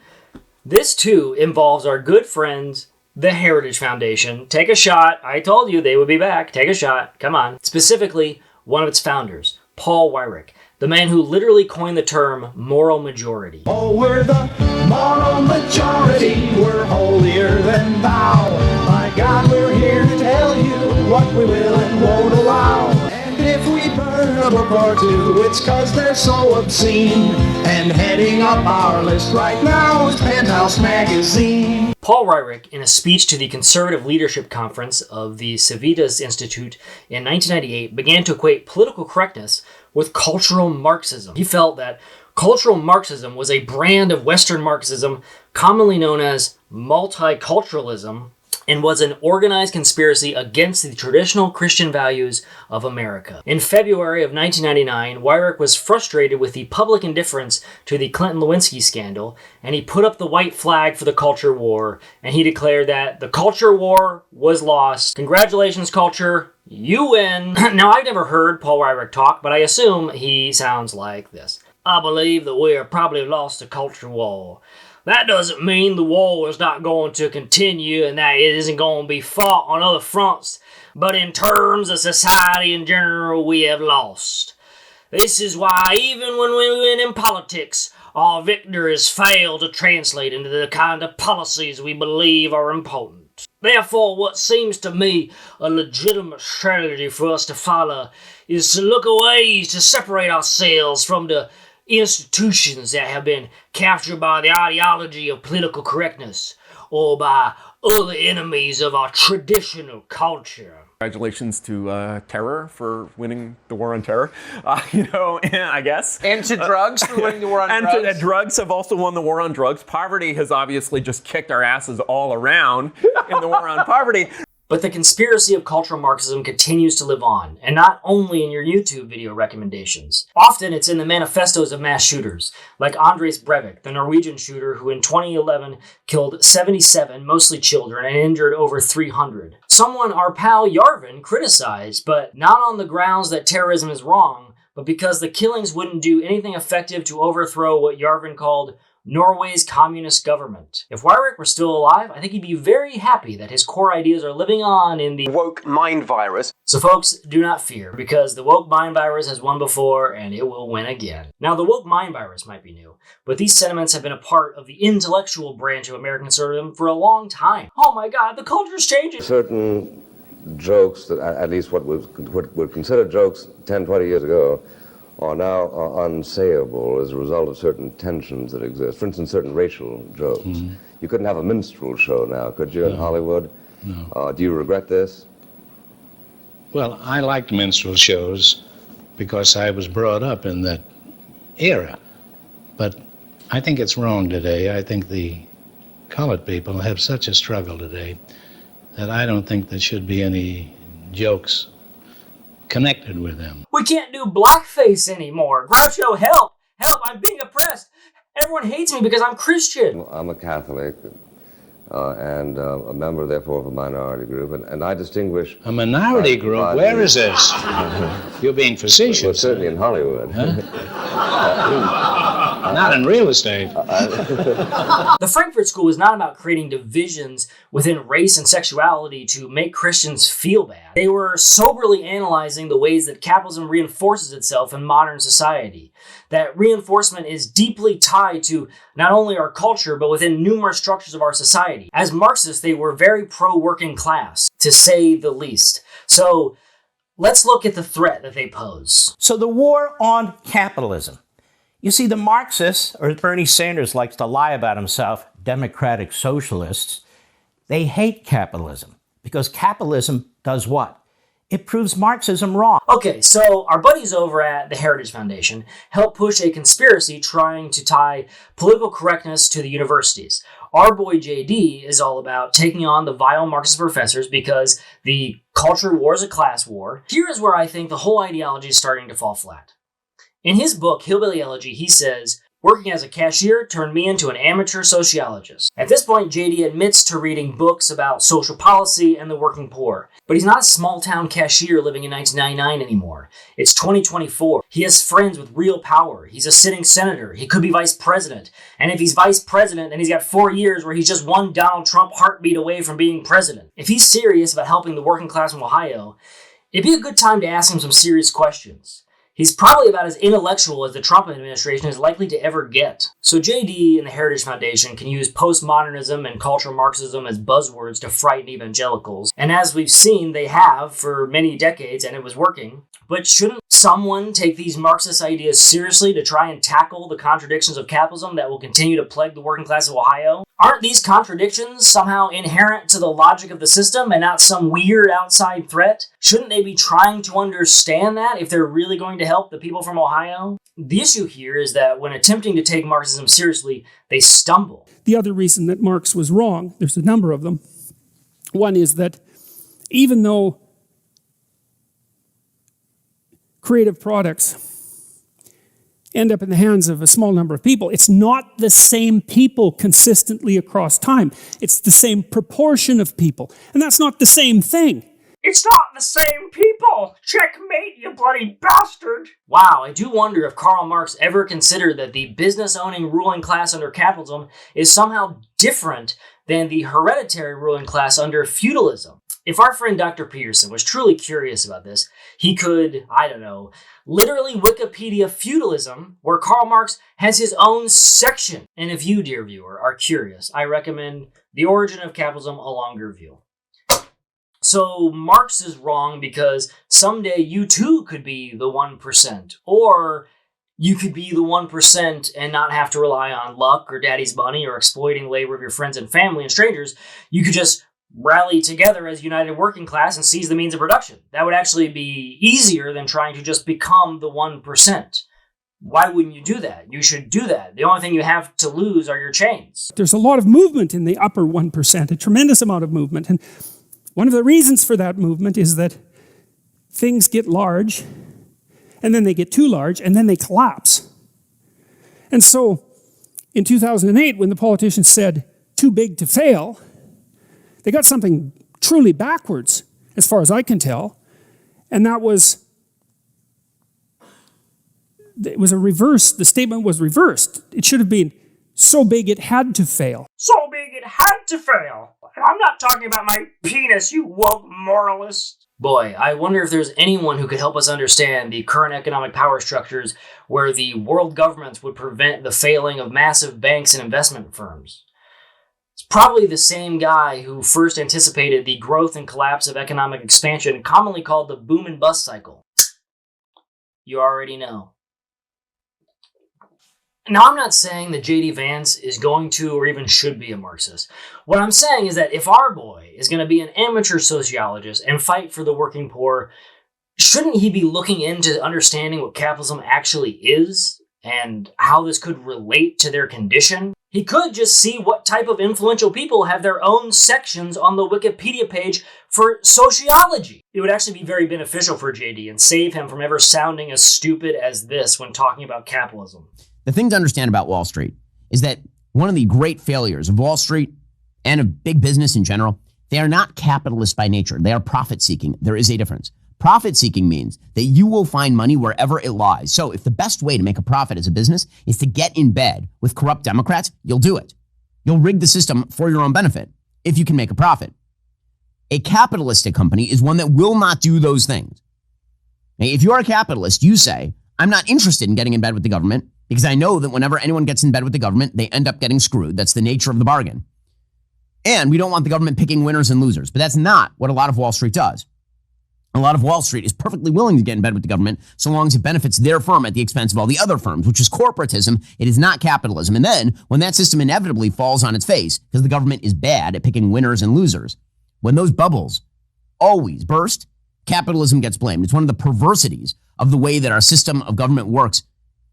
this too involves our good friends, the Heritage Foundation. Take a shot. I told you they would be back. Take a shot. Come on. Specifically, one of its founders, Paul Weyrich, the man who literally coined the term moral majority. Oh, we're the moral majority, we're holier than thou. My God, we're here to tell you what we will and won't allow. And if we burn up a or two. It's 'cause they're so obscene. And heading up our list right now is Penthouse Magazine. Paul Weyrich, in a speech to the Conservative Leadership Conference of the Civitas Institute in 1998, began to equate political correctness with cultural Marxism. He felt that cultural Marxism was a brand of Western Marxism, commonly known as multiculturalism, and was an organized conspiracy against the traditional Christian values of America. In February of 1999, Weyrich was frustrated with the public indifference to the Clinton-Lewinsky scandal, and he put up the white flag for the culture war, and he declared that the culture war was lost. Congratulations, culture, you win. Now, I've never heard Paul Weyrich talk, but I assume he sounds like this. I believe that we have probably lost the culture war. That doesn't mean the war is not going to continue and that it isn't going to be fought on other fronts, but in terms of society in general, we have lost. This is why even when we win in politics, our victories fail to translate into the kind of policies we believe are important. Therefore, what seems to me a legitimate strategy for us to follow is to look at ways to separate ourselves from the institutions that have been captured by the ideology of political correctness or by other enemies of our traditional culture. Congratulations to Terror for winning the war on terror, I guess. And to drugs for winning the war on drugs. And drugs have also won the war on drugs. Poverty has obviously just kicked our asses all around in the war on poverty. But the conspiracy of cultural Marxism continues to live on, and not only in your YouTube video recommendations. Often it's in the manifestos of mass shooters, like Andres Breivik, the Norwegian shooter who in 2011 killed 77, mostly children, and injured over 300. Someone our pal Yarvin criticized, but not on the grounds that terrorism is wrong, but because the killings wouldn't do anything effective to overthrow what Yarvin called Norway's communist government. If Weyrich were still alive, I think he'd be very happy that his core ideas are living on in the woke mind virus. So folks, do not fear, because the woke mind virus has won before and it will win again. Now, the woke mind virus might be new, but these sentiments have been a part of the intellectual branch of American conservatism for a long time. Oh my God, the culture's changing. Certain jokes that, at least what were considered jokes 10, 20 years ago, are now unsayable as a result of certain tensions that exist. For instance, certain racial jokes. Mm-hmm. You couldn't have a minstrel show now, could you, in Hollywood? No. Do you regret this? Well, I liked minstrel shows because I was brought up in that era. But I think it's wrong today. I think the colored people have such a struggle today that I don't think there should be any jokes connected with them. We can't do blackface anymore. Groucho, help! Help, I'm being oppressed. Everyone hates me because I'm Christian. Well, I'm a Catholic and a member, therefore, of a minority group, and I distinguish... A minority group? Where is this? You're being facetious. Well, certainly in Hollywood. Huh? Not in real estate. The Frankfurt School is not about creating divisions within race and sexuality to make Christians feel bad. They were soberly analyzing the ways that capitalism reinforces itself in modern society. That reinforcement is deeply tied to not only our culture, but within numerous structures of our society. As Marxists, they were very pro-working class, to say the least. So let's look at the threat that they pose. So the war on capitalism. You see, the Marxists, or Bernie Sanders likes to lie about himself, democratic socialists, they hate capitalism because capitalism does what? It proves Marxism wrong. Okay, so our buddies over at the Heritage Foundation help push a conspiracy trying to tie political correctness to the universities. Our boy JD is all about taking on the vile Marxist professors because the culture war is a class war. Here is where I think the whole ideology is starting to fall flat. In his book, Hillbilly Elegy, he says, working as a cashier turned me into an amateur sociologist. At this point, JD admits to reading books about social policy and the working poor. But he's not a small-town cashier living in 1999 anymore. It's 2024. He has friends with real power. He's a sitting senator. He could be vice president. And if he's vice president, then he's got 4 years where he's just one Donald Trump heartbeat away from being president. If he's serious about helping the working class in Ohio, it'd be a good time to ask him some serious questions. He's probably about as intellectual as the Trump administration is likely to ever get. So JD and the Heritage Foundation can use postmodernism and cultural Marxism as buzzwords to frighten evangelicals. And as we've seen, they have for many decades, and it was working. But shouldn't someone take these Marxist ideas seriously to try and tackle the contradictions of capitalism that will continue to plague the working class of Ohio? Aren't these contradictions somehow inherent to the logic of the system and not some weird outside threat? Shouldn't they be trying to understand that if they're really going to help the people from Ohio? The issue here is that when attempting to take Marxism seriously, they stumble. The other reason that Marx was wrong, there's a number of them. One is that even though creative products end up in the hands of a small number of people, it's not the same people consistently across time. It's the same proportion of people. And that's not the same thing. It's not the same people! Checkmate, you bloody bastard! Wow, I do wonder if Karl Marx ever considered that the business-owning ruling class under capitalism is somehow different than the hereditary ruling class under feudalism. If our friend Dr. Peterson was truly curious about this, he could, I don't know, literally Wikipedia feudalism, where Karl Marx has his own section. And if you, dear viewer, are curious, I recommend The Origin of Capitalism, A Longer View. So Marx is wrong because someday you too could be the 1%, or you could be the 1% and not have to rely on luck or daddy's money or exploiting labor of your friends and family and strangers. You could just rally together as united working class and seize the means of production. That would actually be easier than trying to just become the 1%. Why wouldn't you do that? You should do that. The only thing you have to lose are your chains. There's a lot of movement in the upper 1%, a tremendous amount of movement. And one of the reasons for that movement is that things get large, and then they get too large, and then they collapse. And so, in 2008, when the politicians said, too big to fail, they got something truly backwards, as far as I can tell, and that was, it was a reverse, the statement was reversed. It should have been, so big it had to fail. So big it had to fail. And I'm not talking about my penis, you woke moralist. Boy, I wonder if there's anyone who could help us understand the current economic power structures where the world governments would prevent the failing of massive banks and investment firms. It's probably the same guy who first anticipated the growth and collapse of economic expansion, commonly called the boom and bust cycle. You already know. Now, I'm not saying that J.D. Vance is going to or even should be a Marxist. What I'm saying is that if our boy is going to be an amateur sociologist and fight for the working poor, shouldn't he be looking into understanding what capitalism actually is and how this could relate to their condition? He could just see what type of influential people have their own sections on the Wikipedia page for sociology. It would actually be very beneficial for JD and save him from ever sounding as stupid as this when talking about capitalism. The thing to understand about Wall Street is that one of the great failures of Wall Street and of big business in general, they are not capitalist by nature. They are profit-seeking. There is a difference. Profit-seeking means that you will find money wherever it lies. So if the best way to make a profit as a business is to get in bed with corrupt Democrats, you'll do it. You'll rig the system for your own benefit if you can make a profit. A capitalistic company is one that will not do those things. Now, if you're a capitalist, you say, I'm not interested in getting in bed with the government because I know that whenever anyone gets in bed with the government, they end up getting screwed. That's the nature of the bargain. And we don't want the government picking winners and losers. But that's not what a lot of Wall Street does. A lot of Wall Street is perfectly willing to get in bed with the government so long as it benefits their firm at the expense of all the other firms, which is corporatism. It is not capitalism. And then when that system inevitably falls on its face because the government is bad at picking winners and losers, when those bubbles always burst, capitalism gets blamed. It's one of the perversities of the way that our system of government works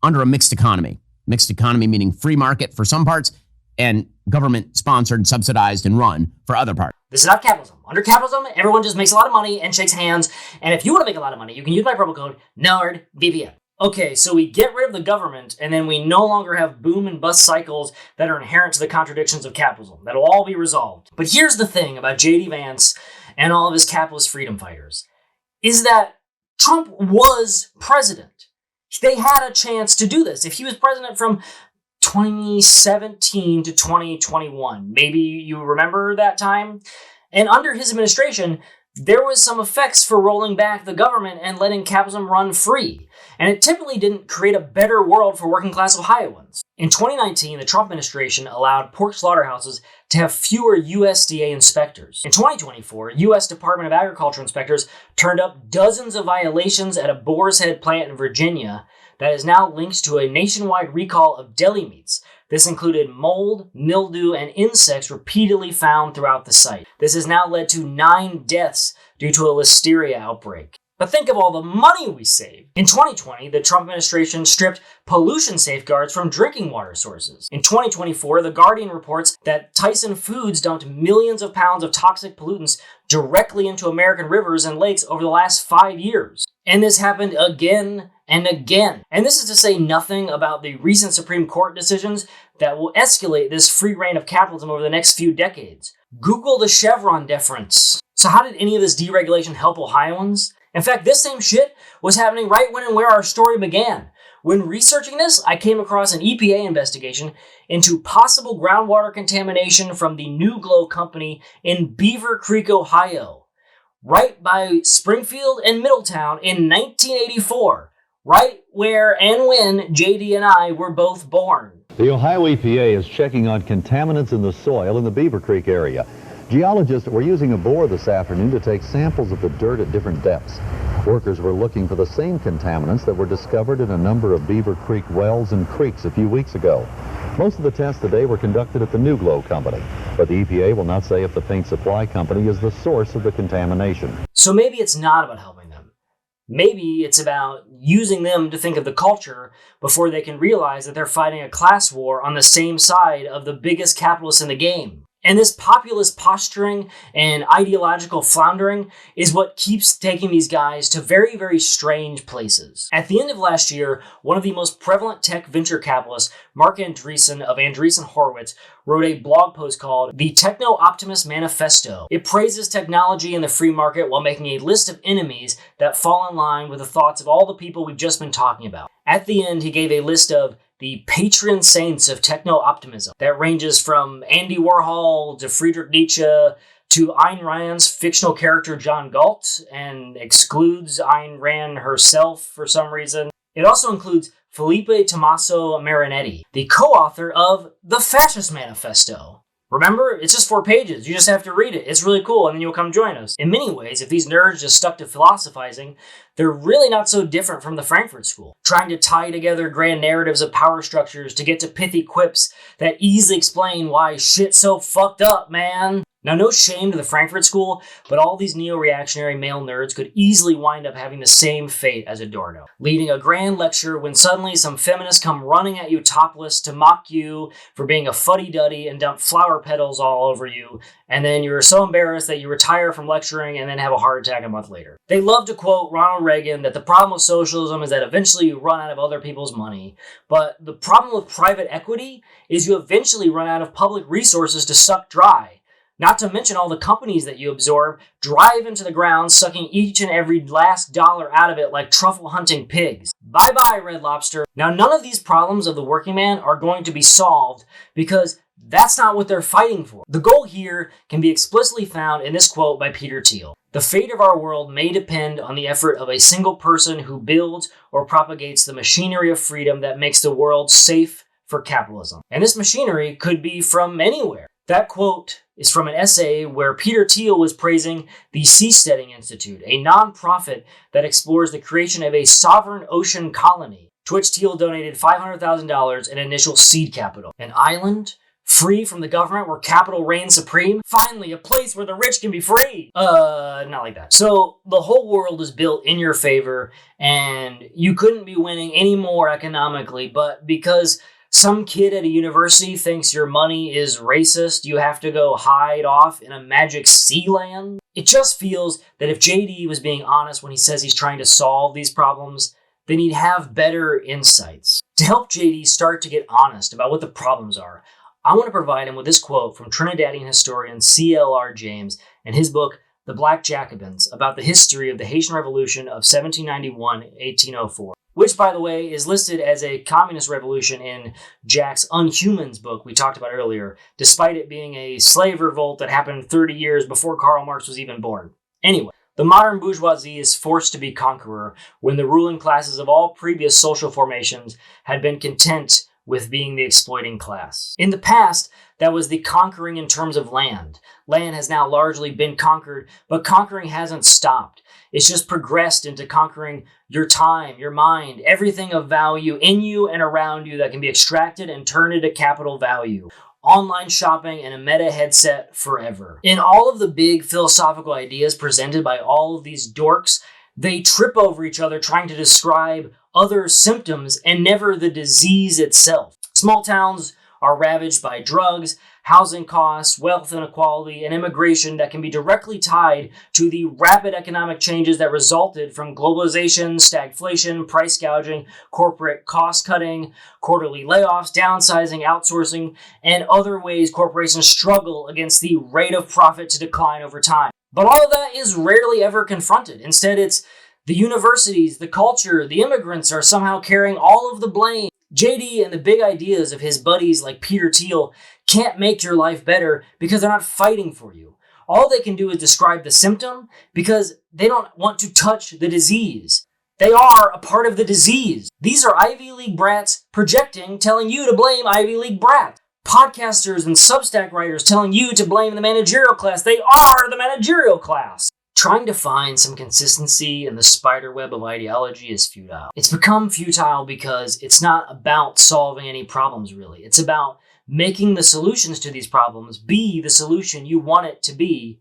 under a mixed economy. Mixed economy meaning free market for some parts and government-sponsored, subsidized, and run for other parts. This is not capitalism. Under capitalism, everyone just makes a lot of money and shakes hands. And if you want to make a lot of money, you can use my promo code NERDVPN. Okay, so we get rid of the government, and then we no longer have boom and bust cycles that are inherent to the contradictions of capitalism. That'll all be resolved. But here's the thing about J.D. Vance and all of his capitalist freedom fighters, is that Trump was president. They had a chance to do this. If he was president from 2017 to 2021, maybe you remember that time? And under his administration, there was some effects for rolling back the government and letting capitalism run free, and it typically didn't create a better world for working class Ohioans. In 2019, the Trump administration allowed pork slaughterhouses to have fewer USDA inspectors. In 2024, U.S. Department of Agriculture inspectors turned up dozens of violations at a Boar's Head plant in Virginia that is now linked to a nationwide recall of deli meats. This included mold, mildew, and insects repeatedly found throughout the site. This has now led to 9 deaths due to a listeria outbreak. But think of all the money we saved. In 2020, the Trump administration stripped pollution safeguards from drinking water sources. In 2024, The Guardian reports that Tyson Foods dumped millions of pounds of toxic pollutants directly into American rivers and lakes over the last 5 years. And this happened again and again. And this is to say nothing about the recent Supreme Court decisions that will escalate this free reign of capitalism over the next few decades. Google the Chevron deference. So how did any of this deregulation help Ohioans? In fact, this same shit was happening right when and where our story began. When researching this, I came across an EPA investigation into possible groundwater contamination from the New Glow Company in Beaver Creek, Ohio, right by Springfield and Middletown in 1984, right where and when JD and I were both born. The Ohio EPA is checking on contaminants in the soil in the Beaver Creek area. Geologists were using a bore this afternoon to take samples of the dirt at different depths. Workers were looking for the same contaminants that were discovered in a number of Beaver Creek wells and creeks a few weeks ago. Most of the tests today were conducted at the New Glow Company, but the EPA will not say if the paint supply company is the source of the contamination. So maybe it's not about helping them. Maybe it's about using them to think of the culture before they can realize that they're fighting a class war on the same side of the biggest capitalists in the game. And this populist posturing and ideological floundering is what keeps taking these guys to very, very strange places. At the end of last year, one of the most prevalent tech venture capitalists, Mark Andreessen of Andreessen Horowitz, wrote a blog post called The Techno-Optimist Manifesto. It praises technology and the free market while making a list of enemies that fall in line with the thoughts of all the people we've just been talking about. At the end, he gave a list of the patron saints of techno-optimism that ranges from Andy Warhol to Friedrich Nietzsche to Ayn Rand's fictional character John Galt, and excludes Ayn Rand herself for some reason. It also includes Felipe Tommaso Marinetti, the co-author of The Fascist Manifesto. Remember, it's just 4 pages. You just have to read it. It's really cool, and then you'll come join us. In many ways, if these nerds just stuck to philosophizing, they're really not so different from the Frankfurt School, trying to tie together grand narratives of power structures to get to pithy quips that easily explain why shit's so fucked up, man. Now, no shame to the Frankfurt School, but all these neo-reactionary male nerds could easily wind up having the same fate as Adorno, leading a grand lecture when suddenly some feminists come running at you topless to mock you for being a fuddy-duddy and dump flower petals all over you, and then you're so embarrassed that you retire from lecturing and then have a heart attack a month later. They love to quote Ronald Reagan that the problem with socialism is that eventually you run out of other people's money, but the problem with private equity is you eventually run out of public resources to suck dry. Not to mention all the companies that you absorb drive into the ground, sucking each and every last dollar out of it like truffle-hunting pigs. Bye-bye, Red Lobster. Now, none of these problems of the working man are going to be solved because that's not what they're fighting for. The goal here can be explicitly found in this quote by Peter Thiel. The fate of our world may depend on the effort of a single person who builds or propagates the machinery of freedom that makes the world safe for capitalism. And this machinery could be from anywhere. That quote is from an essay where Peter Thiel was praising the Seasteading Institute, a nonprofit that explores the creation of a sovereign ocean colony, to which Thiel donated $500,000 in initial seed capital. An island free from the government where capital reigns supreme? Finally, a place where the rich can be free! Not like that. So, the whole world is built in your favor, and you couldn't be winning any more economically, but because some kid at a university thinks your money is racist, you have to go hide off in a magic sea land? It just feels that if JD was being honest when he says he's trying to solve these problems, then he'd have better insights. To help JD start to get honest about what the problems are, I want to provide him with this quote from Trinidadian historian C.L.R. James in his book, The Black Jacobins, about the history of the Haitian Revolution of 1791-1804. Which, by the way, is listed as a communist revolution in Jack's Unhumans book we talked about earlier, despite it being a slave revolt that happened 30 years before Karl Marx was even born. Anyway, the modern bourgeoisie is forced to be conqueror when the ruling classes of all previous social formations had been content with being the exploiting class. In the past, that was the conquering in terms of land. Land has now largely been conquered, but conquering hasn't stopped. It's just progressed into conquering your time, your mind, everything of value in you and around you that can be extracted and turned into capital value. Online shopping and a meta headset forever. In all of the big philosophical ideas presented by all of these dorks, they trip over each other trying to describe other symptoms and never the disease itself. Small towns are ravaged by drugs, housing costs, wealth inequality, and immigration that can be directly tied to the rapid economic changes that resulted from globalization, stagflation, price gouging, corporate cost cutting, quarterly layoffs, downsizing, outsourcing, and other ways corporations struggle against the rate of profit to decline over time. But all of that is rarely ever confronted. Instead, it's the universities, the culture, the immigrants are somehow carrying all of the blame. JD and the big ideas of his buddies like Peter Thiel can't make your life better because they're not fighting for you. All they can do is describe the symptom because they don't want to touch the disease. They are a part of the disease. These are Ivy League brats projecting, telling you to blame Ivy League brats. Podcasters and Substack writers telling you to blame the managerial class. They are the managerial class. Trying to find some consistency in the spiderweb of ideology is futile. It's become futile because it's not about solving any problems, really. It's about making the solutions to these problems be the solution you want it to be,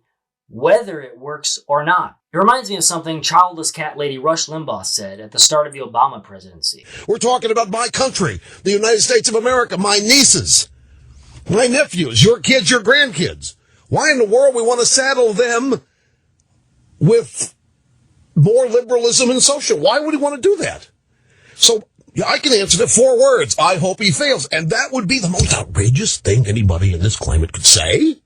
whether it works or not. It reminds me of something childless cat lady Rush Limbaugh said at the start of the Obama presidency. We're talking about my country, the United States of America, my nieces, my nephews, your kids, your grandkids. Why in the world we want to saddle them with more liberalism and social? Why would he want to do that? So I can answer it 4 words. I hope he fails. And that would be the most outrageous thing anybody in this climate could say.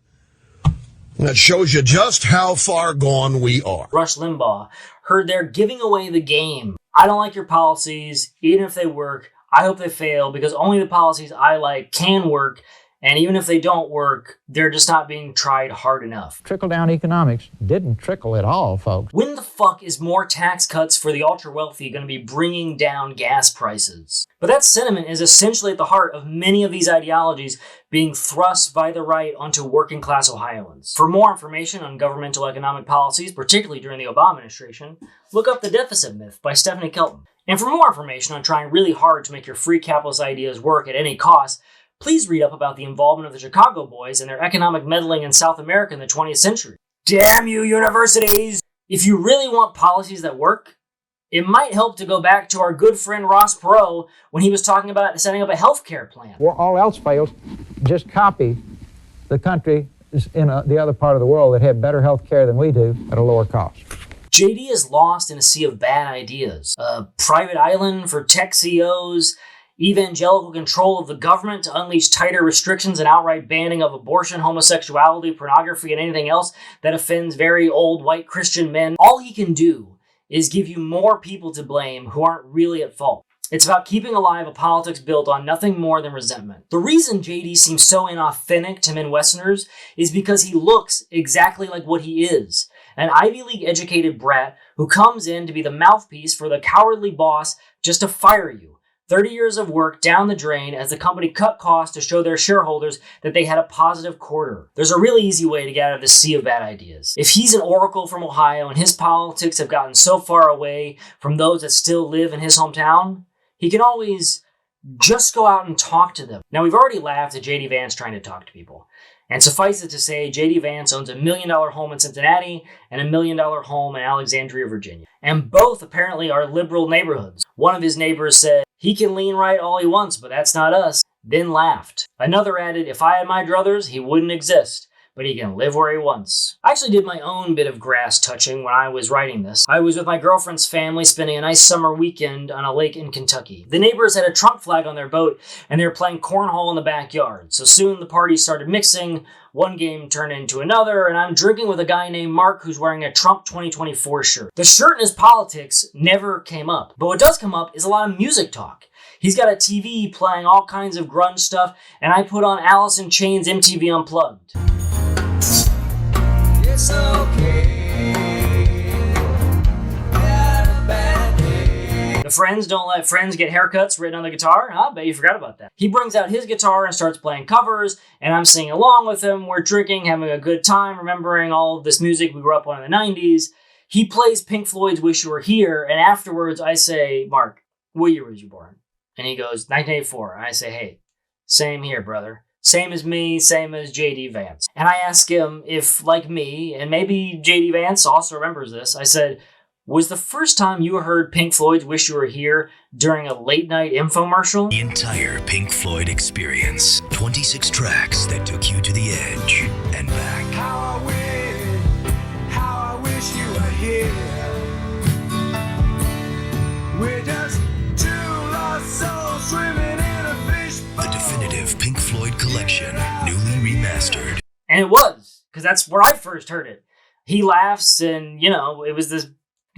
That shows you just how far gone we are. Rush Limbaugh heard they're giving away the game. I don't like your policies, even if they work. I hope they fail because only the policies I like can work. And even if they don't work, they're just not being tried hard enough. Trickle-down economics didn't trickle at all, folks. When the fuck is more tax cuts for the ultra-wealthy going to be bringing down gas prices? But that sentiment is essentially at the heart of many of these ideologies being thrust by the right onto working-class Ohioans. For more information on governmental economic policies, particularly during the Obama administration, look up The Deficit Myth by Stephanie Kelton. And for more information on trying really hard to make your free capitalist ideas work at any cost, please read up about the involvement of the Chicago Boys and their economic meddling in South America in the 20th century. Damn you, universities! If you really want policies that work, it might help to go back to our good friend Ross Perot when he was talking about setting up a healthcare plan. Well, all else fails, just copy the country in the other part of the world that have better health care than we do at a lower cost. JD is lost in a sea of bad ideas. A private island for tech CEOs, evangelical control of the government to unleash tighter restrictions and outright banning of abortion, homosexuality, pornography, and anything else that offends very old white Christian men. All he can do is give you more people to blame who aren't really at fault. It's about keeping alive a politics built on nothing more than resentment. The reason JD seems so inauthentic to Midwesterners is because he looks exactly like what he is. An Ivy League educated brat who comes in to be the mouthpiece for the cowardly boss just to fire you. 30 years of work down the drain as the company cut costs to show their shareholders that they had a positive quarter. There's a really easy way to get out of this sea of bad ideas. If he's an oracle from Ohio and his politics have gotten so far away from those that still live in his hometown, he can always just go out and talk to them. Now, we've already laughed at J.D. Vance trying to talk to people. And suffice it to say, J.D. Vance owns $1 million home in Cincinnati and $1 million home in Alexandria, Virginia. And both apparently are liberal neighborhoods. One of his neighbors said, "He can lean right all he wants, but that's not us," then laughed. Another added, "If I had my druthers, he wouldn't exist, but he can live where he wants." I actually did my own bit of grass touching when I was writing this. I was with my girlfriend's family spending a nice summer weekend on a lake in Kentucky. The neighbors had a Trump flag on their boat, and they were playing cornhole in the backyard. So soon the party started mixing, one game turned into another, and I'm drinking with a guy named Mark who's wearing a Trump 2024 shirt. The shirt and his politics never came up, but what does come up is a lot of music talk. He's got a TV playing all kinds of grunge stuff, and I put on Alice in Chains' MTV Unplugged. It's okay. Friends don't let friends get haircuts written on the guitar. I bet you forgot about that. He brings out his guitar and starts playing covers, and I'm singing along with him. We're drinking, having a good time, remembering all of this music we grew up on in the 90s. He plays Pink Floyd's Wish You Were Here, and afterwards I say, Mark, what year was you born? And he goes, 1984. And I say, hey, same here, brother. Same as me, same as J.D. Vance. And I ask him if, like me, and maybe J.D. Vance also remembers this, I said, was the first time you heard Pink Floyd's Wish You Were Here during a late-night infomercial? The entire Pink Floyd experience. 26 tracks that took you to the edge and back. How I wish you were here. We're just two lost souls swimming in a fish bowl. The definitive Pink Floyd collection, newly remastered. And it was, because that's where I first heard it. He laughs, and, you know, it was this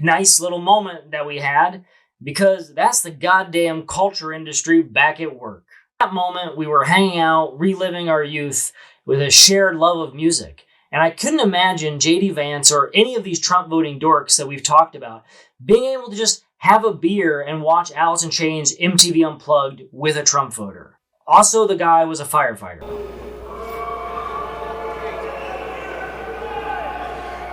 nice little moment that we had, because that's the goddamn culture industry back at work. At that moment, we were hanging out, reliving our youth with a shared love of music. And I couldn't imagine J.D. Vance or any of these Trump voting dorks that we've talked about being able to just have a beer and watch Alice in Chains MTV Unplugged with a Trump voter. Also, the guy was a firefighter.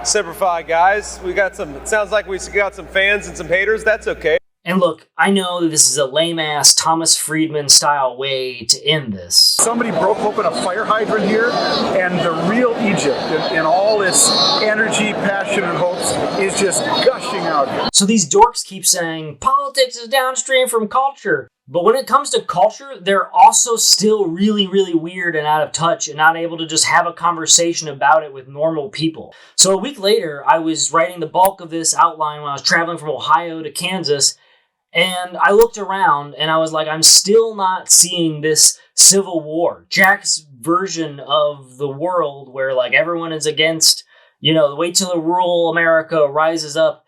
Semper Fi, guys. We got some, it sounds like we got some fans and some haters. That's okay. And look, I know that this is a lame-ass Thomas Friedman style way to end this. Somebody broke open a fire hydrant here, and the real Egypt, in all its energy, passion, and hopes, is just gushing out here. So these dorks keep saying, politics is downstream from culture. But when it comes to culture, they're also still really, really weird and out of touch and not able to just have a conversation about it with normal people. So a week later, I was writing the bulk of this outline when I was traveling from Ohio to Kansas, and I looked around and I was like, I'm still not seeing this civil war. Jack's version of the world where like everyone is against, you know, wait till the rural America rises up,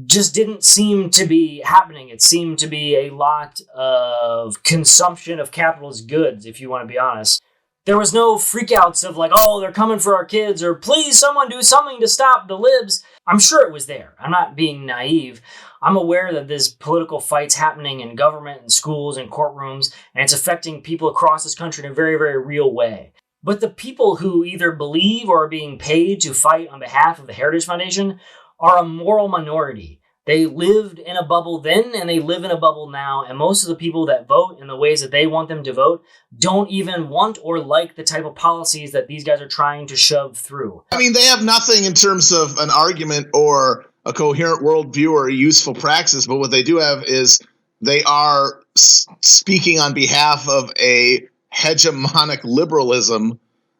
just didn't seem to be happening. It seemed to be a lot of consumption of capitalist goods, if you want to be honest. There was no freakouts of like, oh, they're coming for our kids, or please someone do something to stop the libs. I'm sure it was there. I'm not being naive. I'm aware that there's political fights happening in government and schools and courtrooms, and it's affecting people across this country in a very, very real way. But the people who either believe or are being paid to fight on behalf of the Heritage Foundation are a moral minority. They lived in a bubble then, and they live in a bubble now, and most of the people that vote in the ways that they want them to vote don't even want or like the type of policies that these guys are trying to shove through. I mean, they have nothing in terms of an argument or a coherent worldview or a useful praxis, but what they do have is they are speaking on behalf of a hegemonic liberalism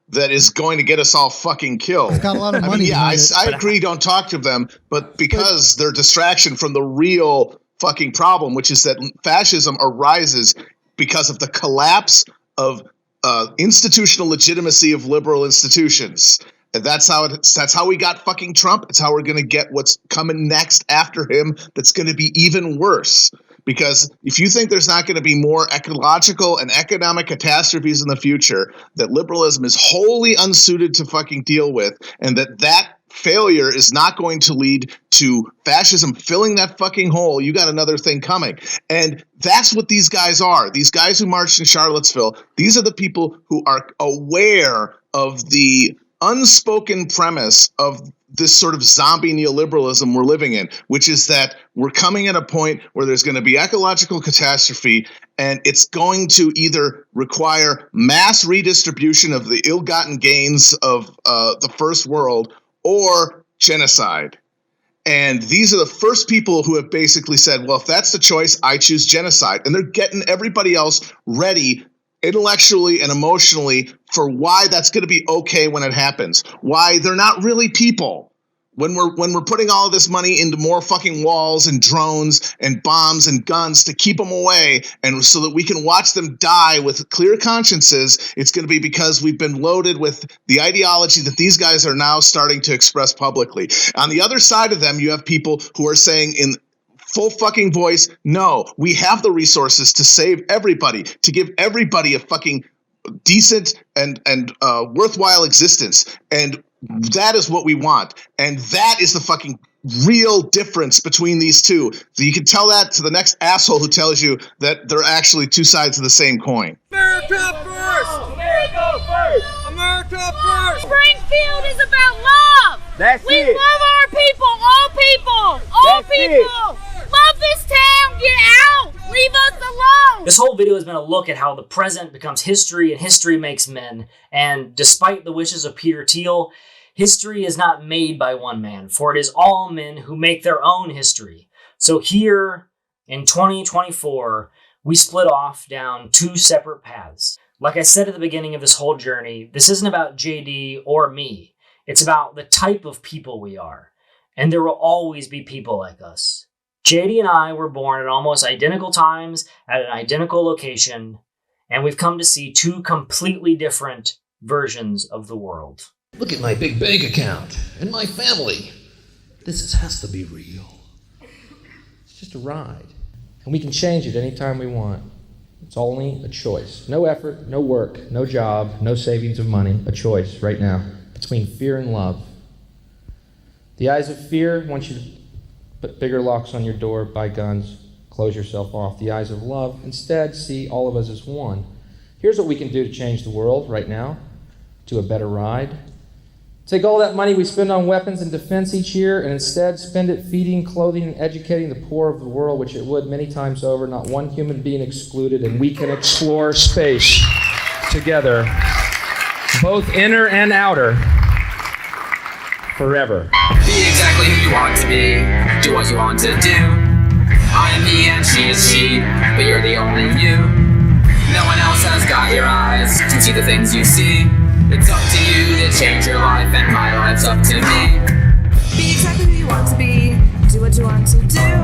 that is going to get us all fucking killed. It's got a lot of money. I agree, don't talk to them, but because they're distraction from the real fucking problem, which is that fascism arises because of the collapse of institutional legitimacy of liberal institutions. And that's how we got fucking Trump. It's how we're going to get what's coming next after him that's going to be even worse. Because if you think there's not going to be more ecological and economic catastrophes in the future that liberalism is wholly unsuited to fucking deal with, and that failure is not going to lead to fascism filling that fucking hole, you got another thing coming. And that's what these guys are. These guys who marched in Charlottesville, these are the people who are aware of the unspoken premise of this sort of zombie neoliberalism we're living in, which is that we're coming at a point where there's going to be ecological catastrophe, and it's going to either require mass redistribution of the ill-gotten gains of the first world or genocide. And these are the first people who have basically said, well, if that's the choice, I choose genocide. And they're getting everybody else ready intellectually and emotionally for why that's going to be okay when it happens. Why they're not really people. When we're putting all of this money into more fucking walls and drones and bombs and guns to keep them away, and so that we can watch them die with clear consciences, it's going to be because we've been loaded with the ideology that these guys are now starting to express publicly. On the other side of them, you have people who are saying in full fucking voice, no, we have the resources to save everybody, to give everybody a fucking decent and worthwhile existence. And that is what we want. And that is the fucking real difference between these two. You can tell that to the next asshole who tells you that they're actually two sides of the same coin. America first! America first! America first! Springfield is about love! We love our people, all people! All people! Love this town! Get out! Leave us alone! This whole video has been a look at how the present becomes history and history makes men. And despite the wishes of Peter Thiel, history is not made by one man, for it is all men who make their own history. So here in 2024, we split off down two separate paths. Like I said at the beginning of this whole journey, this isn't about JD or me. It's about the type of people we are. And there will always be people like us. JD and I were born at almost identical times at an identical location, and we've come to see two completely different versions of the world. Look at my big bank account and my family. This has to be real. It's just a ride. And we can change it anytime we want. It's only a choice. No effort, no work, no job, no savings of money. A choice right now between fear and love. The eyes of fear want you to put bigger locks on your door, buy guns, close yourself off. The eyes of love instead see all of us as one. Here's what we can do to change the world right now to a better ride. Take all that money we spend on weapons and defense each year and instead spend it feeding, clothing, and educating the poor of the world, which it would many times over, not one human being excluded, and we can explore space together, both inner and outer, forever. Be exactly who you want to be, do what you want to do. I am he and she is she, but you're the only you. No one else has got your eyes to see the things you see. It's up to you to change your life, and my life's up to me. Be exactly who you want to be, do what you want to do.